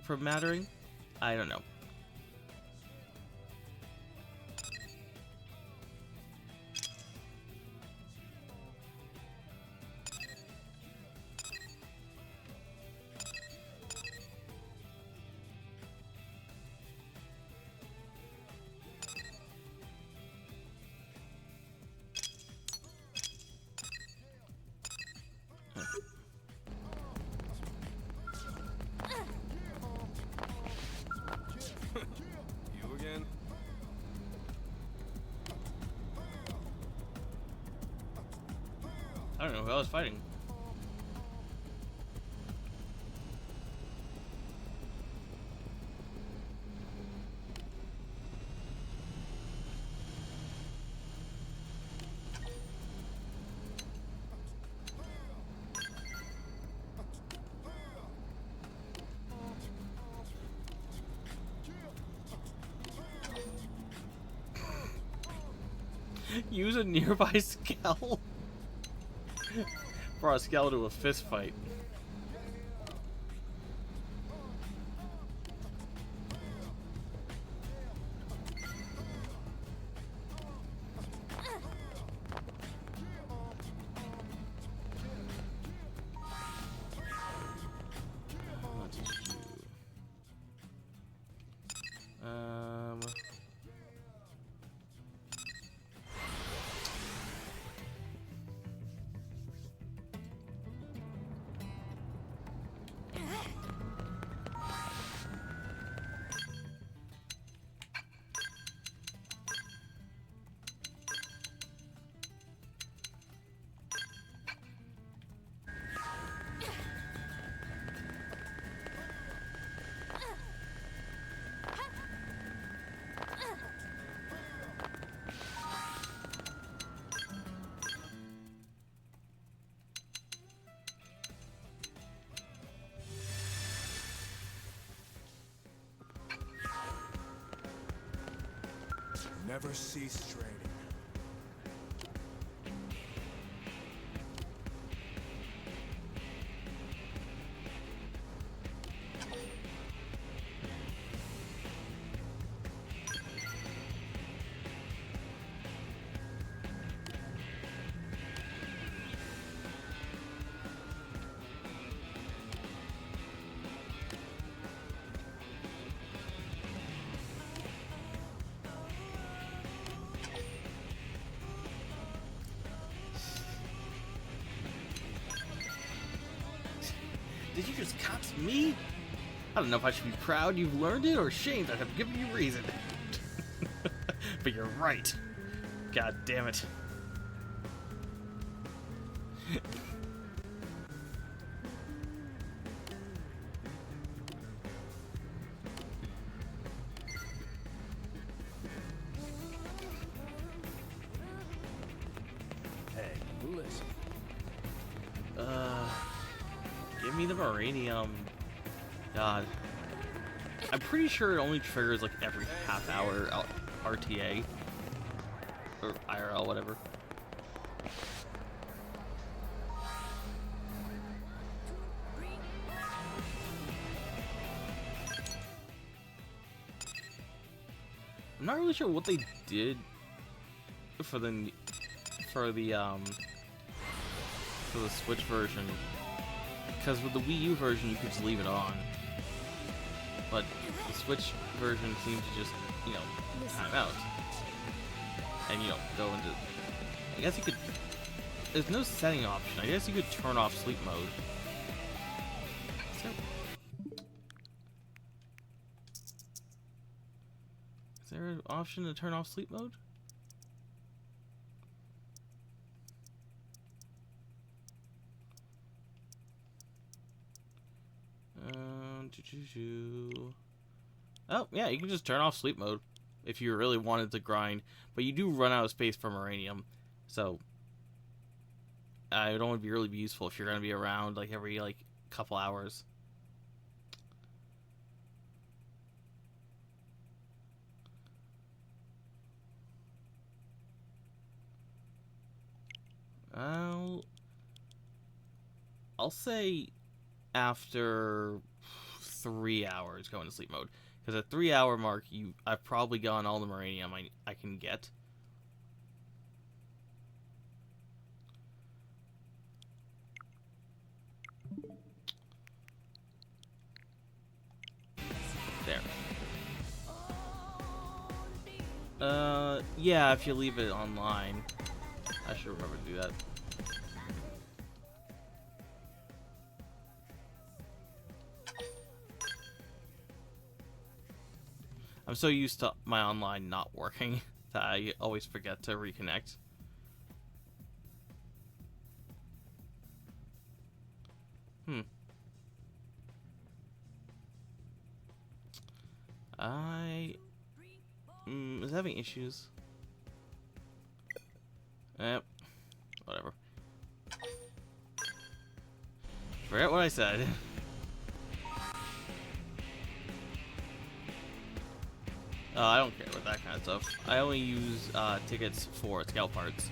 from mattering. I don't know. I don't know who I was fighting. Use a nearby Skell. Brought a Skell to a fist fight. Never cease training. Did you just cox me? I don't know if I should be proud you've learned it or ashamed I have given you reason. But you're right. God damn it. Hey, listen. Give me the Moranium. God. I'm pretty sure it only triggers like every half hour RTA. Or IRL, whatever. I'm not really sure what they did for the Switch version, because with the Wii U version you could just leave it on, but the Switch version seems to just, you know, time out, and you know, go into. I guess you could. There's no setting option. I guess you could turn off sleep mode. Is there an option to turn off sleep mode? Oh, yeah, you can just turn off sleep mode if you really wanted to grind, but you do run out of space for Moranium, so it would only be really useful if you're going to be around like every like couple hours. I'll say after 3 hours going to sleep mode, because at 3 hour mark I've probably gotten all the Moranium I can get. There. Yeah, if you leave it online. I should remember to do that. I'm so used to my online not working that I always forget to reconnect. I is having issues. Yep. Whatever. Forget what I said. I don't care about that kind of stuff. I only use tickets for scout parts,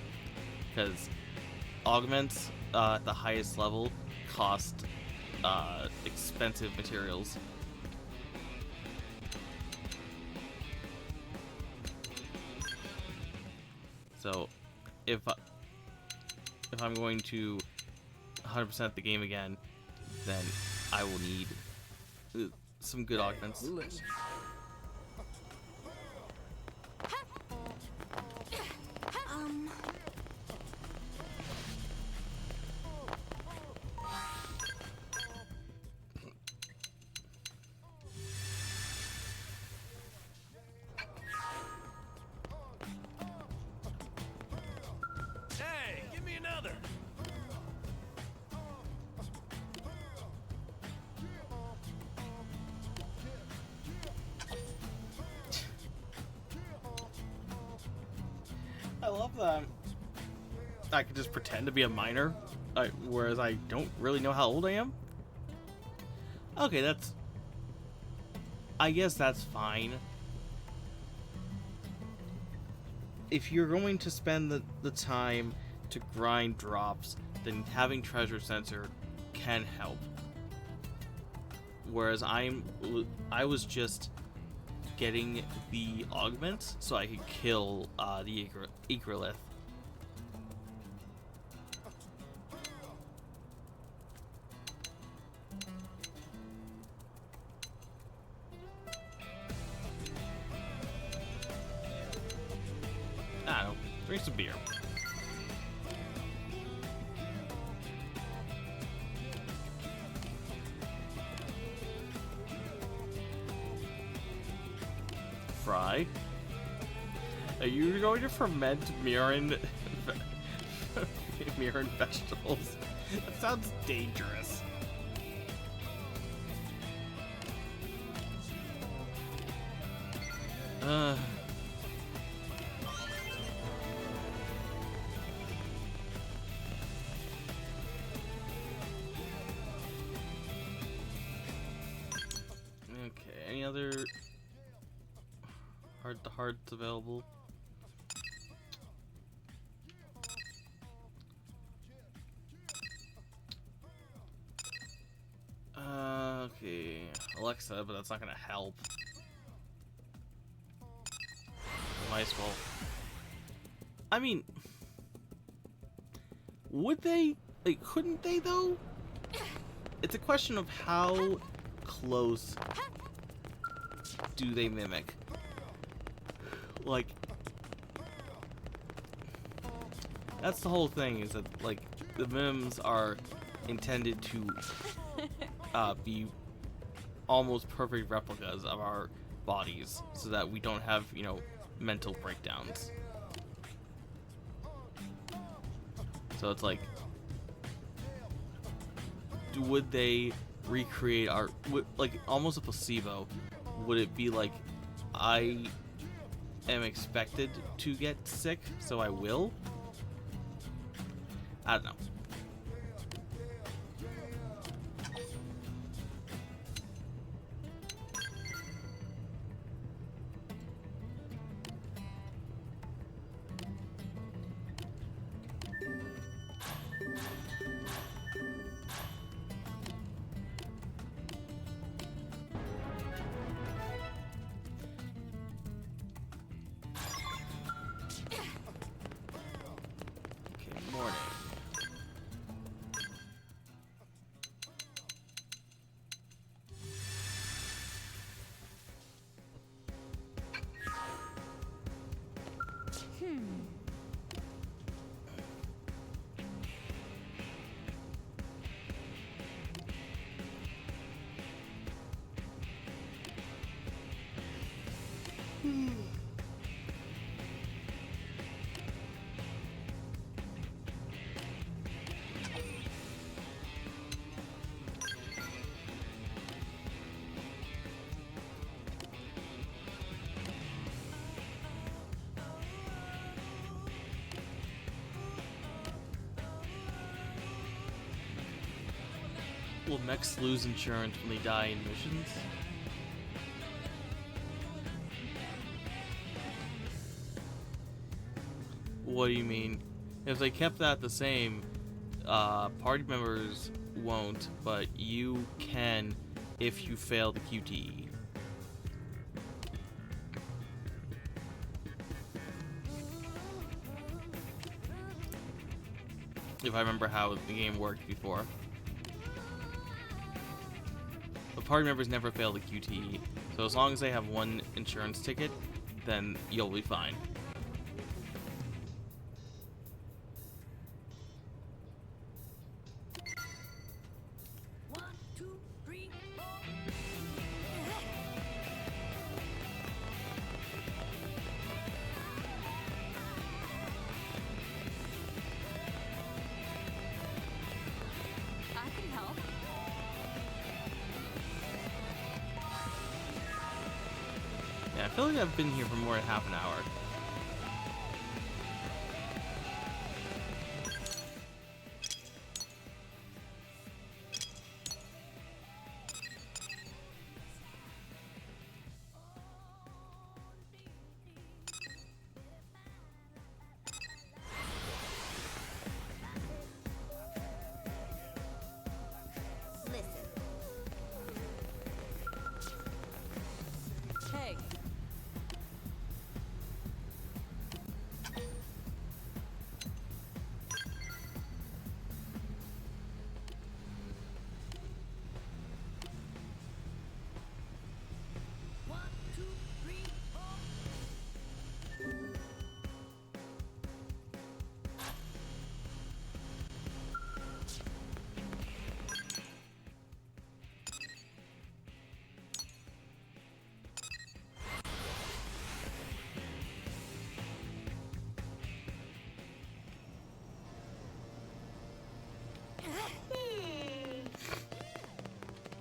because augments at the highest level cost expensive materials. So if I'm going to 100% the game again, then I will need some good augments. Listen. Hey, give me another. I love that I can just pretend to be a minor, whereas I don't really know how old I am. Okay, I guess that's fine. if you're going to spend the time to grind drops, then having treasure sensor can help. Whereas I was just getting the augments so I could kill the Ecrolith. I don't know. Drink some beer. Fry. Are you going to ferment Miran Miran vegetables? That sounds dangerous. Okay, any other heart-to-hearts available? Okay, Alexa, but that's not gonna help. Might as well. I mean, would they? Like, couldn't they though? It's a question of how close do they mimic. Like, that's the whole thing, is that, like, the mims are intended to be almost perfect replicas of our bodies, so that we don't have, you know, mental breakdowns. So it's like, would they recreate our, like, almost a placebo? Would it be like, I am expected to get sick, so I will? I don't know. Morning. Will mechs lose insurance when they die in missions? What do you mean? If they kept that the same, party members won't, but you can if you fail the QTE. If I remember how the game worked before. But party members never fail the QTE, so as long as they have one insurance ticket, then you'll be fine. Yeah, I feel like I've been here for more than half an hour. Listen. Hey.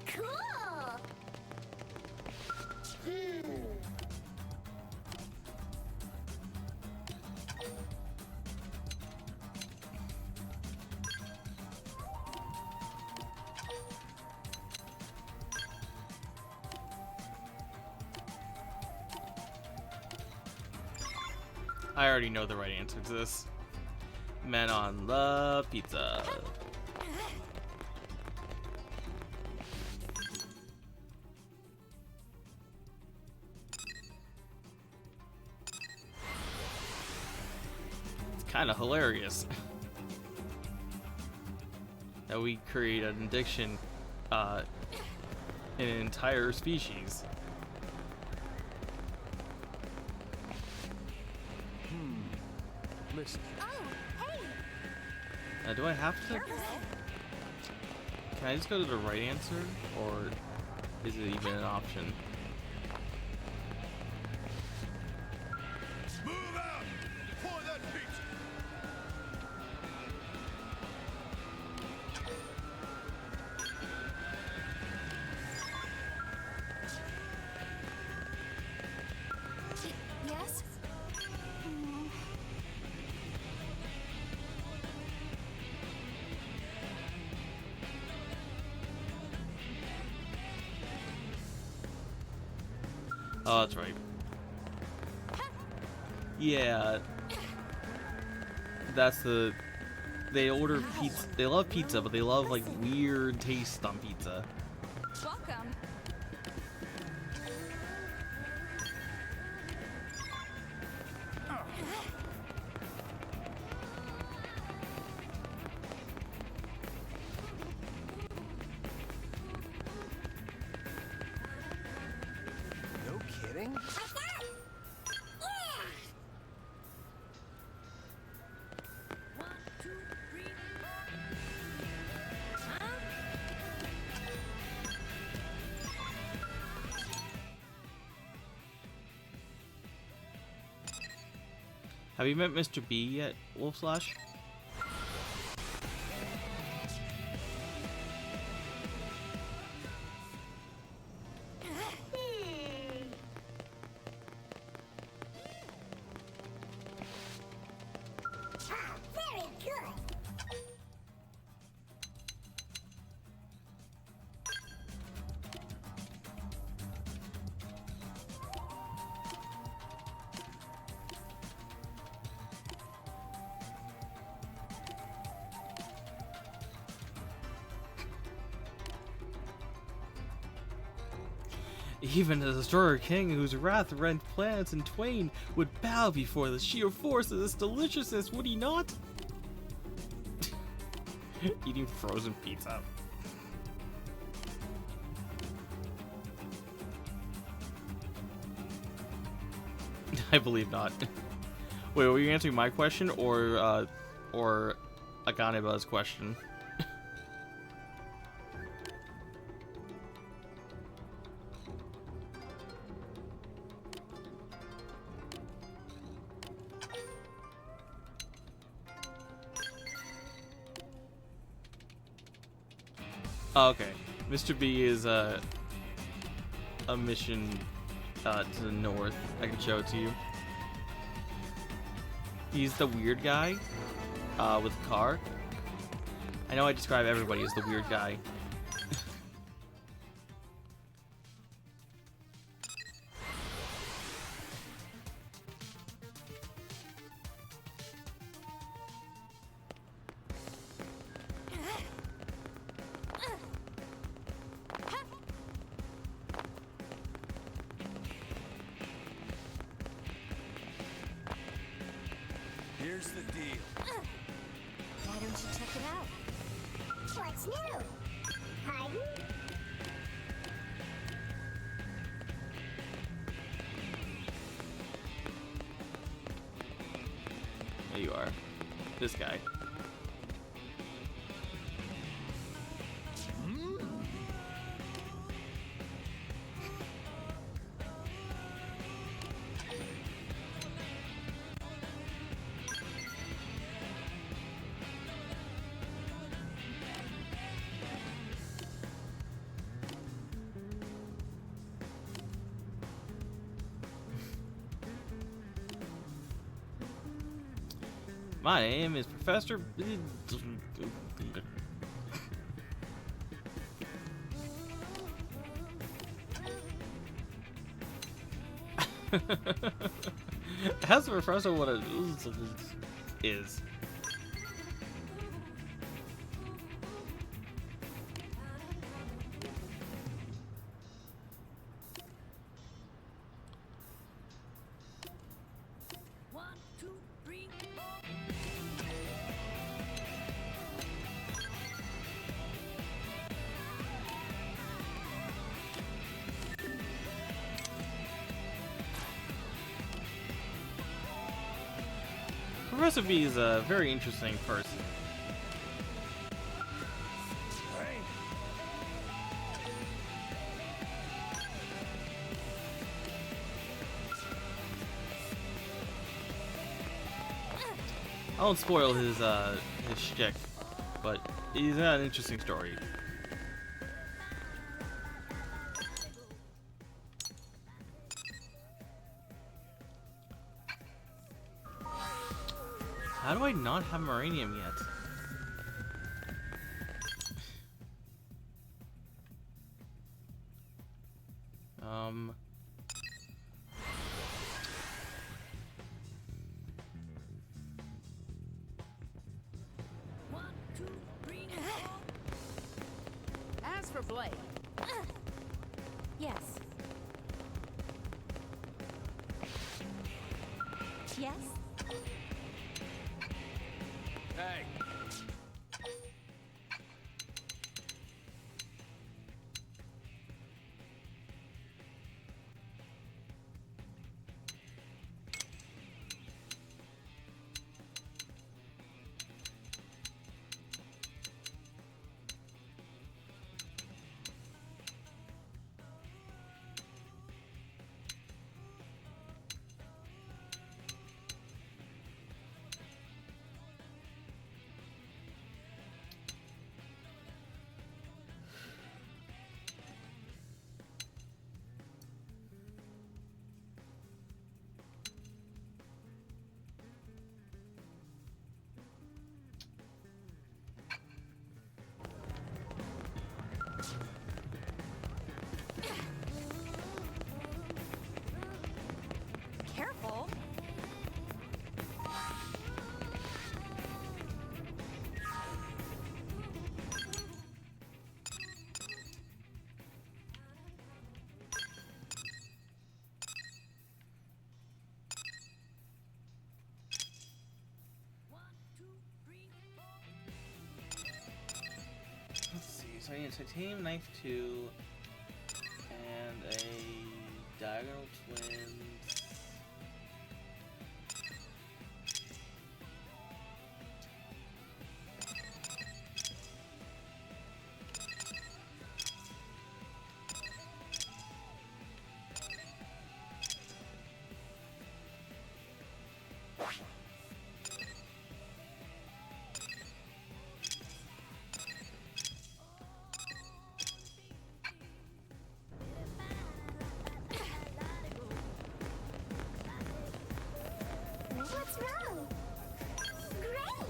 Cool. I already know the right answer to this. Men on the pizza. It's kind of hilarious that we create an addiction in an entire species. Listen. Oh, hey. Do I have to? Can I just go to the right answer, or is it even an option? Move out! Pour that pizza! Yes? Oh, that's right. Yeah. That's the... They order pizza. They love pizza, but they love, like, weird taste on pizza. Welcome. No kidding? Have you met Mr. B yet, Wolf Slash? Very good. Even the Destroyer King, whose wrath rent planets in twain, would bow before the sheer force of this deliciousness, would he not? Eating frozen pizza. I believe not. Wait, were you answering my question or Akaneba's question? Oh, okay. Mr. B is a mission to the north. I can show it to you. He's the weird guy with a car. I know I describe everybody as the weird guy. here's the deal. Why don't you check it out? What's new? Pardon? There you are. This guy. My name is Professor. Ask the professor what it is. Professor B is a very interesting person. I won't spoil his shtick, but he's got an interesting story. How do I not have Maranium yet? As for Blake. Yes. Yes? Hey. Careful. Let's see. So I need a titanium knife 2 and a diagonal twins. What's wrong? Great!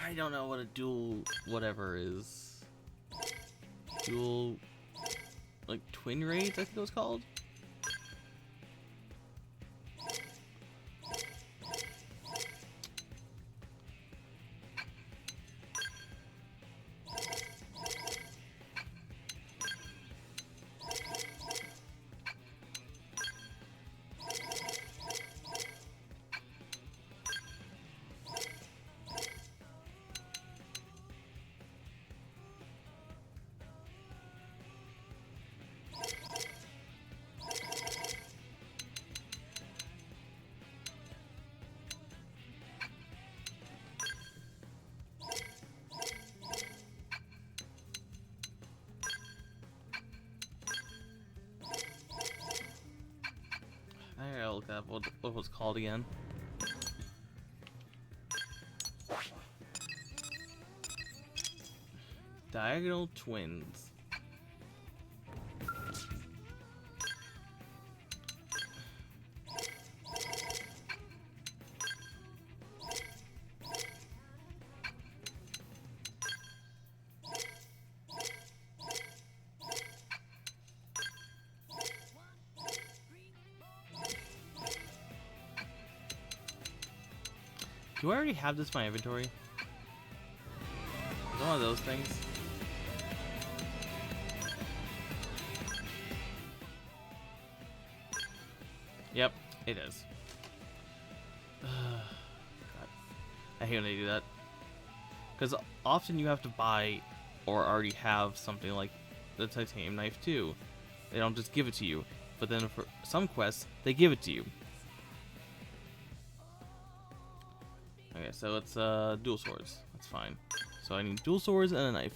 I don't know what a dual whatever is. Dual like twin raids, I think it was called. I gotta look up what it was called again. Diagonal Twins. Do I already have this in my inventory? Is it one of those things? Yep, it is. God. I hate when they do that. Because often you have to buy or already have something like the titanium knife too. They don't just give it to you. But then for some quests, they give it to you. Okay, so it's dual swords. That's fine. So I need dual swords and a knife.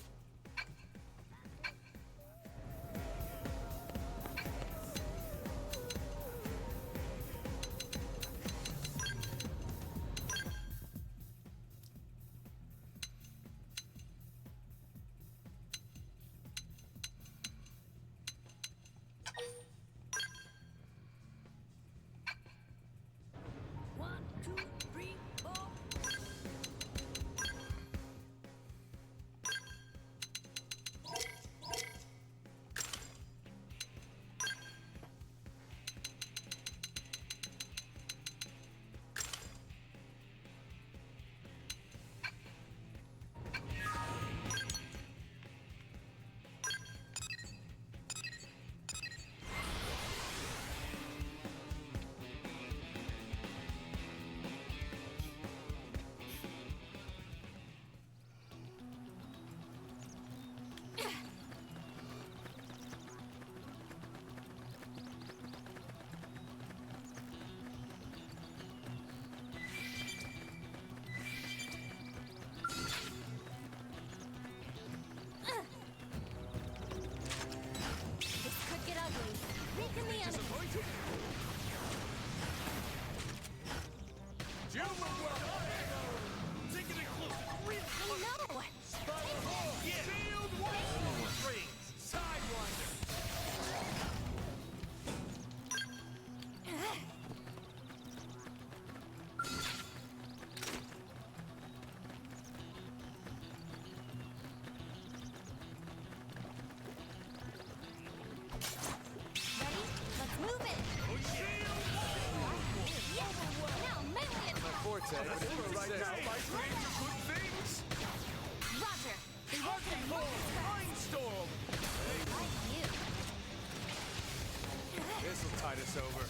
This'll tide us over.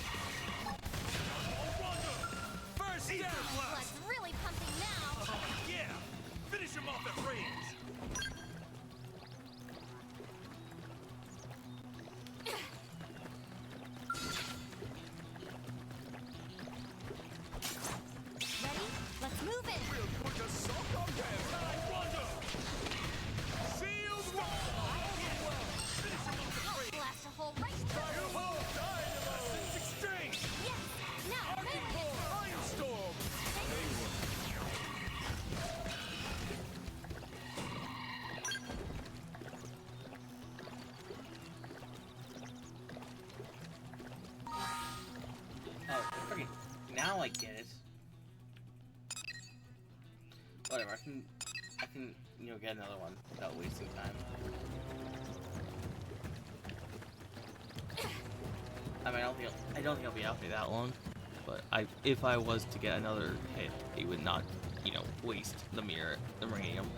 First down! Blood's really pumping now. Oh, yeah! Finish him off at range! Ready? Let's move it. We'll put a sock on them! Taekwondo! Shield wall! Finish him off at range! Blast a hole right through. Lessons exchange! Yes. Now, melee. Mindstorm! Oh, freaking! Now I get it. Whatever, I can, you know, get another one without wasting time. I mean, I don't think I'll be out for that long. But if I was to get another hit, it would not, you know, waste the radium.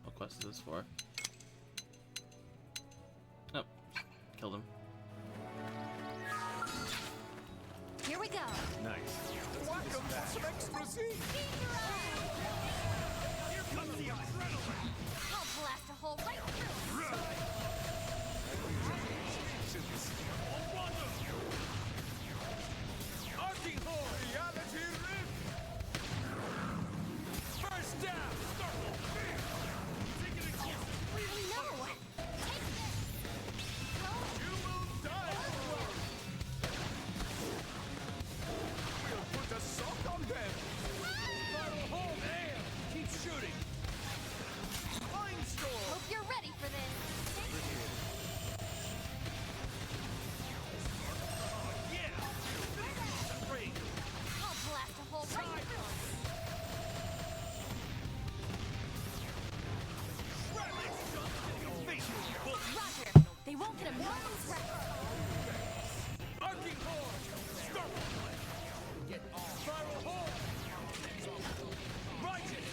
What quest is this for? Oh, killed him. Here we go. Nice. Welcome for some extra Z. Here comes the adrenaline! I'll blast a hole right through. Arcing Horde! Reality Rift! First down! Take it again! No. Take this. You will die! We'll put a sock on them. Final hold! Damn! Keep shooting! Flying storm! Hope you're ready for this. Yeah! Spring! I'll blast a hole right through. Roger. They won't get a moment's rest. Arcing Horde! Start! Get off! Spiral Horde! Righteous!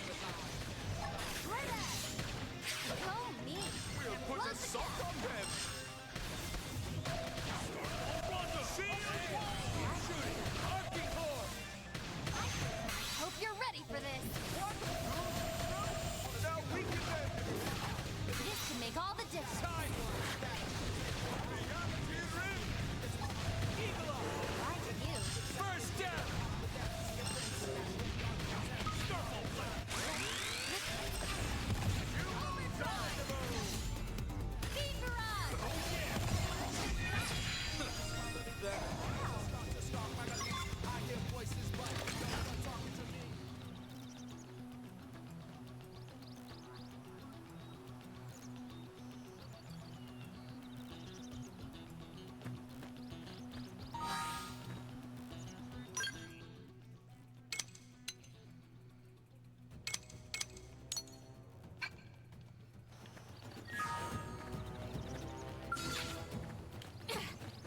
Great ass. Go me. We'll put a sock on them. Rondo! Shield wall! Keep shooting! Arcing Horde! Hope you're ready for this. Now weaken them. This can make all the difference. Time! Reality Rift. Eagle Eye! Right to you. First down! Starfall Blade! You will die! Beat Mirage.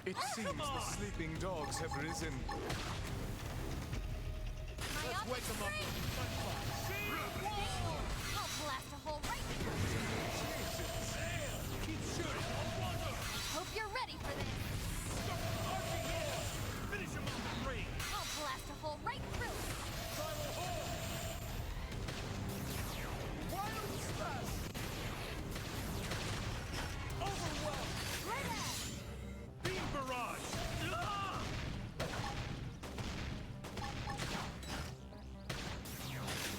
It seems the sleeping dogs have risen. Let's wake them up. I'll blast a hole right through. Keep shooting! Hope you're ready for this. Arcing Horde! Finish him off the ring! I'll blast a hole right through. Final Horde! Wild Smash! Overwhelm! Great ass. Beam Barrage! Ah!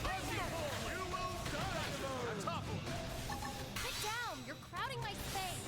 Arcing Horde! You will die! Topple! Sit down. You're crowding my space.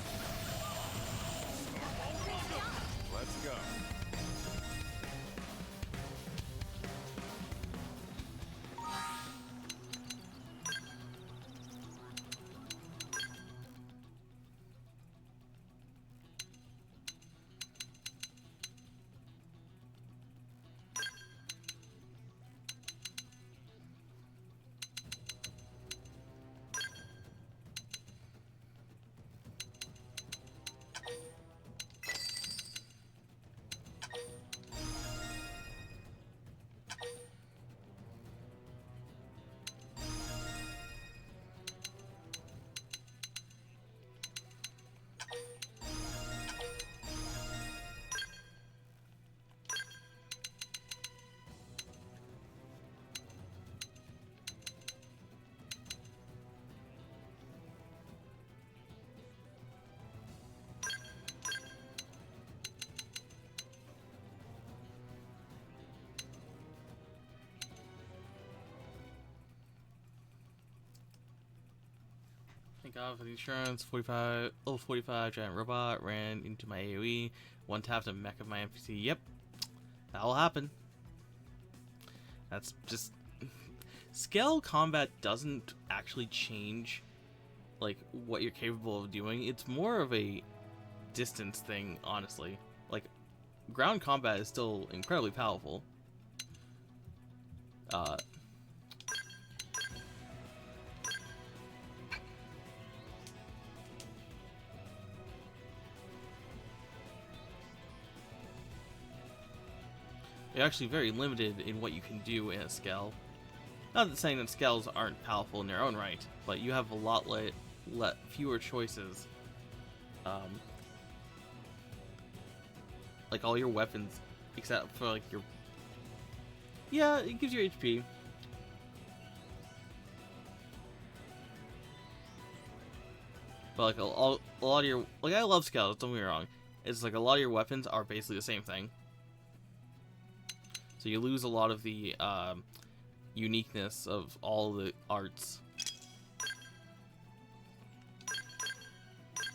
Thank God for the insurance. 45, level 45 giant robot ran into my AoE. One tap to mech of my NPC. Yep, that'll happen. That's just scale combat doesn't actually change like what you're capable of doing. It's more of a distance thing, honestly. Like ground combat is still incredibly powerful. You're actually very limited in what you can do in a scale. Not that saying that scales aren't powerful in their own right, but you have a lot fewer choices. Like all your weapons, except for like your... Yeah, it gives you HP. But like a lot of your... Like I love scales, don't get me wrong. It's like a lot of your weapons are basically the same thing. So you lose a lot of the uniqueness of all the arts.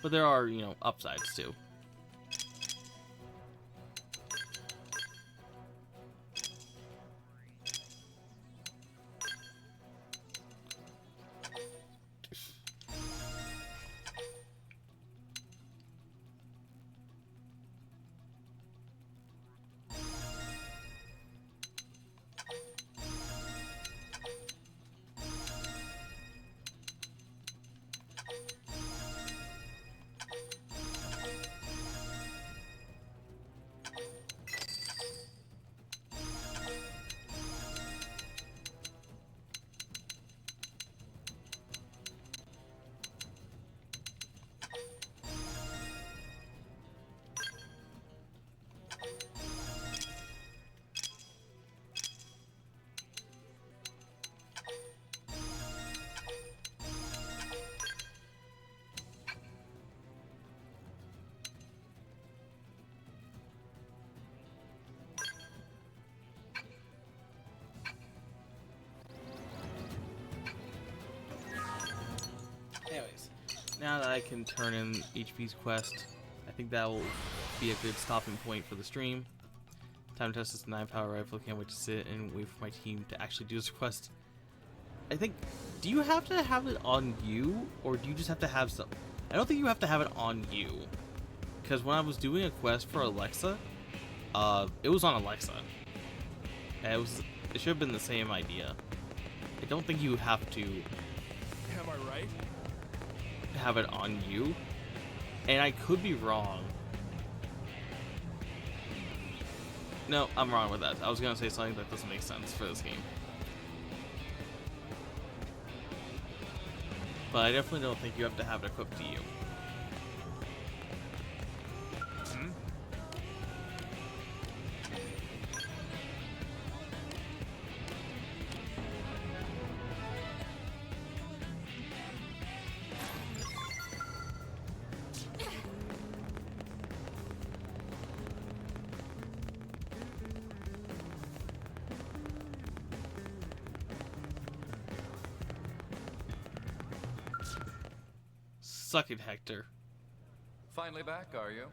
But there are, you know, upsides too. Anyways, now that I can turn in HP's quest, I think that will be a good stopping point for the stream. Time to test this 9-power rifle. Can't wait to sit and wait for my team to actually do this quest. I think, do you have to have it on you, or do you just have to have some? I don't think you have to have it on you, because when I was doing a quest for Alexa, it was on Alexa. And it should have been the same idea. I don't think you have to. Am I right? Have it on you, and I could be wrong. No, I'm wrong with that. I was gonna say something that doesn't make sense for this game, but I definitely don't think you have to have it equipped to you. Suck it, Hector. Finally back, are you?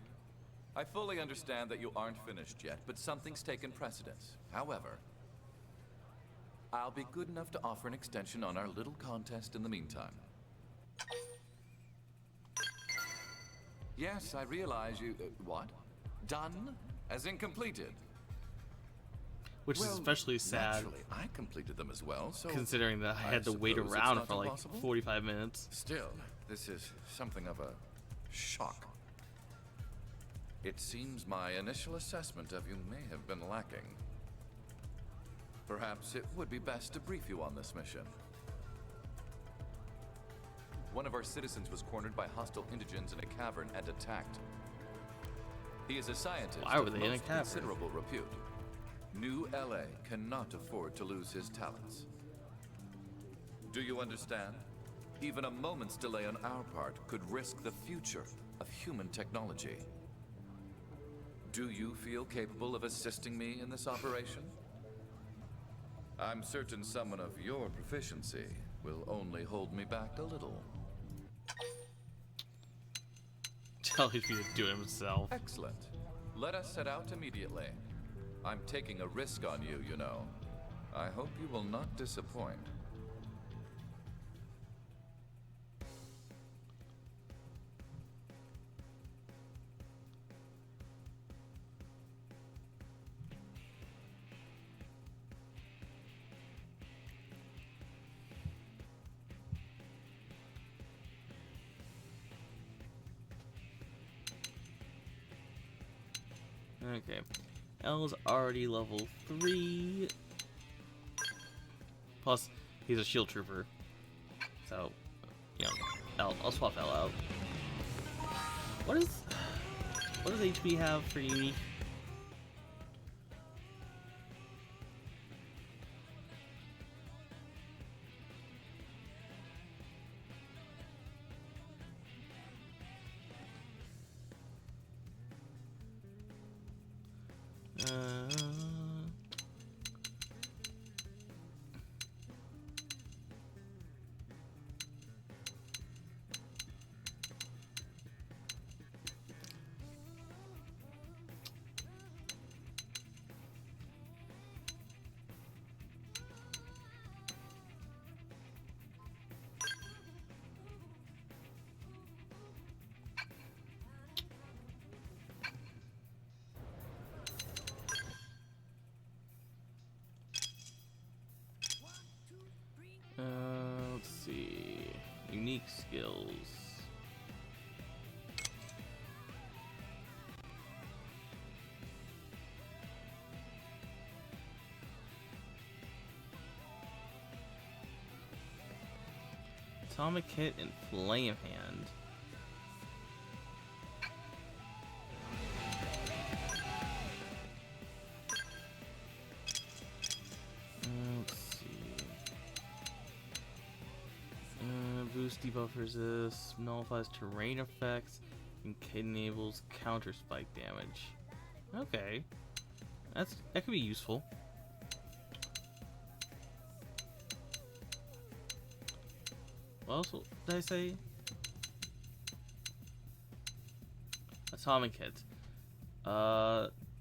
I fully understand that you aren't finished yet, but something's taken precedence. However, I'll be good enough to offer an extension on our little contest in the meantime. Yes, I realize you... what? Done? As in completed? Which is especially sad, naturally, I completed them as well, so considering that I had to wait suppose it's around not for like impossible? 45 minutes. Still, this is something of a shock. It seems my initial assessment of you may have been lacking. Perhaps it would be best to brief you on this mission. One of our citizens was cornered by hostile indigents in a cavern and attacked. He is a scientist Why were of they in a most cavern? considerable repute. New LA cannot afford to lose his talents. Do you understand? Even a moment's delay on our part could risk the future of human technology. Do you feel capable of assisting me in this operation? I'm certain someone of your proficiency will only hold me back a little. tell HP to do it himself. Excellent. Let us set out immediately. I'm taking a risk on you, you know. I hope you will not disappoint. Okay. L's already level 3. Plus, he's a shield trooper. So, you know, I'll swap L out. What does HP have for unique? Let's see. Unique skills. Atomic Hit and Flame Hand. Let's see. Boost debuff resist, nullifies terrain effects, and enables counter spike damage. Okay, that could be useful. What else did I say? Atomic Hit.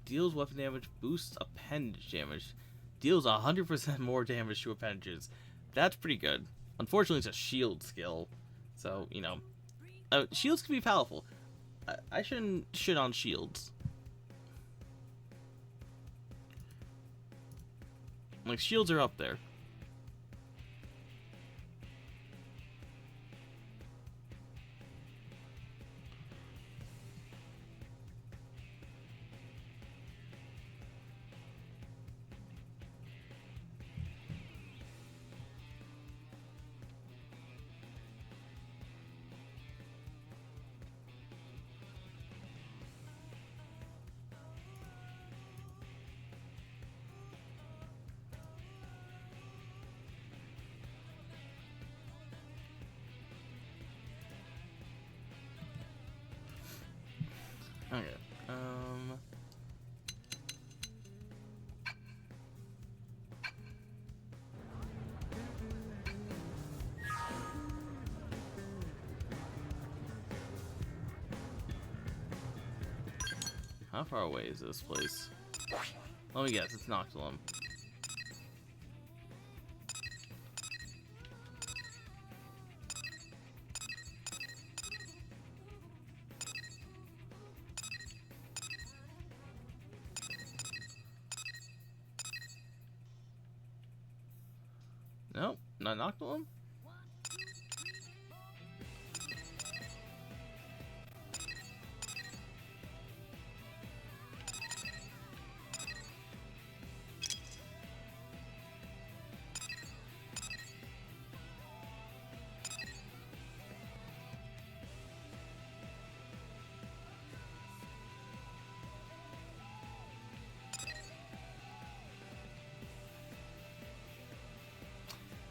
Deals weapon damage, boosts appendage damage. Deals 100% more damage to appendages. That's pretty good. Unfortunately, it's a shield skill. So, you know. Shields can be powerful. I shouldn't shit on shields. Like, shields are up there. Okay. How far away is this place? Let me guess, it's Noctilum. Nope, not Noctilum.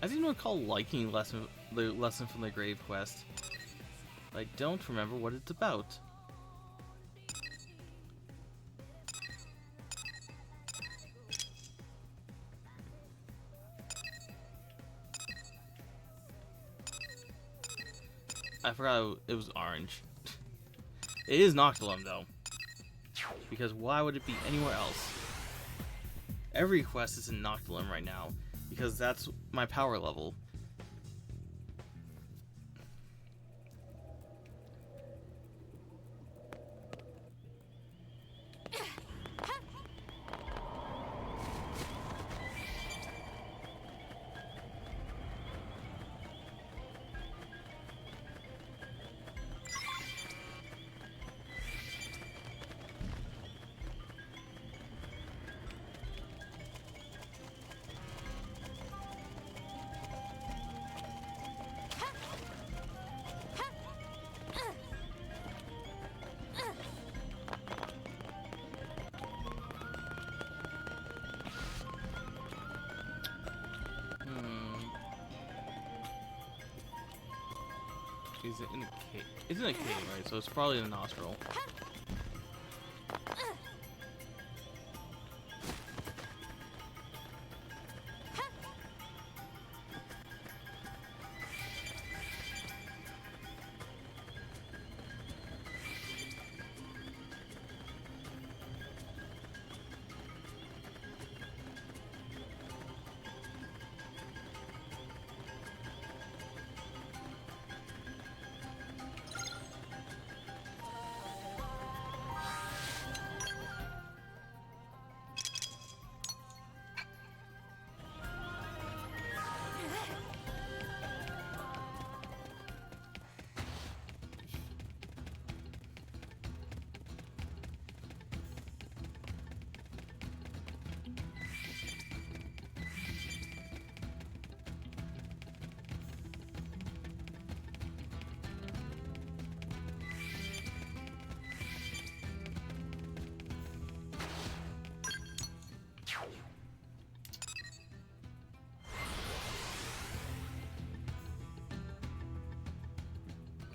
I seem to recall liking the lesson from the Grave Quest. I don't remember what it's about. I forgot it was orange. It is Noctilum, though. Because why would it be anywhere else? Every quest is in Noctilum right now, because that's my power level. Is it in a cave? It's in a cave, right? So it's probably in the nostril.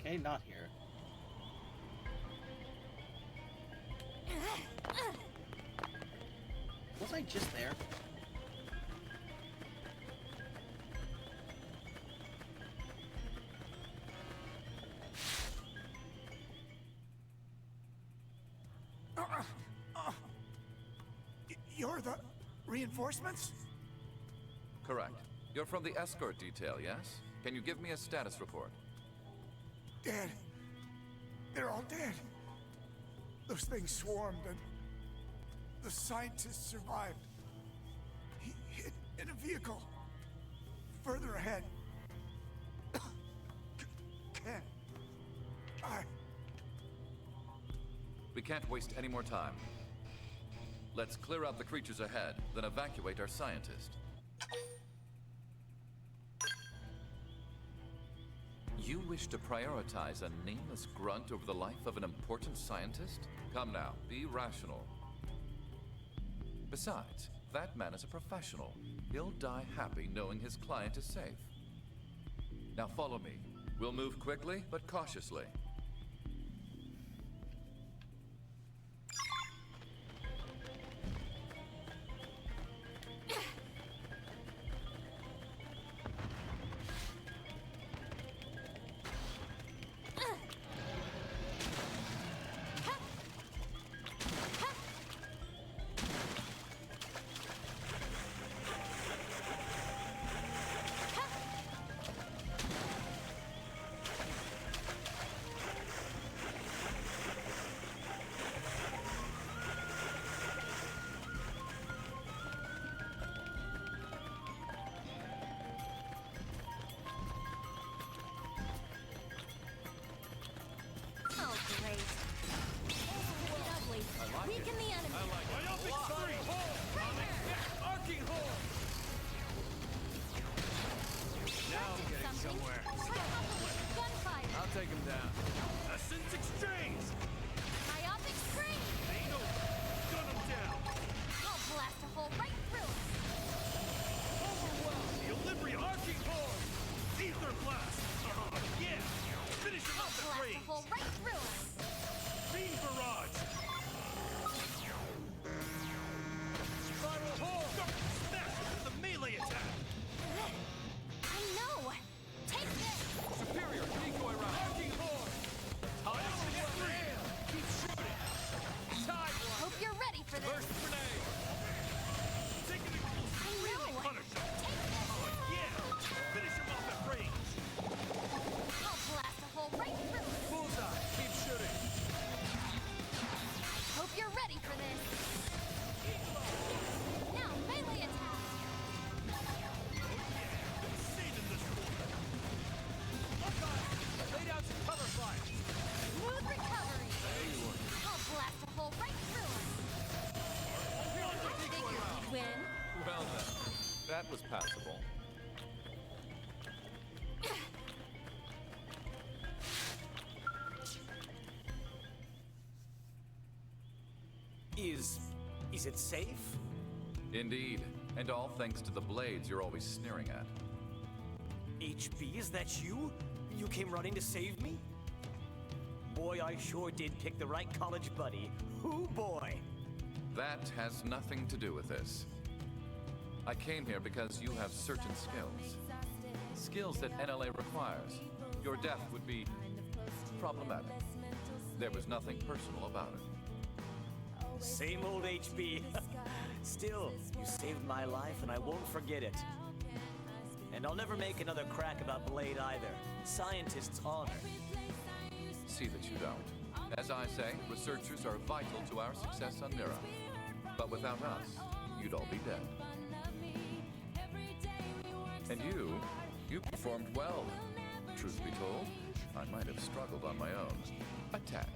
Okay, not here. Was I just there? You're the reinforcements? Correct. You're from the escort detail, yes? Can you give me a status report? Dead. They're all dead. Those things swarmed and the scientist survived. He hid in a vehicle further ahead. Can't. We can't waste any more time. Let's clear out the creatures ahead, then evacuate our scientist. You wish to prioritize a nameless grunt over the life of an important scientist? Come now, be rational. Besides, that man is a professional. He'll die happy knowing his client is safe. Now follow me. We'll move quickly, but cautiously. Take him down. Essence exchange! Myopic screen! Anal! Gun him down! I'll blast a hole right through it! Overwhelm! The Olivria arcing horn! Ether blast! Yeah! Finish him I'll off blast at range! a hole right through it! Beam barrage! Spiral hole! Smash him with a melee attack! I know! Take this! Superior decoy round! Arcing horn! Time to get free! That was passable. Is it safe? Indeed, and all thanks to the blades you're always sneering at. HB, is that you? You came running to save me? Boy, I sure did pick the right college buddy. Ooh, boy. That has nothing to do with this. I came here because you have certain skills. Skills that NLA requires. Your death would be problematic. There was nothing personal about it. Same old HB. Still, you saved my life and I won't forget it. And I'll never make another crack about Blade either. Scientists' honor. See that you don't. As I say, researchers are vital to our success on Mira. But without us, you'd all be dead. And you performed well. Truth be told, I might have struggled on my own. A tad.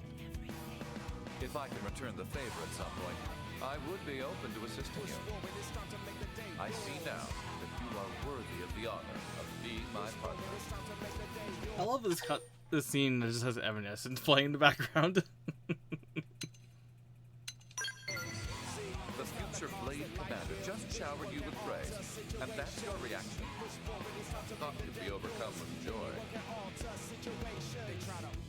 If I can return the favor at some point, I would be open to assisting you. I see now that you are worthy of the honor of being my partner. I love this scene that just has Evanescence playing in the background. The future Blade Commander just showered you with praise, and that's your reaction. Thought you'd be overcome with joy.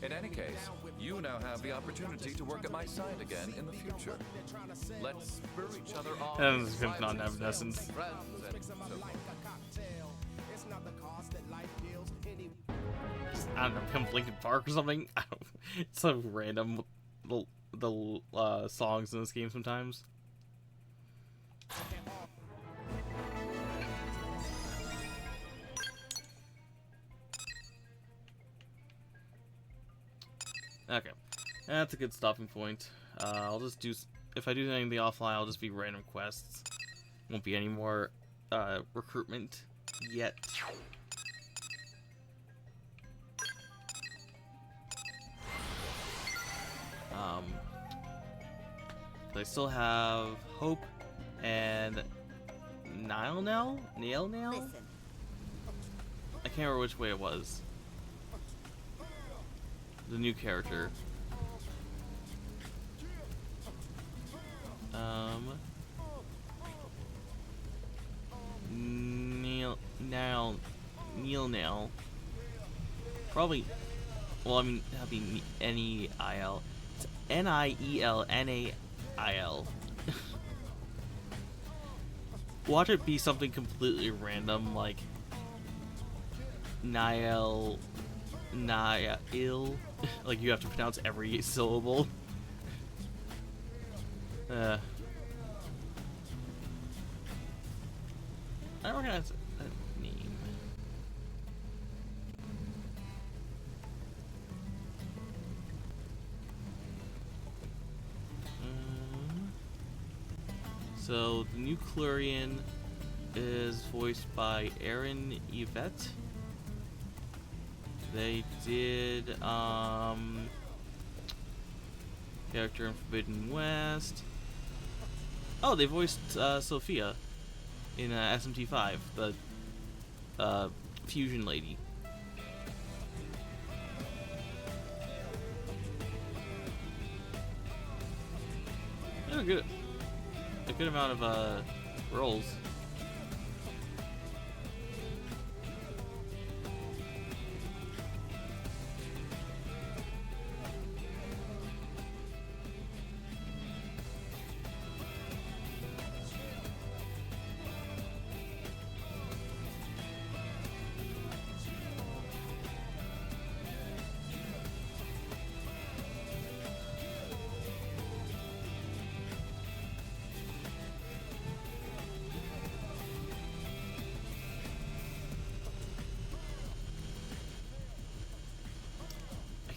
In any case, you now have the opportunity to work at my side again in the future. Let's spur each other on. And this is not Evanescence. I don't know, become Linkin Park or something. I don't, it's so random. The songs in this game sometimes. Okay, that's a good stopping point. I'll just do, if I do anything offline, I'll just be random quests. Won't be any more recruitment yet. I still have Hope and Nail. Listen. I can't remember which way it was. The new character. Neil. Probably. Well, I mean, that'd be N-E-I-L. It's Nielnail. Watch it be something completely random, like Nail. Like you have to pronounce every syllable. I don't recognize that name. So the new Clurian is voiced by Aaron Yvette. They did character in Forbidden West. Oh, they voiced Sophia in SMT5, the fusion lady. A good amount of roles.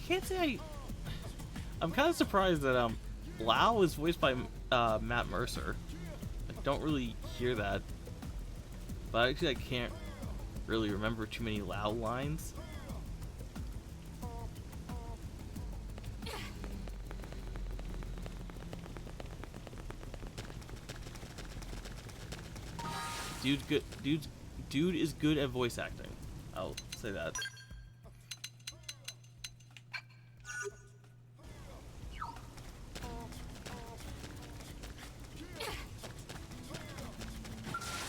Can't say I'm kind of surprised that Lao is voiced by Matt Mercer. I don't really hear that, but actually I can't really remember too many Lao lines. Dude's good. Dude is good at voice acting. I'll say that.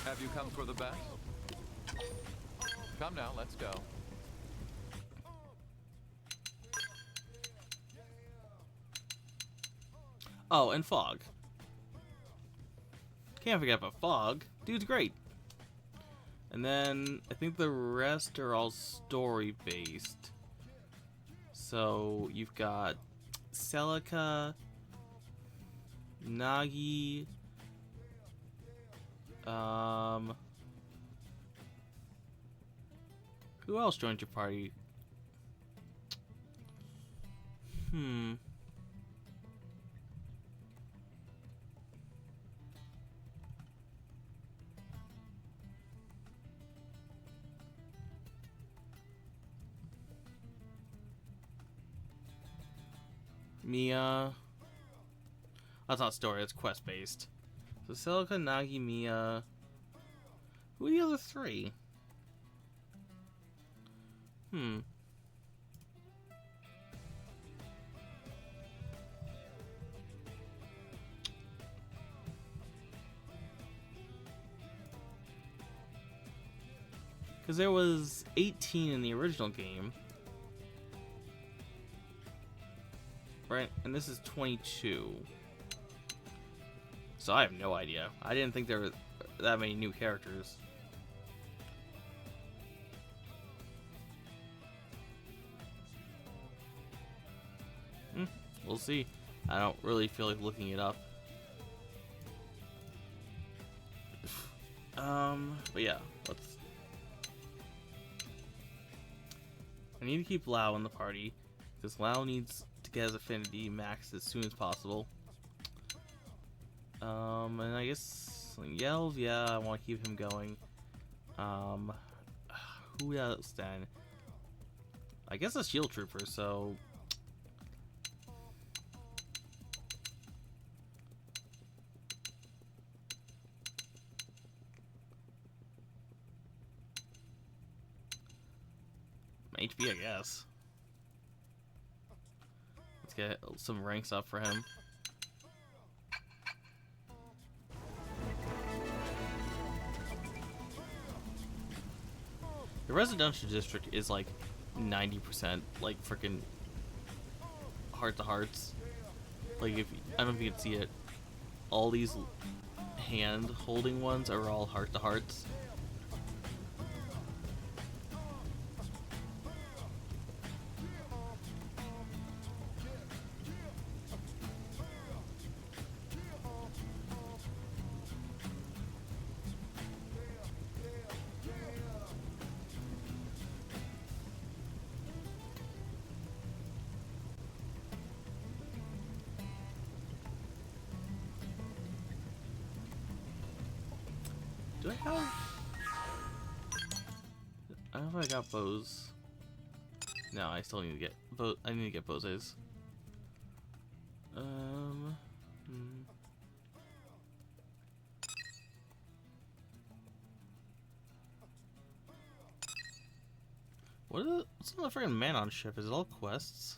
Have you come for the bet? Come now, let's go. Oh, and Fog. Can't forget about Fog. Dude's great. And then I think the rest are all story based. So you've got Celica, Nagi, who else joined your party? Mia. That's not story, it's quest based. So Celica, Nagi, Mia. Who are the other three? Because there was 18 in the original game. Right? And this is 22. So I have no idea. I didn't think there were that many new characters. We'll see. I don't really feel like looking it up. But yeah, let's... I need to keep Lau in the party, because Lau needs to get his affinity maxed as soon as possible. And I guess Yelv, yeah, I want to keep him going. Who else then? I guess a shield trooper, so... HP, I guess. Let's get some ranks up for him. The residential district is like 90% like freaking heart to hearts. Like if I don't know if you can see it, all these hand holding ones are all heart to hearts. Do I have... I don't know if I got Boze. No, I still need to get I need to get Boze's. What's on the freaking man on ship? Is it all quests?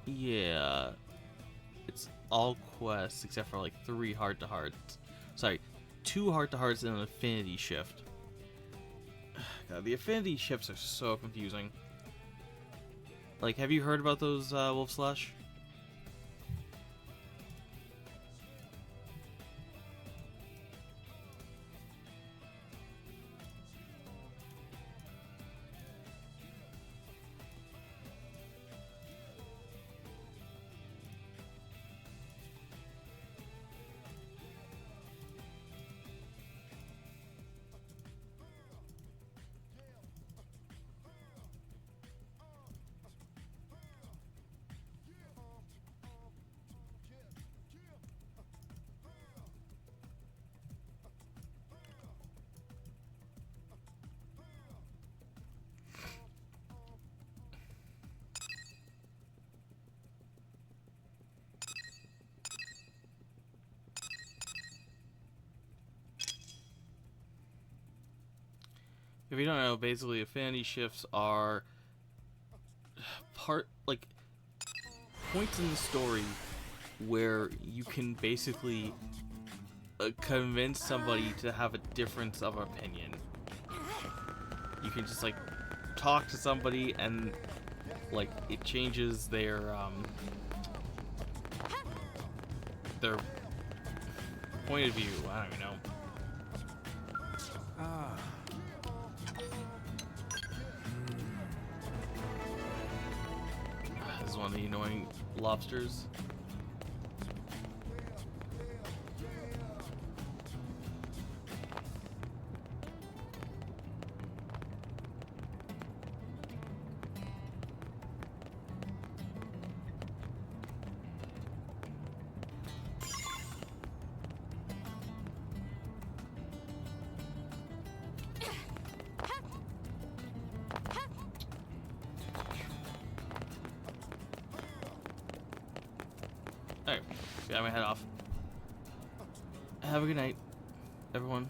Yeah, it's all quests except for like 3 heart to hearts. Sorry, 2 heart to hearts and an affinity shift. God, the affinity shifts are so confusing. Like, have you heard about those Wolf Slash? If you don't know, basically affinity shifts are points in the story where you can basically convince somebody to have a difference of opinion. You can just like talk to somebody and like it changes their point of view. I don't even know. This is one of the annoying lobsters. Alright, got my head off. Have a good night, everyone.